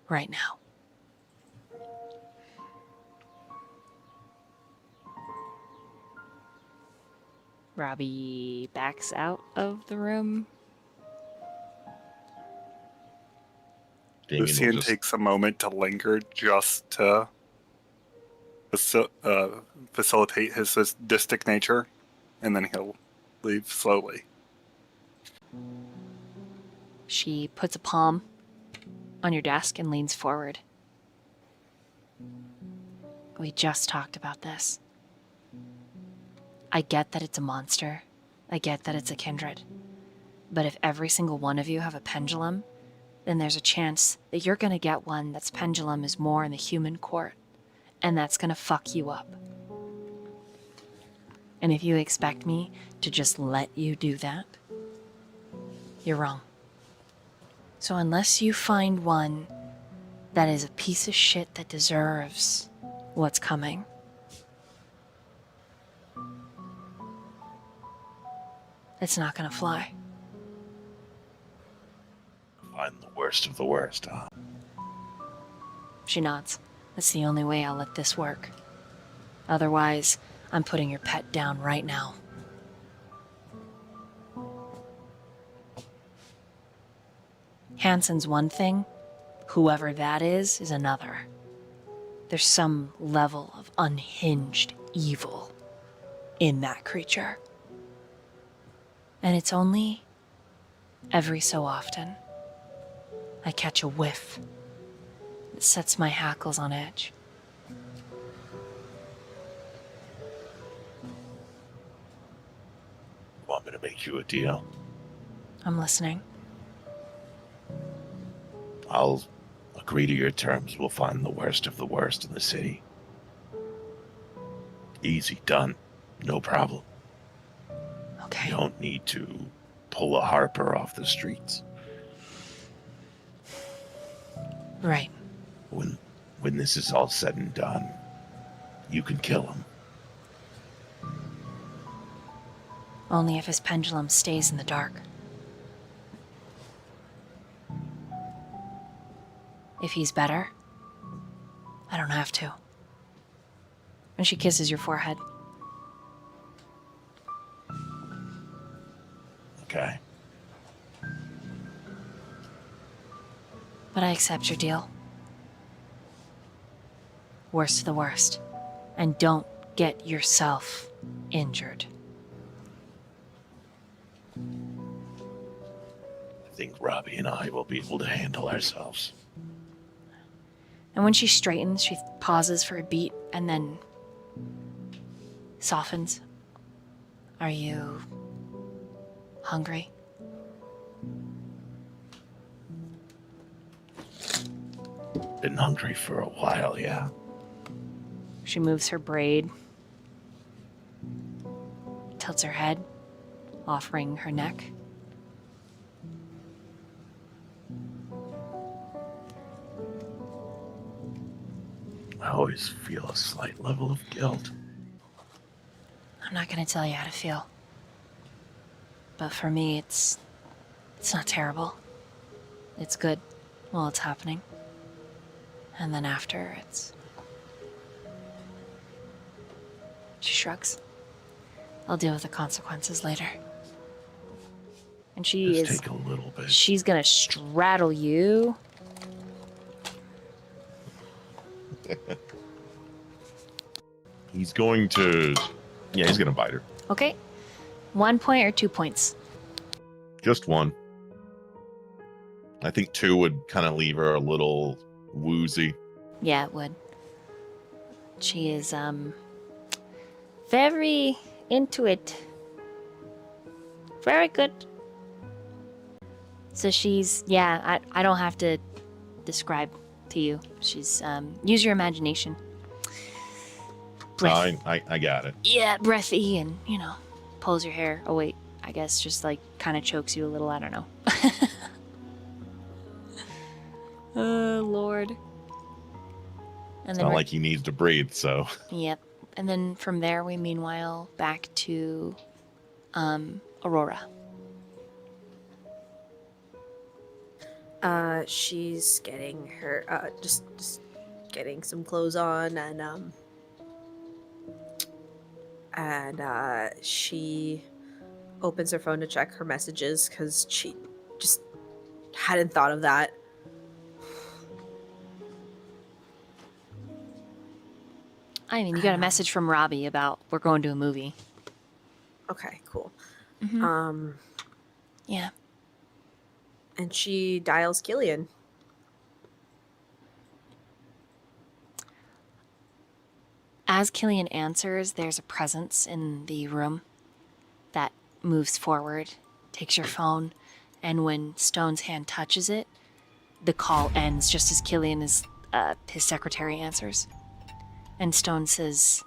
Right now. Robbie backs out of the room. Damien will Lucian just- takes a moment to linger just to facilitate his sadistic nature, and then he'll leave slowly. She puts a palm on your desk and leans forward. We just talked about this. I get that it's a monster. I get that it's a kindred. But if every single one of you have a pendulum, then there's a chance that you're gonna get one that's pendulum is more in the human court, and that's gonna fuck you up. And if you expect me to just let you do that, you're wrong. So unless you find one that is a piece of shit that deserves what's coming, it's not gonna fly. Find the worst of the worst, huh? She nods. That's the only way I'll let this work. Otherwise, I'm putting your pet down right now. Hansen's one thing, whoever that is another. There's some level of unhinged evil in that creature. And it's only every so often I catch a whiff that sets my hackles on edge. Want me to make you a deal? I'm listening. I'll agree to your terms. We'll find the worst of the worst in the city. Easy, done. No problem. Okay. You don't need to pull a Harper off the streets. Right. When this is all said and done, you can kill him. Only if his pendulum stays in the dark. If he's better, I don't have to. And she kisses your forehead. Okay. But I accept your deal. Worst of the worst. And don't get yourself injured. I think Robbie and I will be able to handle ourselves. And when she straightens, she pauses for a beat and then softens. Are you hungry? Been hungry for a while, yeah. She moves her braid, tilts her head, offering her neck. I always feel a slight level of guilt. I'm not gonna tell you how to feel. But for me, it's not terrible. It's good while it's happening. And then after, it's... She shrugs. I'll deal with the consequences later. And Just take a little bit. She's gonna straddle you. He's going to... Yeah, he's going to bite her. Okay. 1 point or 2 points? Just one. I think 2 would kind of leave her a little woozy. Yeah, it would. She is, very into it. Very good. So she's, yeah, I don't have to describe to you. She's, use your imagination. Breath. I got it. Yeah, breathy and, pulls your hair. Oh, wait, I guess just, kind of chokes you a little. I don't know. Oh, Lord. And It's then not like he needs to breathe, so... Yep. And then from there, we meanwhile back to Aurora. She's getting her just getting some clothes on, and she opens her phone to check her messages because she just hadn't thought of that. I mean, you got a message from Robbie about we're going to a movie. Okay, cool. Mhm. Yeah. And she dials Killian. As Killian answers, there's a presence in the room that moves forward, takes your phone, and when Stone's hand touches it, the call ends just as Killian is his secretary answers. And Stone says,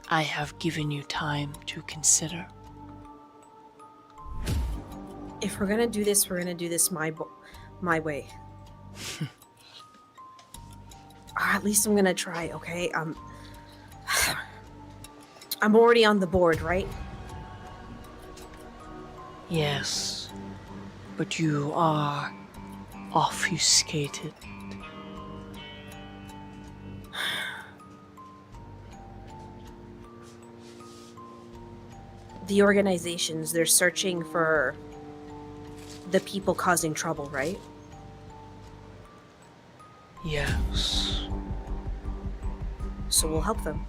I have given you time to consider. If we're gonna do this, we're gonna do this my way. Or at least I'm gonna try, okay? I'm already on the board, right? Yes, but you are obfuscated. The organizations, they're searching for the people causing trouble, right? Yes. So we'll help them.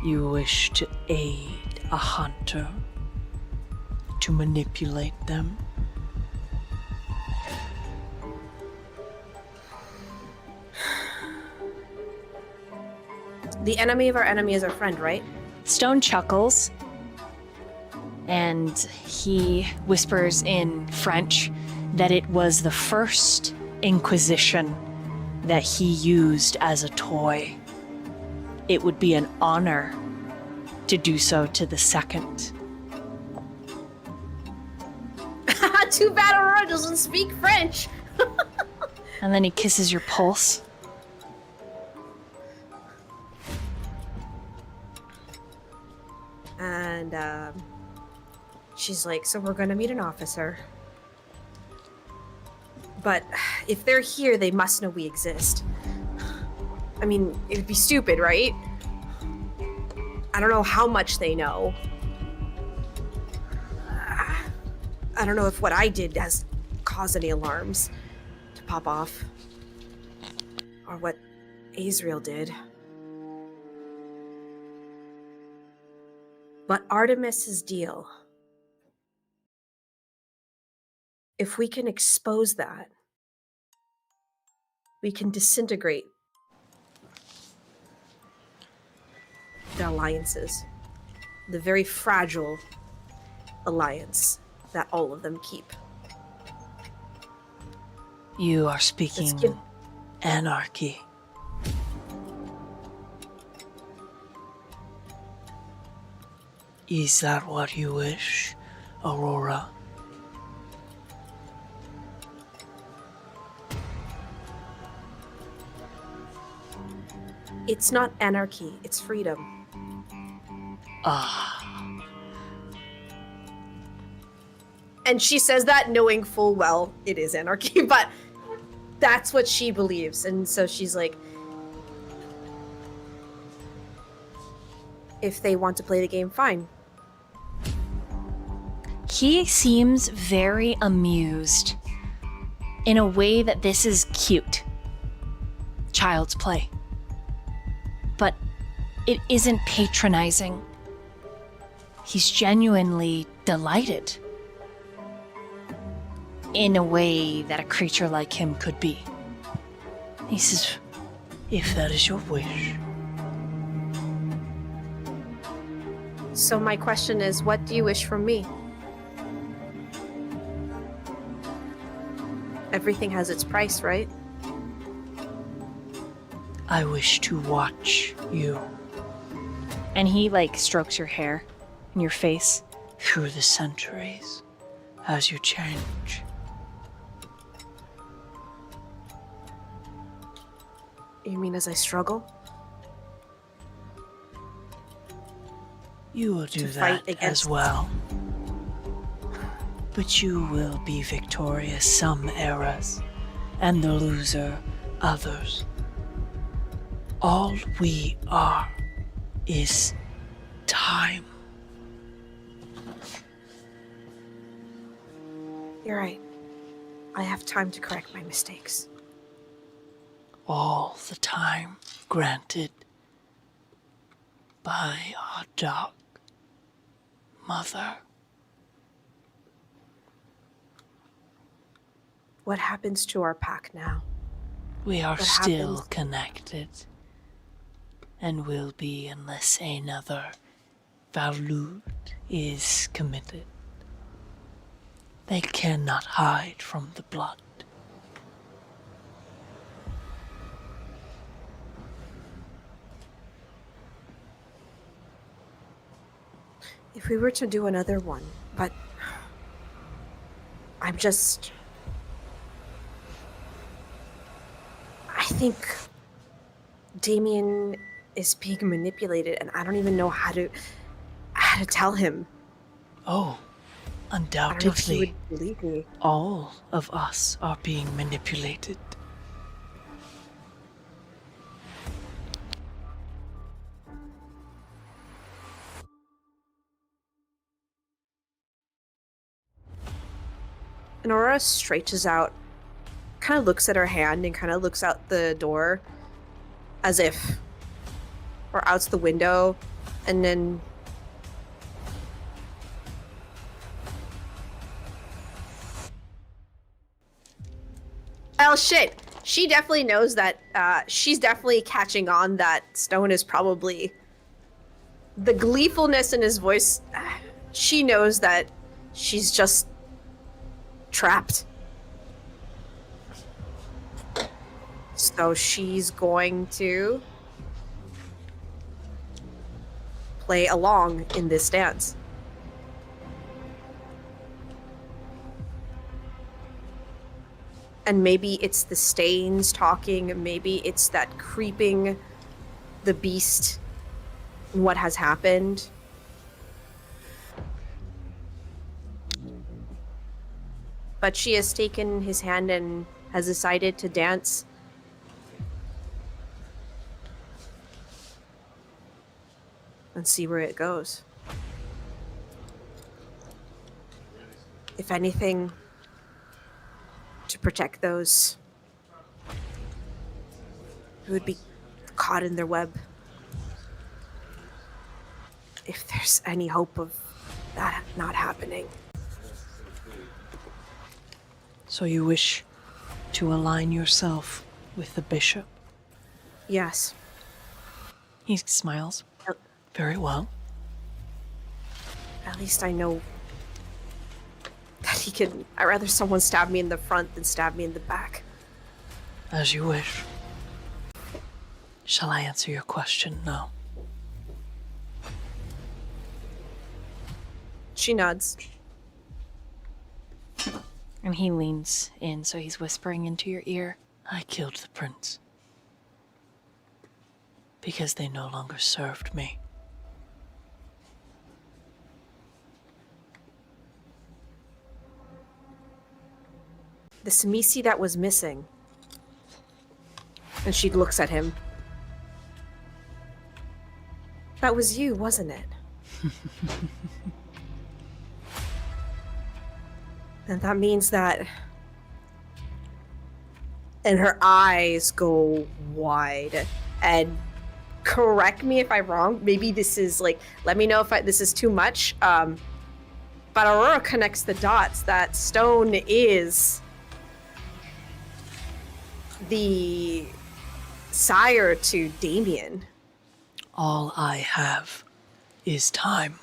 You wish to aid a hunter, to manipulate them. The enemy of our enemy is our friend, right? Stone chuckles, and he whispers in French that it was the first Inquisition that he used as a toy. It would be an honor to do so to the second. Too bad Aurora doesn't speak French. And then he kisses your pulse. And she's like, so we're gonna meet an officer. But if they're here, they must know we exist. I mean, it would be stupid, right? I don't know how much they know. I don't know if what I did has caused any alarms to pop off. Or what Azriel did. But Artemis's deal, if we can expose that, we can disintegrate the alliances, the very fragile alliance that all of them keep. You are speaking anarchy. Is that what you wish, Aurora? It's not anarchy, it's freedom. Ah. And she says that knowing full well it is anarchy, but that's what she believes. And so she's like, if they want to play the game, fine. He seems very amused in a way that this is cute. Child's play. But it isn't patronizing. He's genuinely delighted. In a way that a creature like him could be. He says, If that is your wish. So my question is, what do you wish from me? Everything has its price, right? I wish to watch you and he like strokes your hair and your face. through the centuries as you change. You mean as I struggle? You will do To fight that against- as well. But you will be victorious some eras, and the loser others. All we are is time. You're right. I have time to correct my mistakes. all the time granted by our dark mother. What happens to our pack now? We are What still happens? connected, and will be unless another Valut is committed. They cannot hide from the blood. If we were to do another one, but I think Damien is being manipulated, and I don't even know how to tell him. Oh, I don't know if he undoubtedly, would believe me. all of us are being manipulated. And Aurora stretches out, kind of looks at her hand, and kind of looks out the door, as if, or out the window, and then well, shit. She definitely knows that. She's definitely catching on that Stone is probably the gleefulness in his voice. She knows that she's just trapped. So she's going to play along in this dance. And maybe it's the stains talking, maybe it's that creeping the beast and what has happened. But she has taken his hand and has decided to dance. And see where it goes. If anything, to protect those who would be caught in their web. If there's any hope of that not happening. So you wish to align yourself with the bishop? Yes. He smiles. Yep. Very well. At least I know that he can. I'd rather someone stab me in the front than stab me in the back. As you wish. Shall I answer your question? No. She nods. And he leans in, so he's whispering into your ear. I killed the prince. Because they no longer served me. The Samisi that was missing. And she looks at him. That was you, wasn't it? And that means that... And her eyes go wide. And correct me if I'm wrong. Maybe this is like... Let me know if this is too much. But Aurora connects the dots. That Stone is... the sire to Damien. All I have is time.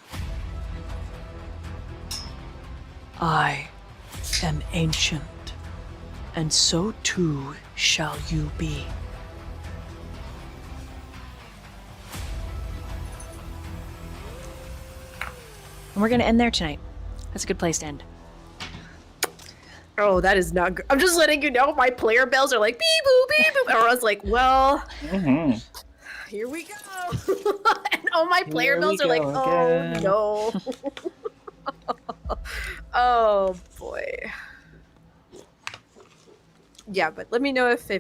I am ancient, and so too shall you be. And we're going to end there tonight. That's a good place to end. Oh, that is not good. I'm just letting you know my player bells are like beep boop, beep boop. And Aurora's like, well, here we go. And all my player Here bells we are like, go again. oh no. Oh boy. Yeah, but let me know if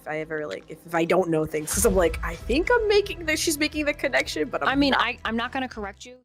I ever like if I don't know things, because I'm like, I think I'm making she's making the connection, but I'm not going to correct you.